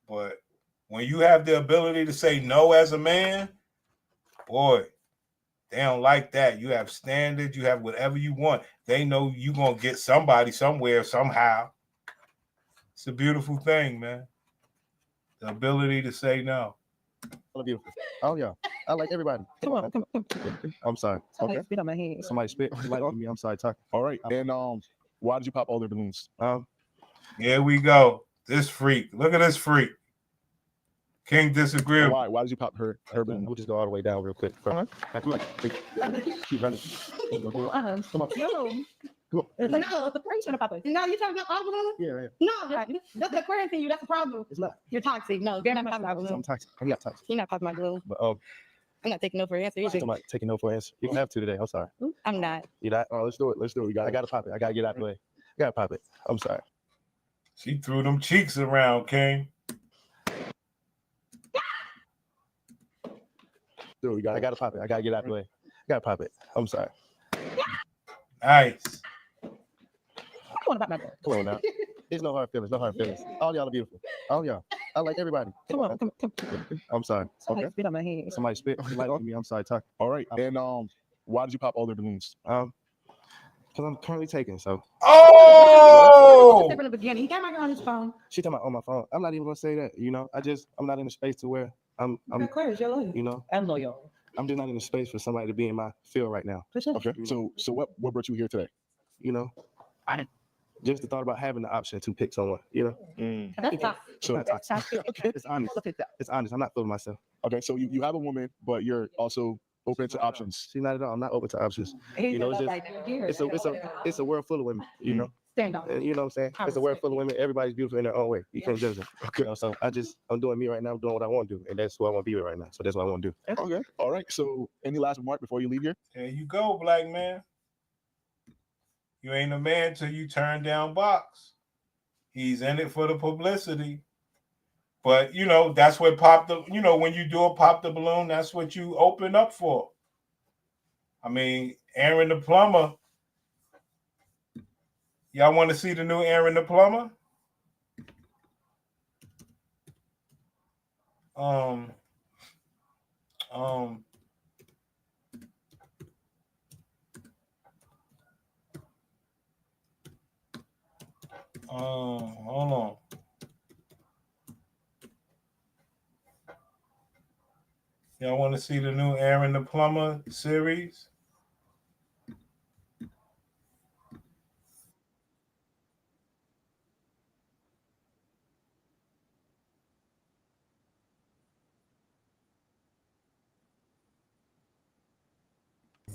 But when you have the ability to say no as a man, boy, they don't like that. You have standards. You have whatever you want. They know you're going to get somebody somewhere, somehow. It's a beautiful thing, man. The ability to say no. Beautiful. Oh, yeah. I like everybody. Come on. I'm sorry. Somebody spit on my head. Somebody spit. Like on me. I'm sorry. Talk. All right. And why did you pop all their balloons? Here we go. This freak. Look at this freak. King disagree. Why? Why did you pop her balloon? We'll just go all the way down real quick. Come on. Keep running. Come on. Come on. No, the person pop it. No, you're talking about all balloons? Yeah, right. No, that's the current thing. That's the problem. It's not. You're toxic. No, you're not talking about Loon. I'm toxic. I'm not toxic. You're not talking about Loon. But I'm not taking no for an answer. I'm not taking no for an answer. You don't have to today. I'm sorry. I'm not. You not? Oh, let's do it. Let's do it. I gotta pop it. I gotta get out the way. I gotta pop it. I'm sorry. She threw them cheeks around, King. Dude, I gotta pop it. I gotta get out the way. I gotta pop it. I'm sorry. Nice. I want to pop my bag. Come on now. There's no hard feelings. No hard feelings. All y'all are beautiful. All y'all. I like everybody. Come on. I'm sorry. Somebody spit on my head. Somebody spit. Like on me. I'm sorry. Talk. All right. And why did you pop all their balloons? Because I'm currently taking, so. Oh! From the beginning, he got my girl on his phone. She talking about on my phone. I'm not even gonna say that. I'm not in a space to where I'm. Of course, you're loyal. I'm loyal. I'm just not in a space for somebody to be in my field right now. For sure. Okay. So what brought you here today? Just the thought about having the option to pick someone. That's toxic. So That's toxic. It's honest. It's honest. I'm not feeling myself. Okay. So you have a woman, but you're also open to options. See, not at all. I'm not open to options. It's a world full of women. Stand up. You know what I'm saying? It's a world full of women. Everybody's beautiful in their own way. You can't judge them. Okay. So I'm doing me right now. I'm doing what I want to do, and that's who I want to be with right now. So that's what I want to do. Okay. All right. So any last remark before you leave here? There you go, black man. You ain't a man till you turn down box. He's in it for the publicity. But, that's what when you do a pop the balloon, that's what you open up for. I mean, Aaron the plumber. Y'all want to see the new Aaron the plumber? Hold on. Y'all want to see the new Aaron the Plumber series?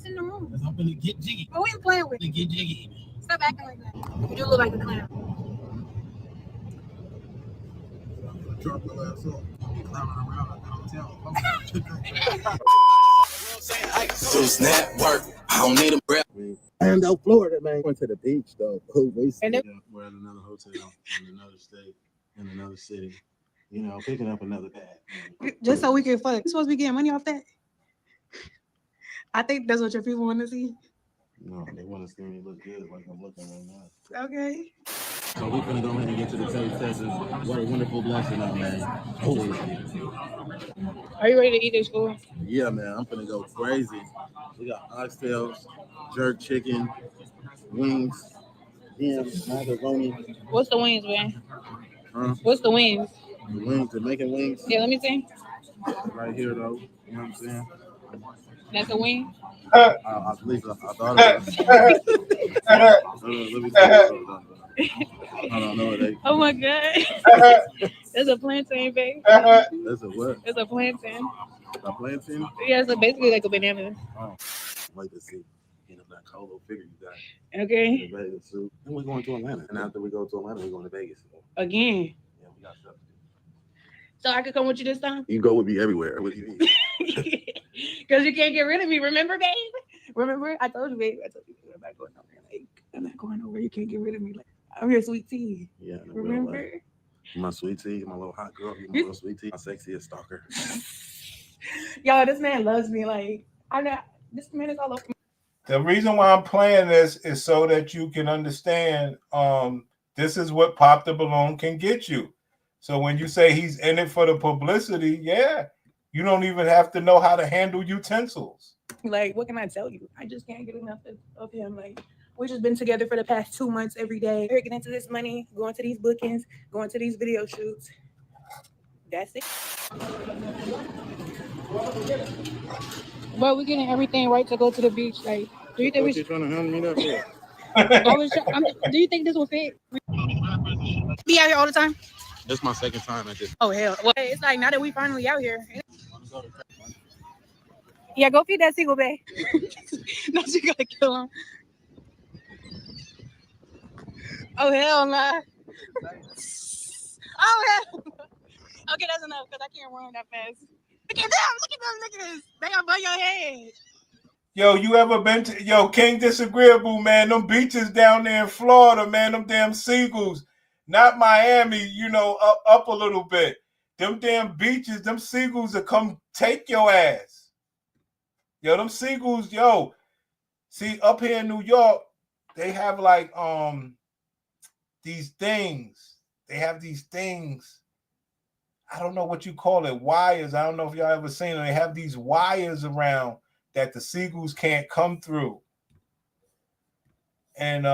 in the room. I'm gonna get jiggy. Who are you playing with? Get jiggy. Stop acting like that. You do look like a clown. Drop your ass up. Be clowning around like that hotel. So snap work. I don't need a breath. And out Florida, man. Went to the beach though. And we're at another hotel in another state, in another city. You know, picking up another bag. Just so we can fuck. You supposed to be getting money off that? I think that's what your people want to see. No, they want to see me look good like I'm looking right now. Okay. So we're gonna go ahead and get to the taste testers. What a wonderful blessing, man. Are you ready to eat this food? Yeah, man. I'm gonna go crazy. We got oxtails, jerk chicken, wings, yams, macaroni. What's the wings, man? Huh? What's the wings? The wings, the making wings. Yeah, let me see. Right here, though. You know what I'm saying? That's a wing? At least I thought it was. Let me see. I don't know what they. Oh my God. That's a plantain, babe. That's a what? It's a plantain. A plantain? Yeah, it's basically like a banana. Oh, I'd like to see. You know, that cold figure you got. Okay. The Vegas suit. Then we're going to Atlanta. And after we go to Atlanta, we're going to Vegas. Again. Yeah, we got stuff to do. So I could come with you this time? You go with me everywhere. What do you mean? Because you can't get rid of me, remember, babe? Remember? I told you, babe. I'm not going nowhere. Like, I'm not going nowhere. You can't get rid of me. Like, I'm your sweet tea. Yeah, remember? My sweet tea, my little hot girl, my little sweet tea, my sexiest stalker. Y'all, this man loves me. Like, I'm not. This man is all over me. The reason why I'm playing this is so that you can understand. This is what Pop the Balloon can get you. So when you say he's in it for the publicity, yeah, you don't even have to know how to handle utensils. Like, what can I tell you? I just can't get enough of him. Like, we've just been together for the past 2 months every day. We're getting into this money, going to these bookings, going to these video shoots. That's it. But we're getting everything right to go to the beach. Like, do you think What you trying to hand me that for? do you think this will fit? Be out here all the time? This is my second time at this. Oh, hell. Well, it's like now that we finally out here. Yeah, go feed that seagull, babe. No, you gotta kill him. Oh, hell nah. Oh, hell. Okay, that's enough because I can't run that fast. Look at them. Look at them niggas. They above your head. Yo, you ever been to King Disagreeable, man? Them beaches down there in Florida, man, them damn seagulls. Not Miami, you know, up a little bit. Them damn beaches, them seagulls will come take your ass. Yo, them seagulls, yo. See, up here in New York, they have like these things. They have these things. I don't know what you call it, wires. I don't know if y'all ever seen them. They have these wires around that the seagulls can't come through. And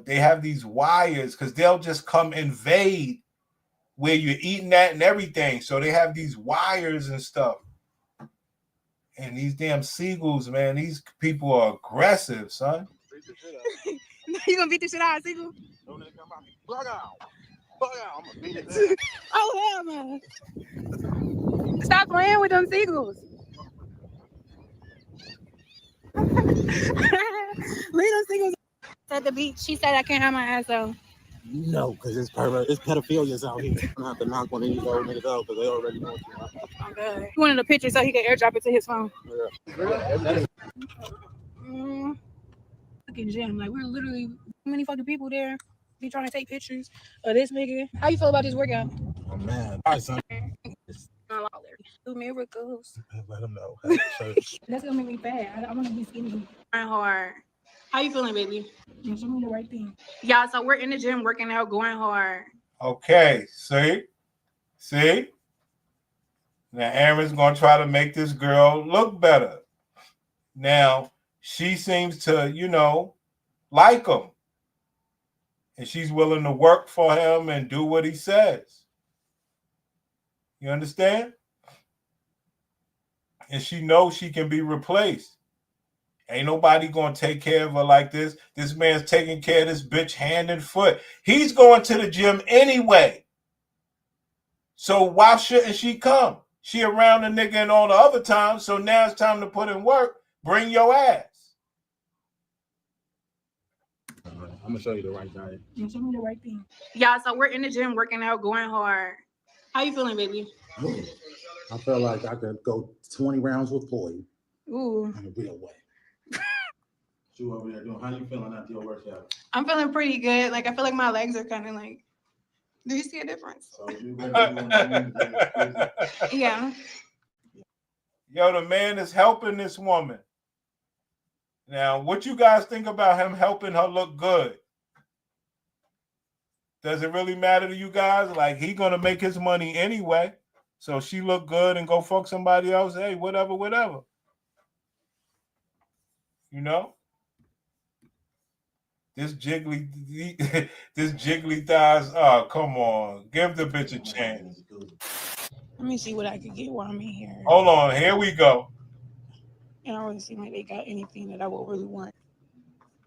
they have these wires because they'll just come invade where you're eating at and everything. So they have these wires and stuff. And these damn seagulls, man, these people are aggressive, son. You gonna beat the shit out of seagull? Plug out. I'm gonna beat it. Oh, hell no. Stop playing with them seagulls. Leave them seagulls at the beach. She said I can't have my ass out. No, because it's pedophilia out here. I'm gonna have to knock one of these old niggas out because they already know what you want. Oh, God. He wanted a picture so he could airdrop it to his phone. Yeah. Fucking gym. Like, we're literally many fucking people there. Be trying to take pictures of this nigga. How you feel about this workout? Oh, man. All right, son. Do miracles. Let him know. That's gonna make me fat. I want to be skinny. Going hard. How you feeling, baby? You're doing the right thing. Yeah, so we're in the gym working out, going hard. Okay, see? Now Aaron's gonna try to make this girl look better. Now, she seems to, you know, like him. And she's willing to work for him and do what he says. You understand? And she knows she can be replaced. Ain't nobody going to take care of her like this. This man's taking care of this bitch hand and foot. He's going to the gym anyway. So why shouldn't she come? She around the nigga and all the other times, so now it's time to put in work. Bring your ass. I'm gonna show you the right diet. Show me the right thing. Yeah, so we're in the gym working out, going hard. How you feeling, baby? Ooh, I feel like I could go 20 rounds with Floyd Ooh. in a real way. You over there doing? How you feeling after your workout? I'm feeling pretty good. Like I feel like my legs are kind of like. Do you see a difference? So you better do Yeah. Yo, the man is helping this woman. Now, what you guys think about him helping her look good? Does it really matter to you guys? Like, he gonna make his money anyway. So she look good and go fuck somebody else. Hey, whatever, whatever. You know? This jiggly thighs. Oh, come on. Give the bitch a chance. Let me see what I could get while I'm in here. Hold on. Here we go. I don't really seem like they got anything that I would really want.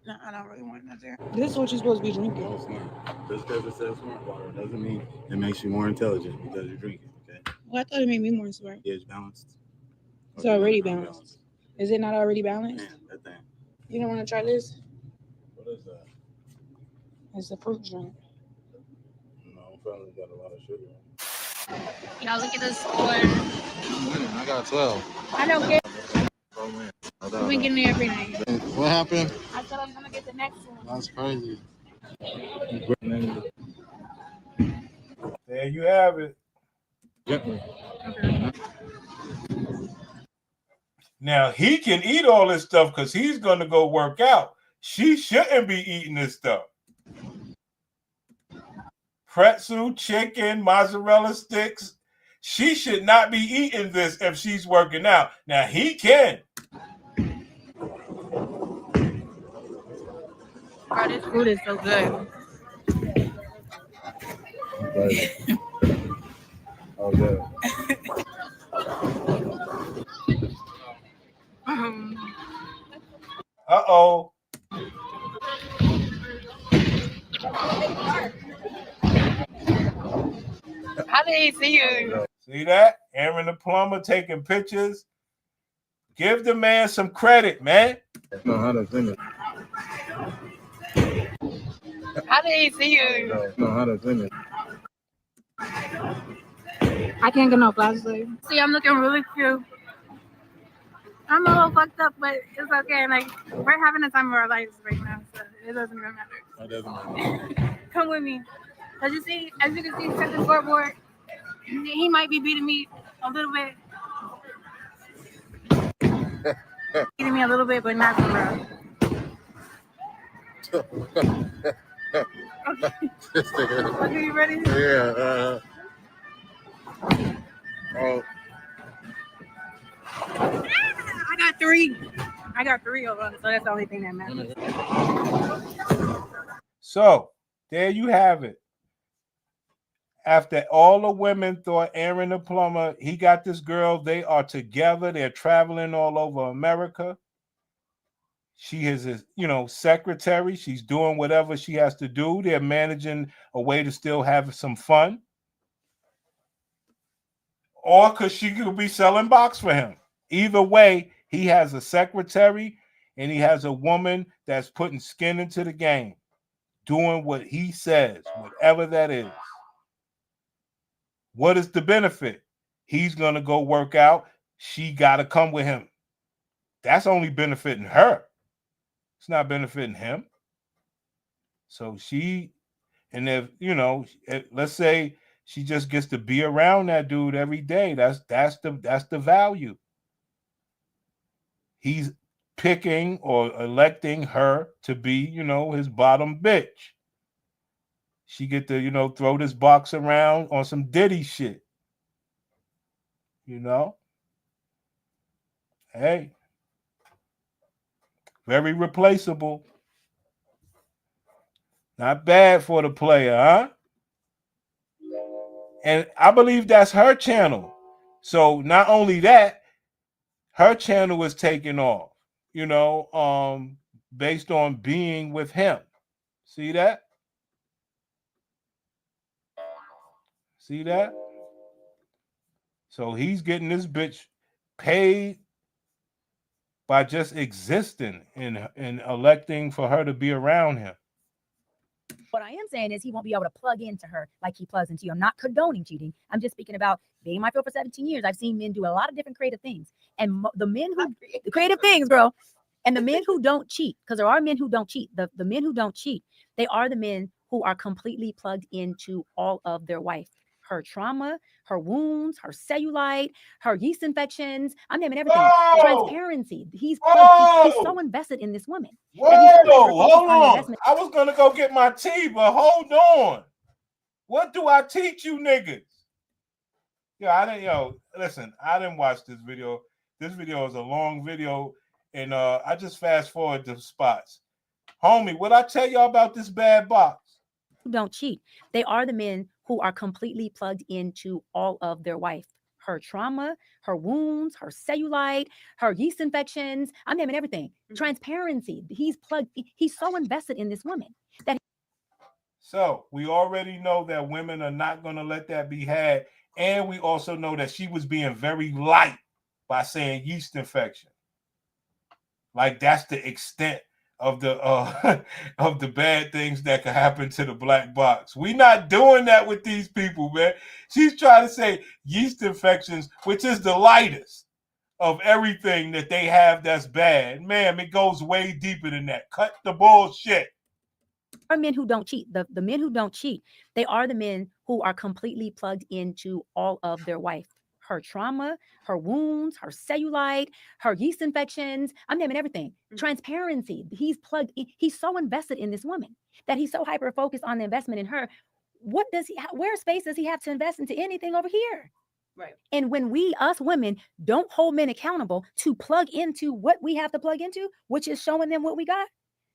No, I don't really want nothing. This is what you're supposed to be drinking. No, it's not. Just because it says smart water doesn't mean it makes you more intelligent because you drink it. Okay. Well, I thought it made me more smart. Yeah, it's balanced. It's already balanced. Is it not already balanced? Man, that thing. You don't want to try this? What is that? It's a fruit drink. No, probably got a lot of sugar. Y'all look at this score. I got 12. I don't get. Oh man. We've been getting there every night. What happened? I said I was gonna get the next one. That's crazy. There you have it. Now, he can eat all this stuff because he's going to go work out. She shouldn't be eating this stuff. Pretzel, chicken, mozzarella sticks. She should not be eating this if she's working out. Now, he can. Bro, this food is so good. Oh, good. Uh-oh. How did he see you? See that? Aaron the plumber taking pictures. Give the man some credit, man. No, how to finish. How did he see you? No, how to finish. I can't get no flashlight. See, I'm looking really cute. I'm a little fucked up, but it's okay. Like, we're having the time of our lives right now, so it doesn't even matter. It doesn't matter. Come with me. As you can see, check the scoreboard. He might be beating me a little bit. Beating me a little bit, but not for real. Okay, you ready? Yeah. Oh. I got three. I got three of them, so that's the only thing that matters. So, there you have it. After all the women thought Aaron the plumber, he got this girl, they are together, they're traveling all over America. She is his, secretary. She's doing whatever she has to do. They're managing a way to still have some fun. Or because she could be selling box for him. Either way, he has a secretary and he has a woman that's putting skin into the game, doing what he says, whatever that is. What is the benefit? He's going to go work out. She got to come with him. That's only benefiting her. It's not benefiting him. So let's say she just gets to be around that dude every day. That's the value. He's picking or electing her to be, his bottom bitch. She get to, throw this box around on some Diddy shit. Hey. Very replaceable. Not bad for the player, huh? And I believe that's her channel. So not only that, her channel is taking off, based on being with him. See that? See that? So he's getting this bitch paid by just existing and electing for her to be around him. What I am saying is he won't be able to plug into her like he plugs into you. I'm not condoning cheating. I'm just speaking about being in my field for 17 years. I've seen men do a lot of different creative things. And the men who, the creative things, bro, and the men who don't cheat, because there are men who don't cheat. The men who don't cheat, they are the men who are completely plugged into all of their wife. Her trauma, her wounds, her cellulite, her yeast infections. I'm naming everything. Whoa! Transparency. He's plugged, he's so invested in this woman. Whoa, hold on. I was gonna go get my tea, but hold on. What do I teach you niggas? Listen, I didn't watch this video. This video is a long video, and I just fast forward the spots. Homie, what I tell y'all about this bad box? Who don't cheat. They are the men who are completely plugged into all of their wife. Her trauma, her wounds, her cellulite, her yeast infections. I'm naming everything. Transparency. He's plugged. He's so invested in this woman that. So we already know that women are not going to let that be had. And we also know that she was being very light by saying yeast infection. Like that's the extent of the of the bad things that could happen to the black box. We're not doing that with these people, man. She's trying to say yeast infections, which is the lightest of everything that they have that's bad. Man, it goes way deeper than that. Cut the bullshit. Are men who don't cheat. The men who don't cheat, they are the men who are completely plugged into all of their wife. Her trauma, her wounds, her cellulite, her yeast infections. I'm naming everything. Transparency. He's plugged. He's so invested in this woman that he's so hyper focused on the investment in her. What does he? Where space does he have to invest into anything over here? Right. And when us women don't hold men accountable to plug into what we have to plug into, which is showing them what we got,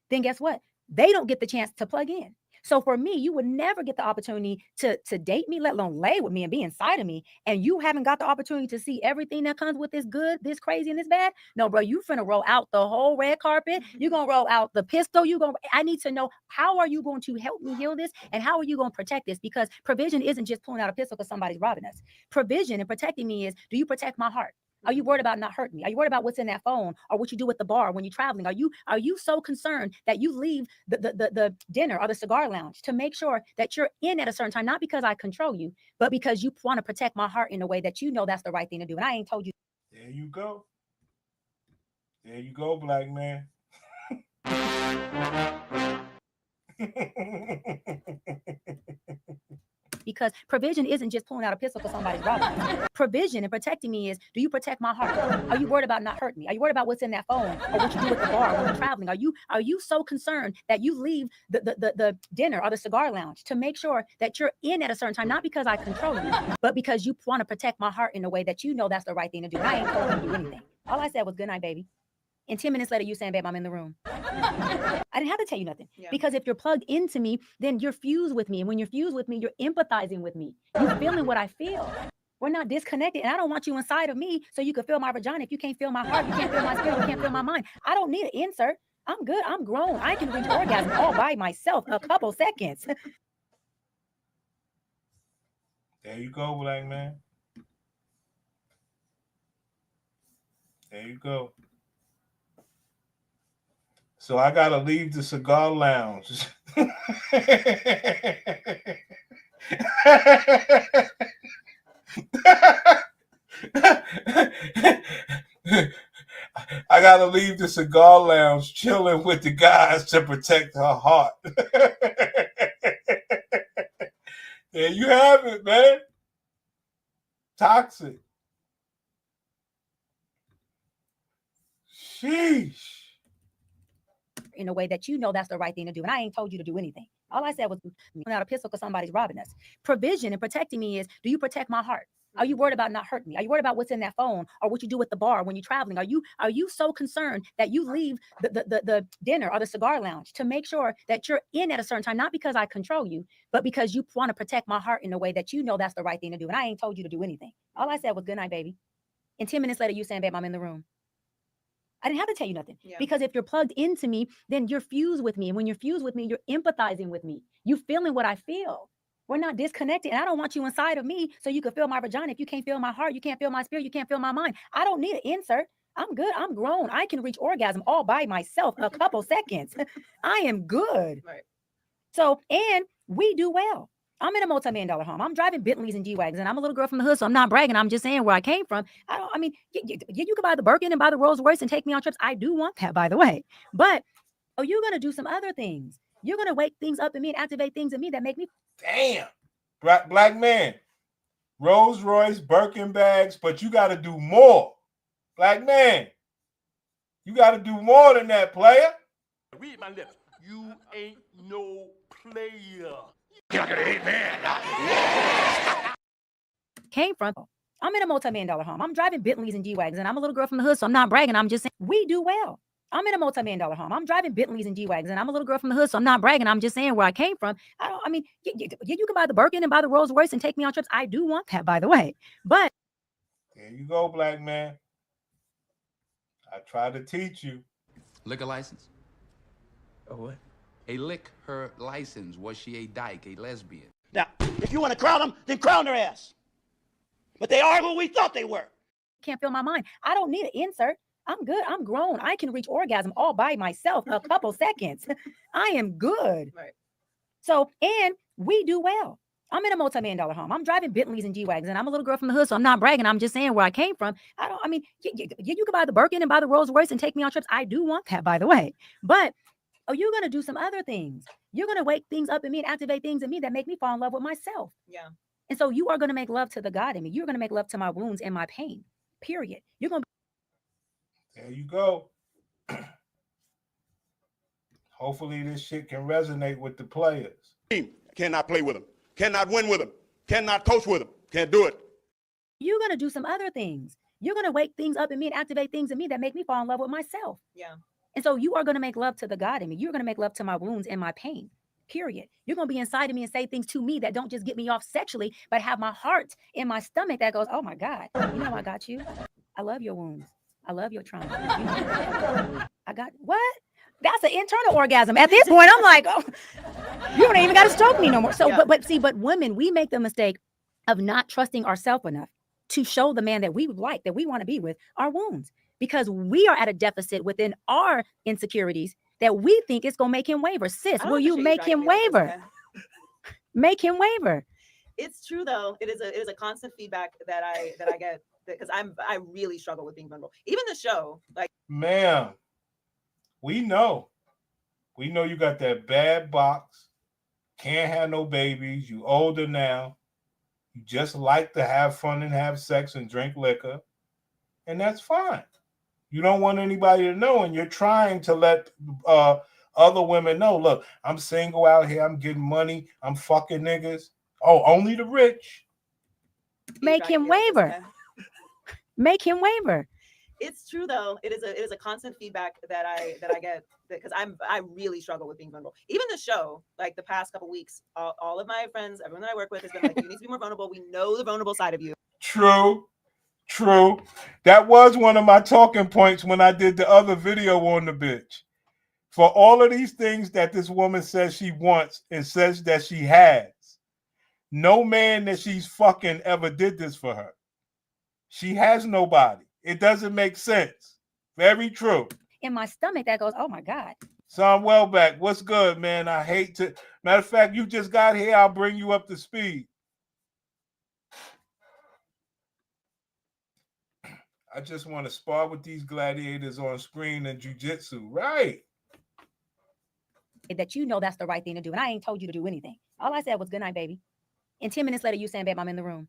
then guess what? They don't get the chance to plug in. So for me, you would never get the opportunity to date me, let alone lay with me and be inside of me. And you haven't got the opportunity to see everything that comes with this good, this crazy, and this bad. No, bro, you finna roll out the whole red carpet. You're going to roll out the pistol. I need to know, how are you going to help me heal this? And how are you going to protect this? Because provision isn't just pulling out a pistol because somebody's robbing us. Provision and protecting me is, do you protect my heart? Are you worried about not hurting me? Are you worried about what's in that phone or what you do at the bar when you're traveling? Are you so concerned that you leave the dinner or the cigar lounge to make sure that you're in at a certain time, not because I control you, but because you want to protect my heart in a way that you know that's the right thing to do. And I ain't told you. There you go. There you go, black man. Because provision isn't just pulling out a pistol because somebody's robbing me. Provision and protecting me is, do you protect my heart? Are you worried about not hurting me? Are you worried about what's in that phone or what you do at the bar when you're traveling? Are you so concerned that you leave the dinner or the cigar lounge to make sure that you're in at a certain time, not because I control you, but because you want to protect my heart in a way that you know that's the right thing to do. And I ain't told you to do anything. All I said was good night, baby. And 10 minutes later, you saying, babe, I'm in the room. I didn't have to tell you nothing. Yeah. Because if you're plugged into me, then you're fused with me. And when you're fused with me, you're empathizing with me. You're feeling what I feel. We're not disconnected. And I don't want you inside of me so you can feel my vagina. If you can't feel my heart, you can't feel my spirit, you can't feel my mind. I don't need an insert. I'm good. I'm grown. I can reach orgasm all by myself a couple seconds. There you go, black man. There you go. So I gotta leave the cigar lounge. I gotta leave the cigar lounge chilling with the guys to protect her heart. There you have it, man. Toxic. Sheesh. In a way that you know that's the right thing to do. And I ain't told you to do anything. All I said was pulling out a pistol because somebody's robbing us. Provision and protecting me is, do you protect my heart? Are you worried about not hurting me? Are you worried about what's in that phone or what you do at the bar when you're traveling? Are you so concerned that you leave the dinner or the cigar lounge to make sure that you're in at a certain time, not because I control you, but because you want to protect my heart in a way that you know that's the right thing to do. And I ain't told you to do anything. All I said was good night, baby. And 10 minutes later, you saying, babe, I'm in the room. I didn't have to tell you nothing. Yeah. Because if you're plugged into me, then you're fused with me. And when you're fused with me, you're empathizing with me. You feeling what I feel. We're not disconnected. And I don't want you inside of me so you can feel my vagina. If you can't feel my heart, you can't feel my spirit, you can't feel my mind. I don't need an insert. I'm good. I'm grown. I can reach orgasm all by myself a couple seconds. I am good. Right. So, and we do well. I'm in a multi-million-dollar home. I'm driving Bentleys and G-Wagons, and I'm a little girl from the hood, so I'm not bragging. I'm just saying where I came from. You can buy the Birkin and buy the Rolls Royce and take me on trips. I do want that, by the way. But you're going to do some other things. You're going to wake things up in me and activate things in me that make me. Damn. Black man. Rolls Royce, Birkin bags, but you got to do more. Black man. You got to do more than that, player. Read my lips. You ain't no player. Came from. I'm in a multi-million-dollar home. I'm driving Bentleys and G-Wagons, and I'm a little girl from the hood, so I'm not bragging. I'm just saying we do well. I'm in a multi-million-dollar home. I'm driving Bentleys and G-Wagons, and I'm a little girl from the hood, so I'm not bragging. I'm just saying where I came from. You can buy the Birkin and buy the Rolls Royce and take me on trips. I do want that, by the way. But there you go, black man. I tried to teach you. Liquor license? A what? A liquor license. Was she a dyke, a lesbian? Now, if you want to crown them, then crown their ass. But they are who we thought they were. Can't feel my mind. I don't need an insert. I'm good. I'm grown. I can reach orgasm all by myself a couple seconds. I am good. Right. So, and we do well. I'm in a multi-million-dollar home. I'm driving Bentleys and G-Wagons, and I'm a little girl from the hood, so I'm not bragging. I'm just saying where I came from. You can buy the Birkin and buy the Rolls Royce and take me on trips. I do want that, by the way. But you're going to do some other things. You're going to wake things up in me and activate things in me that make me fall in love with myself. Yeah. And so you are going to make love to the God in me. You're going to make love to my wounds and my pain, period. You're going to. There you go. Hopefully this shit can resonate with the players. Cannot play with them. Cannot win with them. Cannot coach with them. Can't do it. You're going to do some other things. You're going to wake things up in me and activate things in me that make me fall in love with myself. Yeah. And so you are going to make love to the God in me. You're going to make love to my wounds and my pain, period. You're going to be inside of me and say things to me that don't just get me off sexually, but have my heart in my stomach that goes, oh my God, you know I got you. I love your wounds. I love your trauma. I got what? That's an internal orgasm. At this point, I'm like, oh, you don't even got to stroke me no more. So, yeah. but women, we make the mistake of not trusting ourselves enough to show the man that we like, that we want to be with, our wounds, because we are at a deficit within our insecurities that we think is going to make him waver. Sis, will you make him waver? Make him waver. It's true though. It is a constant feedback that I get because I really struggle with being vulnerable. Even the show, like, ma'am, we know you got that bad box, can't have no babies, you older now, you just like to have fun and have sex and drink liquor, and that's fine. You don't want anybody to know, and you're trying to let other women know, look, I'm single out here, I'm getting money, I'm fucking niggas. Oh, only the rich. Make him waver. Make him waver. It's true though. It is a constant feedback that I get because I really struggle with being vulnerable. Even the show, like the past couple weeks, all of my friends, everyone that I work with has been like, you need to be more vulnerable. We know the vulnerable side of you. True. That was one of my talking points when I did the other video on the bitch. For all of these things that this woman says she wants and says that she has, no man that she's fucking ever did this for her. She has nobody. It doesn't make sense. Very true. In my stomach that goes, oh my God. Son Welbeck, what's good, man? I hate to. Matter of fact, you just got here. I'll bring you up to speed. I just want to spar with these gladiators on screen and jiu-jitsu. Right. That you know that's the right thing to do. And I ain't told you to do anything. All I said was good night, baby. And 10 minutes later, you saying, babe, I'm in the room.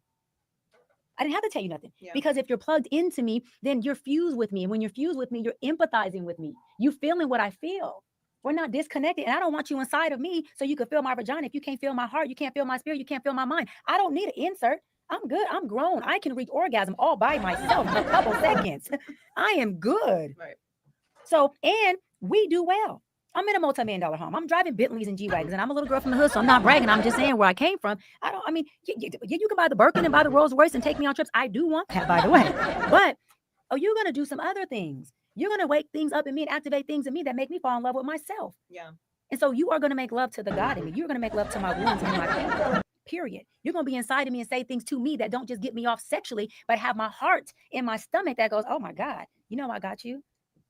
I didn't have to tell you nothing. Yeah. Because if you're plugged into me, then you're fused with me. And when you're fused with me, you're empathizing with me. You feeling what I feel. We're not disconnected. And I don't want you inside of me so you can feel my vagina. If you can't feel my heart, you can't feel my spirit, you can't feel my mind. I don't need an insert. I'm good. I'm grown. I can reach orgasm all by myself in a couple seconds. I am good. Right. So, and we do well. I'm in a multi-million-dollar home. I'm driving Bentleys and G-Wagons, and I'm a little girl from the hood, so I'm not bragging. I'm just saying where I came from. You can buy the Birkin and buy the Rolls Royce and take me on trips. I do want that, by the way. But you're going to do some other things. You're going to wake things up in me and activate things in me that make me fall in love with myself. Yeah. And so you are going to make love to the God in me. You're going to make love to my wounds and my pain, period. You're going to be inside of me and say things to me that don't just get me off sexually, but have my heart in my stomach that goes, oh my God, you know I got you.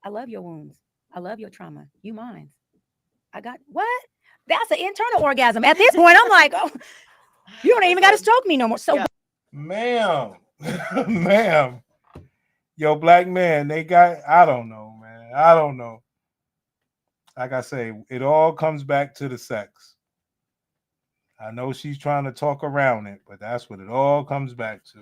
I love your wounds. I love your trauma. You mine. I got what? That's an internal orgasm. At this point, I'm like, oh, you don't even got to stroke me no more. So, Ma'am, ma'am, yo, black man, they got, I don't know, man. I don't know. Like I say, it all comes back to the sex. I know she's trying to talk around it, but that's what it all comes back to.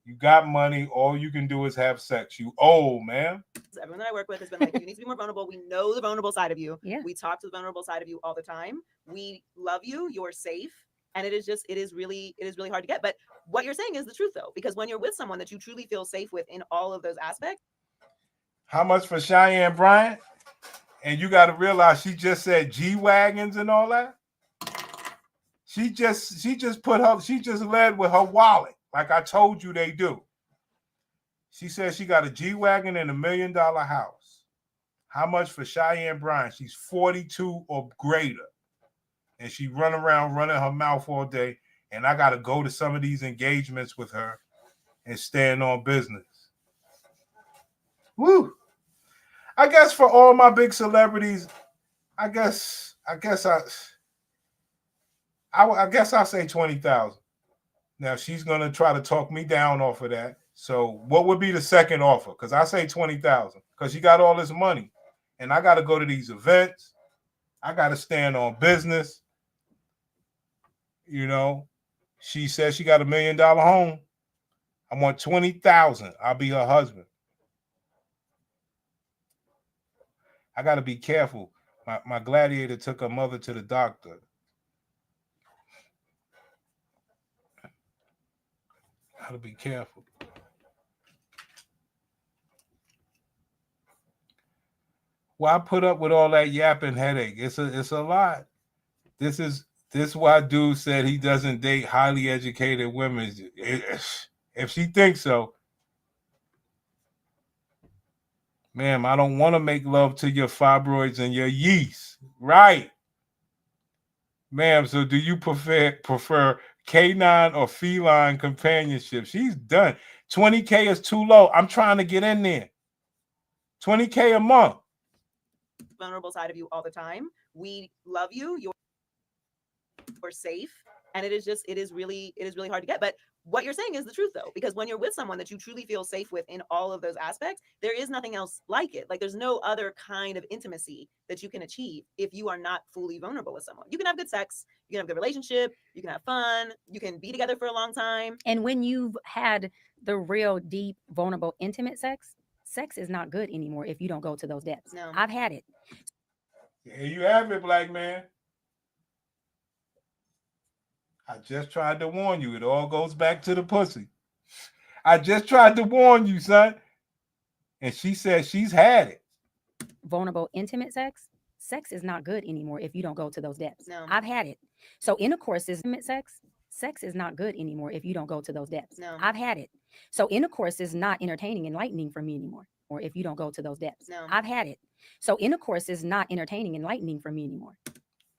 You got money, all you can do is have sex. You old, man. Everyone that I work with has been like, you need to be more vulnerable. We know the vulnerable side of you. Yeah. We talk to the vulnerable side of you all the time. We love you. You're safe. And it is really hard to get. But what you're saying is the truth, though, because when you're with someone that you truly feel safe with in all of those aspects. How much for Cheyenne Bryant? And you got to realize she just said G-Wagons and all that. She just led with her wallet, like I told you they do. She said she got a G-Wagon and $1 million house. How much for Cheyenne Bryant? She's 42 or greater. And she run around running her mouth all day. And I got to go to some of these engagements with her and stand on business. Woo. I guess for all my big celebrities, I guess I'll say 20,000. Now she's gonna try to talk me down off of that. So what would be the second offer? Because I say 20,000 because she got all this money, and I got to go to these events. I got to stand on business. You know, she says she got $1 million home. I want 20,000. I'll be her husband. I got to be careful. My gladiator took her mother to the doctor. Got to be careful. Why put up with all that yapping headache? It's a lot. This is why dude said he doesn't date highly educated women. If she thinks so, ma'am, I don't want to make love to your fibroids and your yeast. Right. Ma'am, so do you prefer canine or feline companionship? She's done. 20K is too low. I'm trying to get in there. 20K a month. Vulnerable side of you all the time. We love you. You're safe. And it is really hard to get. But what you're saying is the truth, though, because when you're with someone that you truly feel safe with in all of those aspects, there is nothing else like it. Like there's no other kind of intimacy that you can achieve if you are not fully vulnerable with someone. You can have good sex, you can have a good relationship, you can have fun, you can be together for a long time. and when you've had the real deep, vulnerable, intimate sex, sex is not good anymore if you don't go to those depths. No. I've had it. Here you have it, black man. I just tried to warn you. It all goes back to the pussy. I just tried to warn you, son. And she said she's had it. Vulnerable, intimate sex, sex is not good anymore if you don't go to those depths. No. I've had it. So intercourse is intimate sex. Sex is not good anymore if you don't go to those depths. No. I've had it. So intercourse is not entertaining, enlightening for me anymore. Or if you don't go to those depths. No. I've had it. So intercourse is not entertaining, enlightening for me anymore.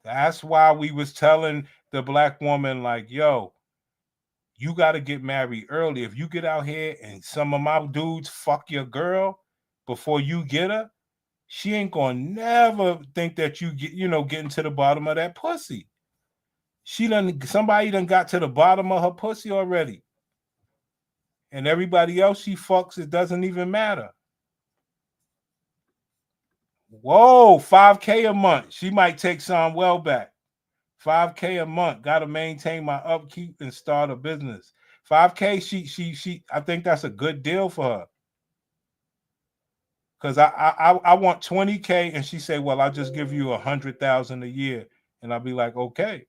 That's why we was telling the black woman, like, yo, you got to get married early. If you get out here and some of my dudes fuck your girl before you get her, she ain't gonna never think that you getting to the bottom of that pussy. Somebody done got to the bottom of her pussy already. And everybody else she fucks, it doesn't even matter. Whoa, 5K a month. She might take some well back. 5K a month. Got to maintain my upkeep and start a business. 5K, she I think that's a good deal for her. Because I want 20K, and she say, well, I'll just give you 100,000 a year. And I'll be like, okay.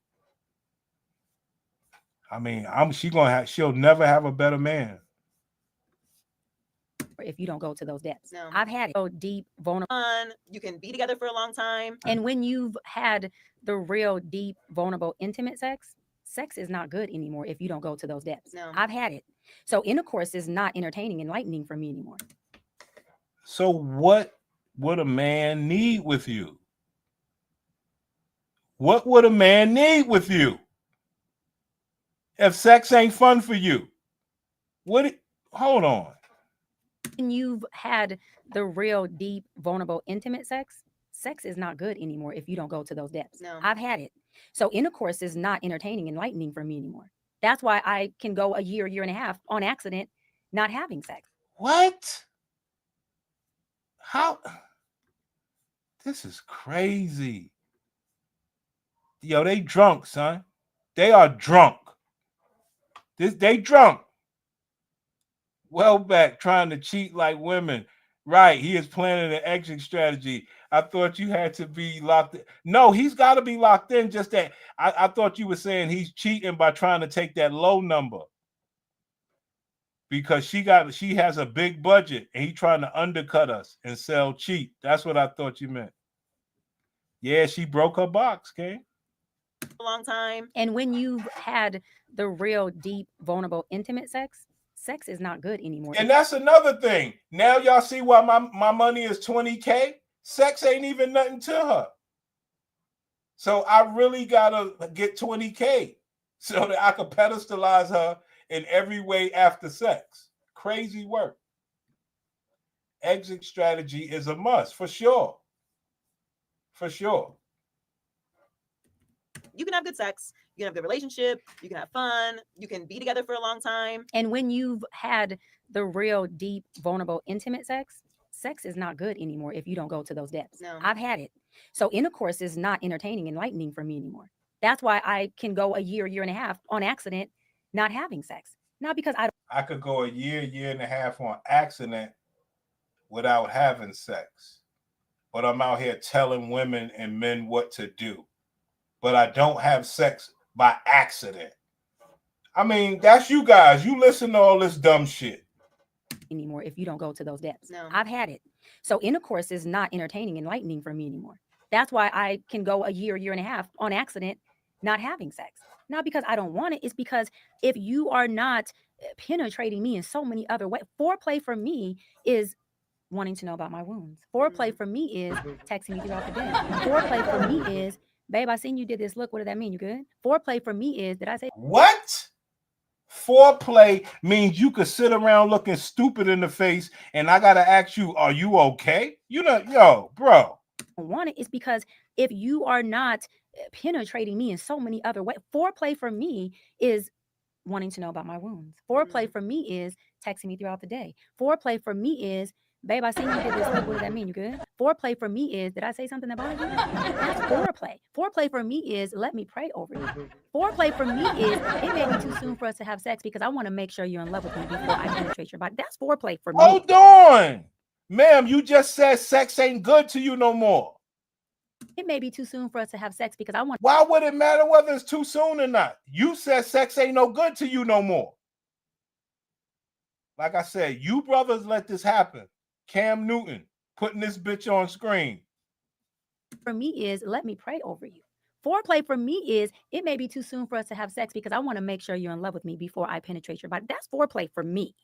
I mean, she'll never have a better man. If you don't go to those depths. No. I've had it. So deep, vulnerable. Fun. You can be together for a long time. And when you've had the real deep, vulnerable, intimate sex, sex is not good anymore if you don't go to those depths. No. I've had it. So intercourse is not entertaining, enlightening for me anymore. So what would a man need with you? What would a man need with you? If sex ain't fun for you, hold on. When you've had the real deep, vulnerable, intimate sex, sex is not good anymore if you don't go to those depths. No. I've had it. So intercourse is not entertaining, enlightening for me anymore. That's why I can go a year and a half on accident not having sex. What? How? This is crazy. Yo, they drunk, son. They are drunk. They drunk. Well back, trying to cheat like women. Right, he is planning an exit strategy. I thought you had to be locked in. No, he's got to be locked in. Just that I thought you were saying he's cheating by trying to take that low number. Because she has a big budget and he trying to undercut us and sell cheap. That's what I thought you meant. Yeah, she broke her box, okay? A long time. And when you've had the real deep, vulnerable, intimate sex, sex is not good anymore. And that's another thing. Now y'all see why my money is 20K. Sex ain't even nothing to her. So I really gotta get 20K so that I can pedestalize her in every way after sex. Crazy work. Exit strategy is a must for sure. For sure. You can have good sex. You can have a good relationship. You can have fun. You can be together for a long time. And when you've had the real deep, vulnerable, intimate sex, sex is not good anymore if you don't go to those depths. No. I've had it. So intercourse is not entertaining, enlightening for me anymore. That's why I can go a year and a half on accident not having sex. Not because I could go a year and a half on accident without having sex. But I'm out here telling women and men what to do. But I don't have sex by accident. I mean, that's you guys. You listen to all this dumb shit. Anymore if you don't go to those depths. No. I've had it. So intercourse is not entertaining, enlightening for me anymore. That's why I can go a year and a half on accident not having sex. Not because I don't want it. It's because if you are not penetrating me in so many other ways, foreplay for me is wanting to know about my wounds. Foreplay for me is texting me throughout the day. Foreplay for me is, babe, I seen you did this. Look, what did that mean? You good? Foreplay for me is, did I say what? Foreplay means you could sit around looking stupid in the face and I gotta ask you, are you okay? You know, yo, bro. I want it is because if you are not penetrating me in so many other ways, foreplay for me is wanting to know about my wounds. Foreplay for me is texting me throughout the day. Foreplay for me is, babe, I seen you did this. Look, what did that mean? You good? Foreplay for me is, did I say something that bothered you? That's foreplay. Foreplay for me is, let me pray over you. Foreplay for me is, it may be too soon for us to have sex because I want to make sure you're in love with me before I penetrate your body. That's foreplay for me. Hold on. Ma'am, you just said sex ain't good to you no more. It may be too soon for us to have sex because I want. Why would it matter whether it's too soon or not? You said sex ain't no good to you no more. Like I said, you brothers let this happen. Cam Newton putting this bitch on screen. For me is, let me pray over you. Foreplay for me is, it may be too soon for us to have sex because I want to make sure you're in love with me before I penetrate your body. That's foreplay for me.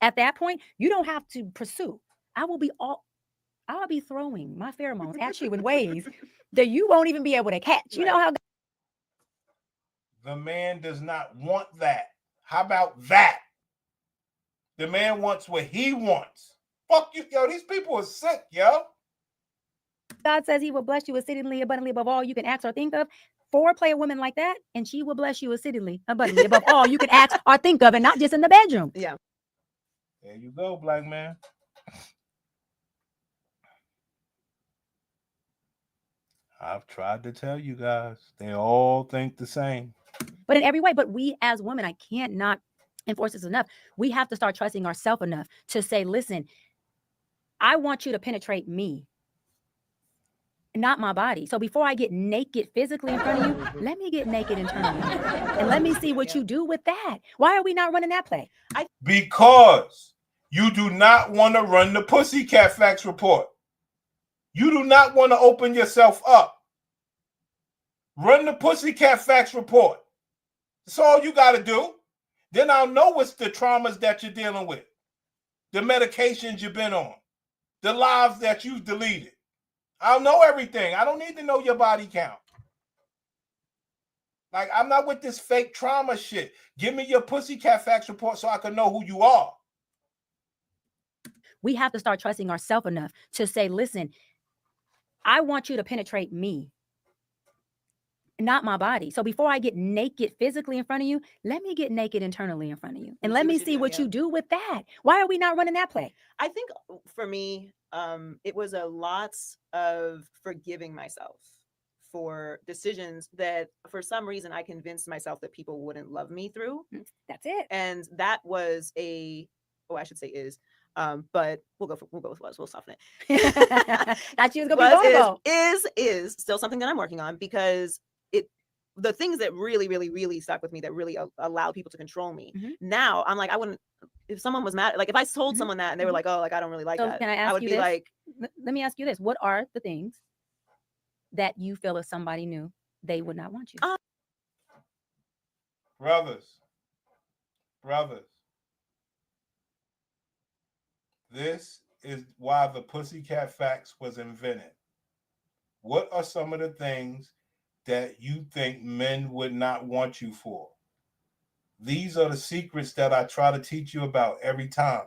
At that point, you don't have to pursue. I'll be throwing my pheromones at you in ways that you won't even be able to catch. You know how the man does not want that. How about that? The man wants what he wants. Fuck you, yo. These people are sick, yo. God says he will bless you exceedingly abundantly above all you can ask or think of. Foreplay a woman like that, and she will bless you exceedingly abundantly above all you can ask or think of, and not just in the bedroom. Yeah. There you go, black man. I've tried to tell you guys. They all think the same. But in every way, but we as women, I can't not enforce this enough. We have to start trusting ourselves enough to say, listen, I want you to penetrate me, not my body. So before I get naked physically in front of you, let me get naked internally. And let me see what you do with that. Why are we not running that play? Because you do not want to run the Pussycat Facts report. You do not want to open yourself up. Run the Pussycat Facts report. That's all you got to do. Then I'll know what's the traumas that you're dealing with, the medications you've been on, the lives that you've deleted. I'll know everything. I don't need to know your body count. Like, I'm not with this fake trauma shit. Give me your Pussycat Facts report so I can know who you are. We have to start trusting ourselves enough to say, listen, I want you to penetrate me, not my body. So before I get naked physically in front of you, let me get naked internally in front of you. And let me see what you do with that. Why are we not running that play? I think for me, it was a lot of forgiving myself for decisions that for some reason I convinced myself that people wouldn't love me through. That's it. And that was I should say is, but we'll go with was. We'll soften it. That you was gonna be vulnerable. Is still something that I'm working on because the things that really, really, really stuck with me that really allowed people to control me. Now I'm like, I wouldn't, if someone was mad, like if I told someone that and they were like, oh, like I don't really like So that. can I ask would you be this? like, let me ask you this. What are the things that you feel if somebody knew they would not want you? Brothers, this is why the Pussycat Facts was invented. What are some of the things that you think men would not want you for? These are the secrets that I try to teach you about every time.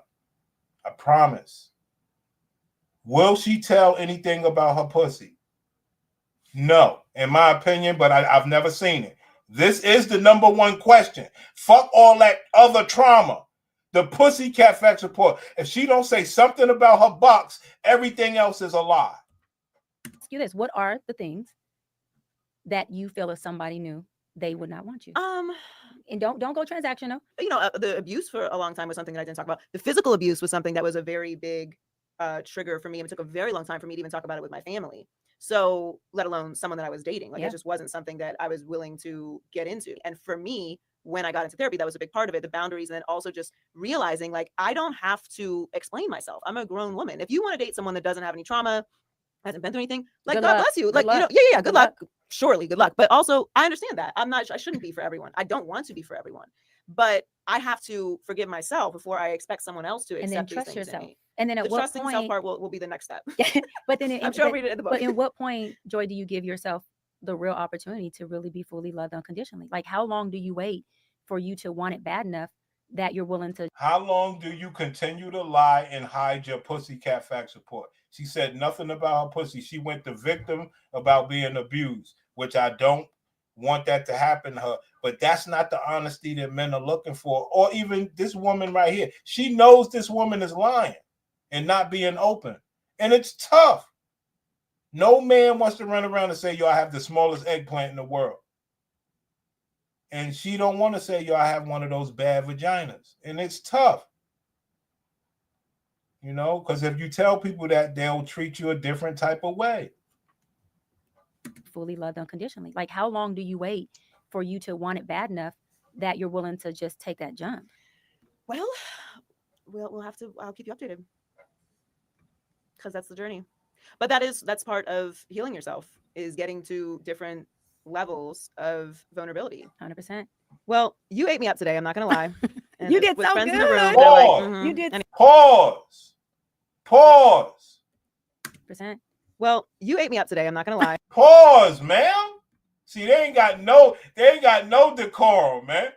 I promise. Will she tell anything about her pussy? No, in my opinion, but I've never seen it. This is the number one question. Fuck all that other trauma. The Pussycat Facts report. If she don't say something about her box, everything else is a lie. Ask you this. What are the things that you feel if somebody knew they would not want you? And don't go transactional. You know, the abuse for a long time was something that I didn't talk about. The physical abuse was something that was a very big trigger for me. And it took a very long time for me to even talk about it with my family. So let alone someone that I was dating. Like it just wasn't something that I was willing to get into. And for me, when I got into therapy, that was a big part of it, the boundaries, and then also just realizing like, I don't have to explain myself. I'm a grown woman. If you want to date someone that doesn't have any trauma, hasn't been through anything, like God bless you. Like, you know, yeah, good luck. Surely, good luck. But also I understand that I shouldn't be for everyone. I don't want to be for everyone, but I have to forgive myself before I expect someone else to accept And then these trust things in yourself. me. And then at the what trusting point, self part will be the next step. but then I'm sure I'll read it in the book. But in what point, Joy, do you give yourself the real opportunity to really be fully loved unconditionally? Like how long do you wait for you to want it bad enough that you're willing to? How long do you continue to lie and hide your Pussycat Facts report? She said nothing about her pussy. She went the victim about being abused, which I don't want that to happen to her. But that's not the honesty that men are looking for. Or even this woman right here. She knows this woman is lying and not being open. And it's tough. No man wants to run around and say, yo, I have the smallest eggplant in the world. And she don't want to say, yo, I have one of those bad vaginas. And it's tough. You know, because if you tell people that, they'll treat you a different type of way. Fully loved unconditionally. Like how long do you wait for you to want it bad enough that you're willing to just take that jump? Well, we'll have to, I'll keep you updated. Because that's the journey. But that's part of healing yourself, is getting to different levels of vulnerability. 100%. Well, you ate me up today. I'm not gonna lie. And you did with so friends good. in the room, they're like, You did. Pause. Percent. Well, you ate me up today. I'm not gonna lie. Pause, man. See, they ain't got no decorum, man.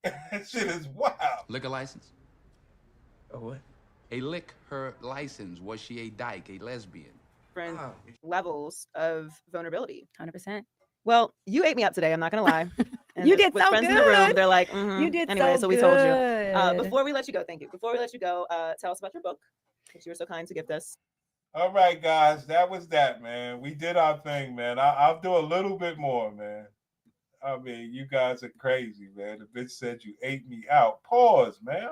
That shit is wild. Liquor license? A what? A liquor license. Was she a dyke, a lesbian? Different levels of vulnerability. 100%. Well, you ate me up today. I'm not gonna lie. And You did with so friends good. in the room, they're like, You did anyway, so we told you. good. Before we let you go, thank you. Before we let you go, tell us about your book, which you were so kind to gift us. All right, guys, that was that, man. We did our thing, man. I'll do a little bit more, man. I mean, you guys are crazy, man. The bitch said you ate me out. Pause, man.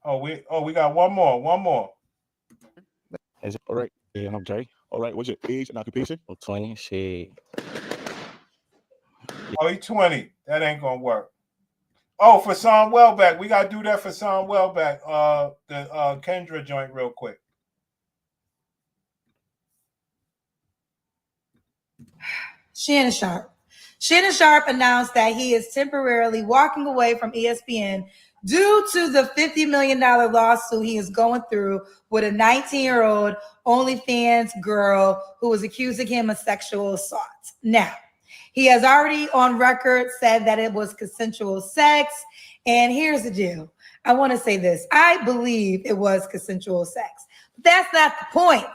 We got one more. All right. Yeah, I'm Jay. All right. What's your age and occupation? I'm 20. Shit. Oh, he's 20. That ain't gonna work. Oh, for Sam Welbeck. We gotta do that for Sam Welbeck. The Kendra joint real quick. Shannon Sharp. Shannon Sharp announced that he is temporarily walking away from ESPN due to the $50 million lawsuit he is going through with a 19-year-old OnlyFans girl who was accusing him of sexual assault. Now, he has already on record said that it was consensual sex. And here's the deal. I want to say this. I believe it was consensual sex. That's not the point.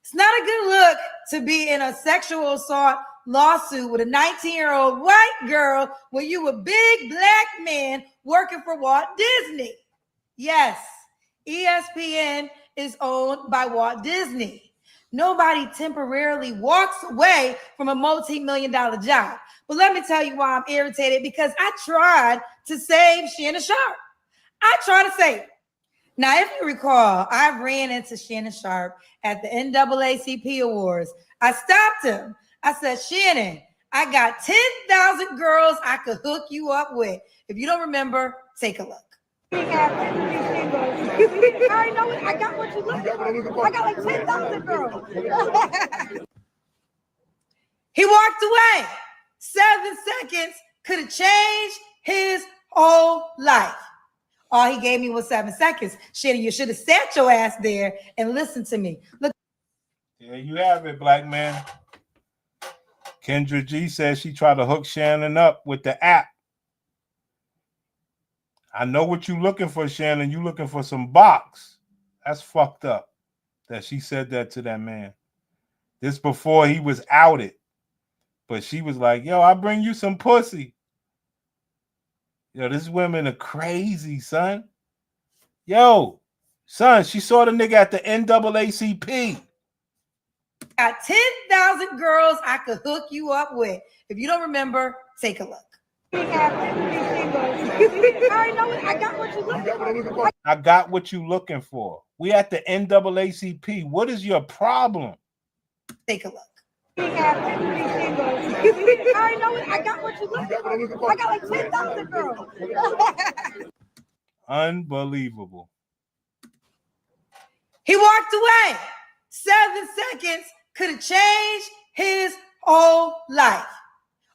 It's not a good look to be in a sexual assault lawsuit with a 19-year-old white girl when you a big black man working for Walt Disney. Yes, ESPN is owned by Walt Disney. Nobody temporarily walks away from a multi-million-dollar job. But let me tell you why I'm irritated, because I tried to save Shannon Sharp. I tried to save her. Now, if you recall, I ran into Shannon Sharp at the NAACP Awards. I stopped him. I said, Shannon, I got 10,000 girls I could hook you up with. If you don't remember, take a look. I already know it. I got what you looking for. I got like 10,000 girls. He walked away. 7 seconds could have changed his whole life. All he gave me was 7 seconds. Shannon, you should have sat your ass there and listened to me. Look. There you have it, black man. Kendra G says she tried to hook Shannon up with the app. I know what you looking for, Shannon. You looking for some box. That's fucked up that she said that to that man. This before he was outed. But she was like, yo, I'll bring you some pussy. Yo, this women are crazy, son. Yo, son, she saw the nigga at the NAACP. Got 10,000 girls I could hook you up with. If you don't remember, take a look. I already know it. I got what you looking for. I got what you looking for. We at the NAACP. What is your problem? Take a look. I already know it. I got what you looking for. I got like 10,000 girls. Unbelievable. He walked away. 7 seconds could have changed his whole life.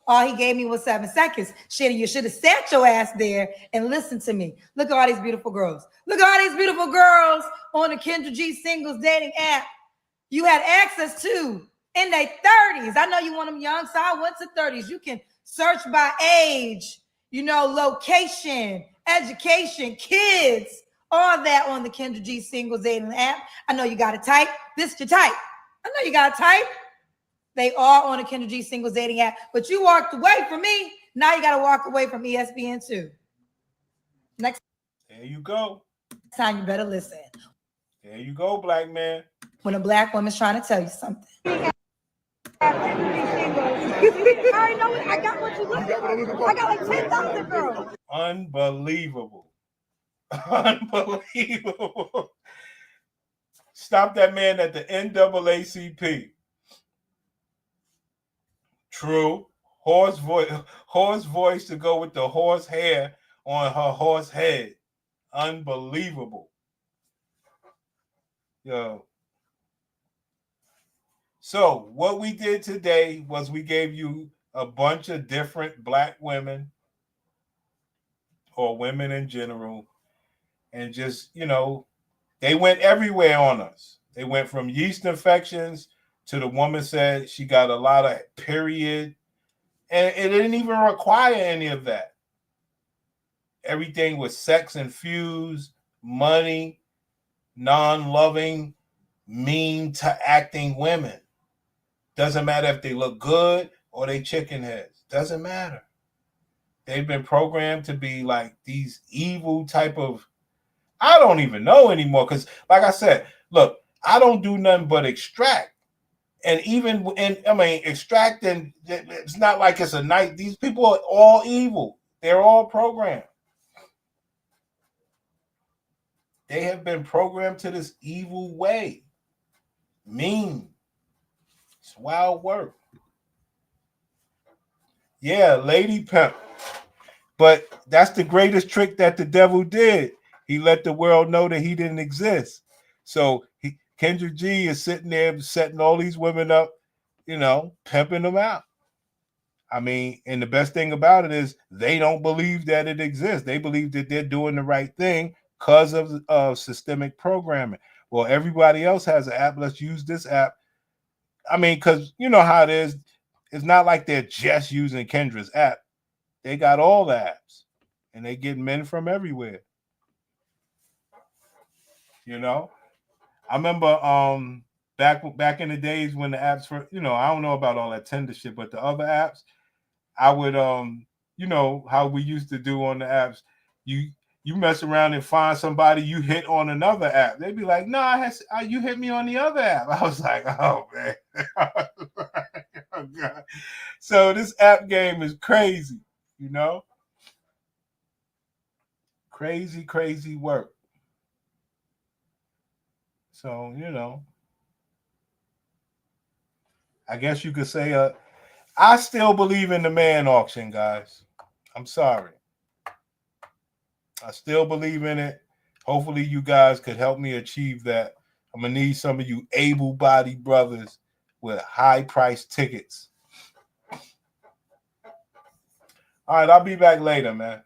All he gave me was 7 seconds. Shannon, you should have sat your ass there and listened to me. Look at all these beautiful girls. Look at all these beautiful girls on the Kendra G singles dating app you had access to in their 30s. I know you want them young, so I went to 30s. You can search by age, location, education, kids, all that on the Kendra G singles dating app. I know you got a type. This is your type. I know you got a type. They are on the Kendra G singles dating app, but you walked away from me. Now you got to walk away from ESPN too. Next. There you go. Time you better listen. There you go, black man. When a black woman's trying to tell you something. I already know it. I got what you looking for. I got like 10,000 girls. Unbelievable. Unbelievable. Stop that man at the NAACP. True. Horse voice to go with the horse hair on her horse head. Unbelievable. Yo. So what we did today was we gave you a bunch of different black women or women in general, and just, they went everywhere on us. They went from yeast infections to the woman said she got a lot of period, and it didn't even require any of that. Everything was sex infused, money, non-loving, mean to acting women. Doesn't matter if they look good or they chicken heads. Doesn't matter. They've been programmed to be like these evil type of, I don't even know anymore. Because like I said, look, I don't do nothing but extract. And even extracting, it's not like it's a night. These people are all evil. They're all programmed. They have been programmed to this evil way. Mean. It's wild work. Yeah, lady pimp. But that's the greatest trick that the devil did. He let the world know that he didn't exist. So Kendra G is sitting there setting all these women up, pimping them out. And the best thing about it is they don't believe that it exists. They believe that they're doing the right thing because of systemic programming. Well, everybody else has an app. Let's use this app. Because you know how it is. It's not like they're just using Kendra's app. They got all the apps, and they get men from everywhere. I remember back in the days when the apps were, I don't know about all that Tinder shit, but the other apps, I would how we used to do on the apps, you mess around and find somebody you hit on another app. They'd be like, "Nah, you hit me on the other app." I was like, "Oh man." Oh, God. So this app game is crazy, crazy work. So, I guess you could say I still believe in the man auction, guys. I'm sorry. I still believe in it. Hopefully you guys could help me achieve that. I'm going to need some of you able-bodied brothers with high-priced tickets. All right, I'll be back later, man.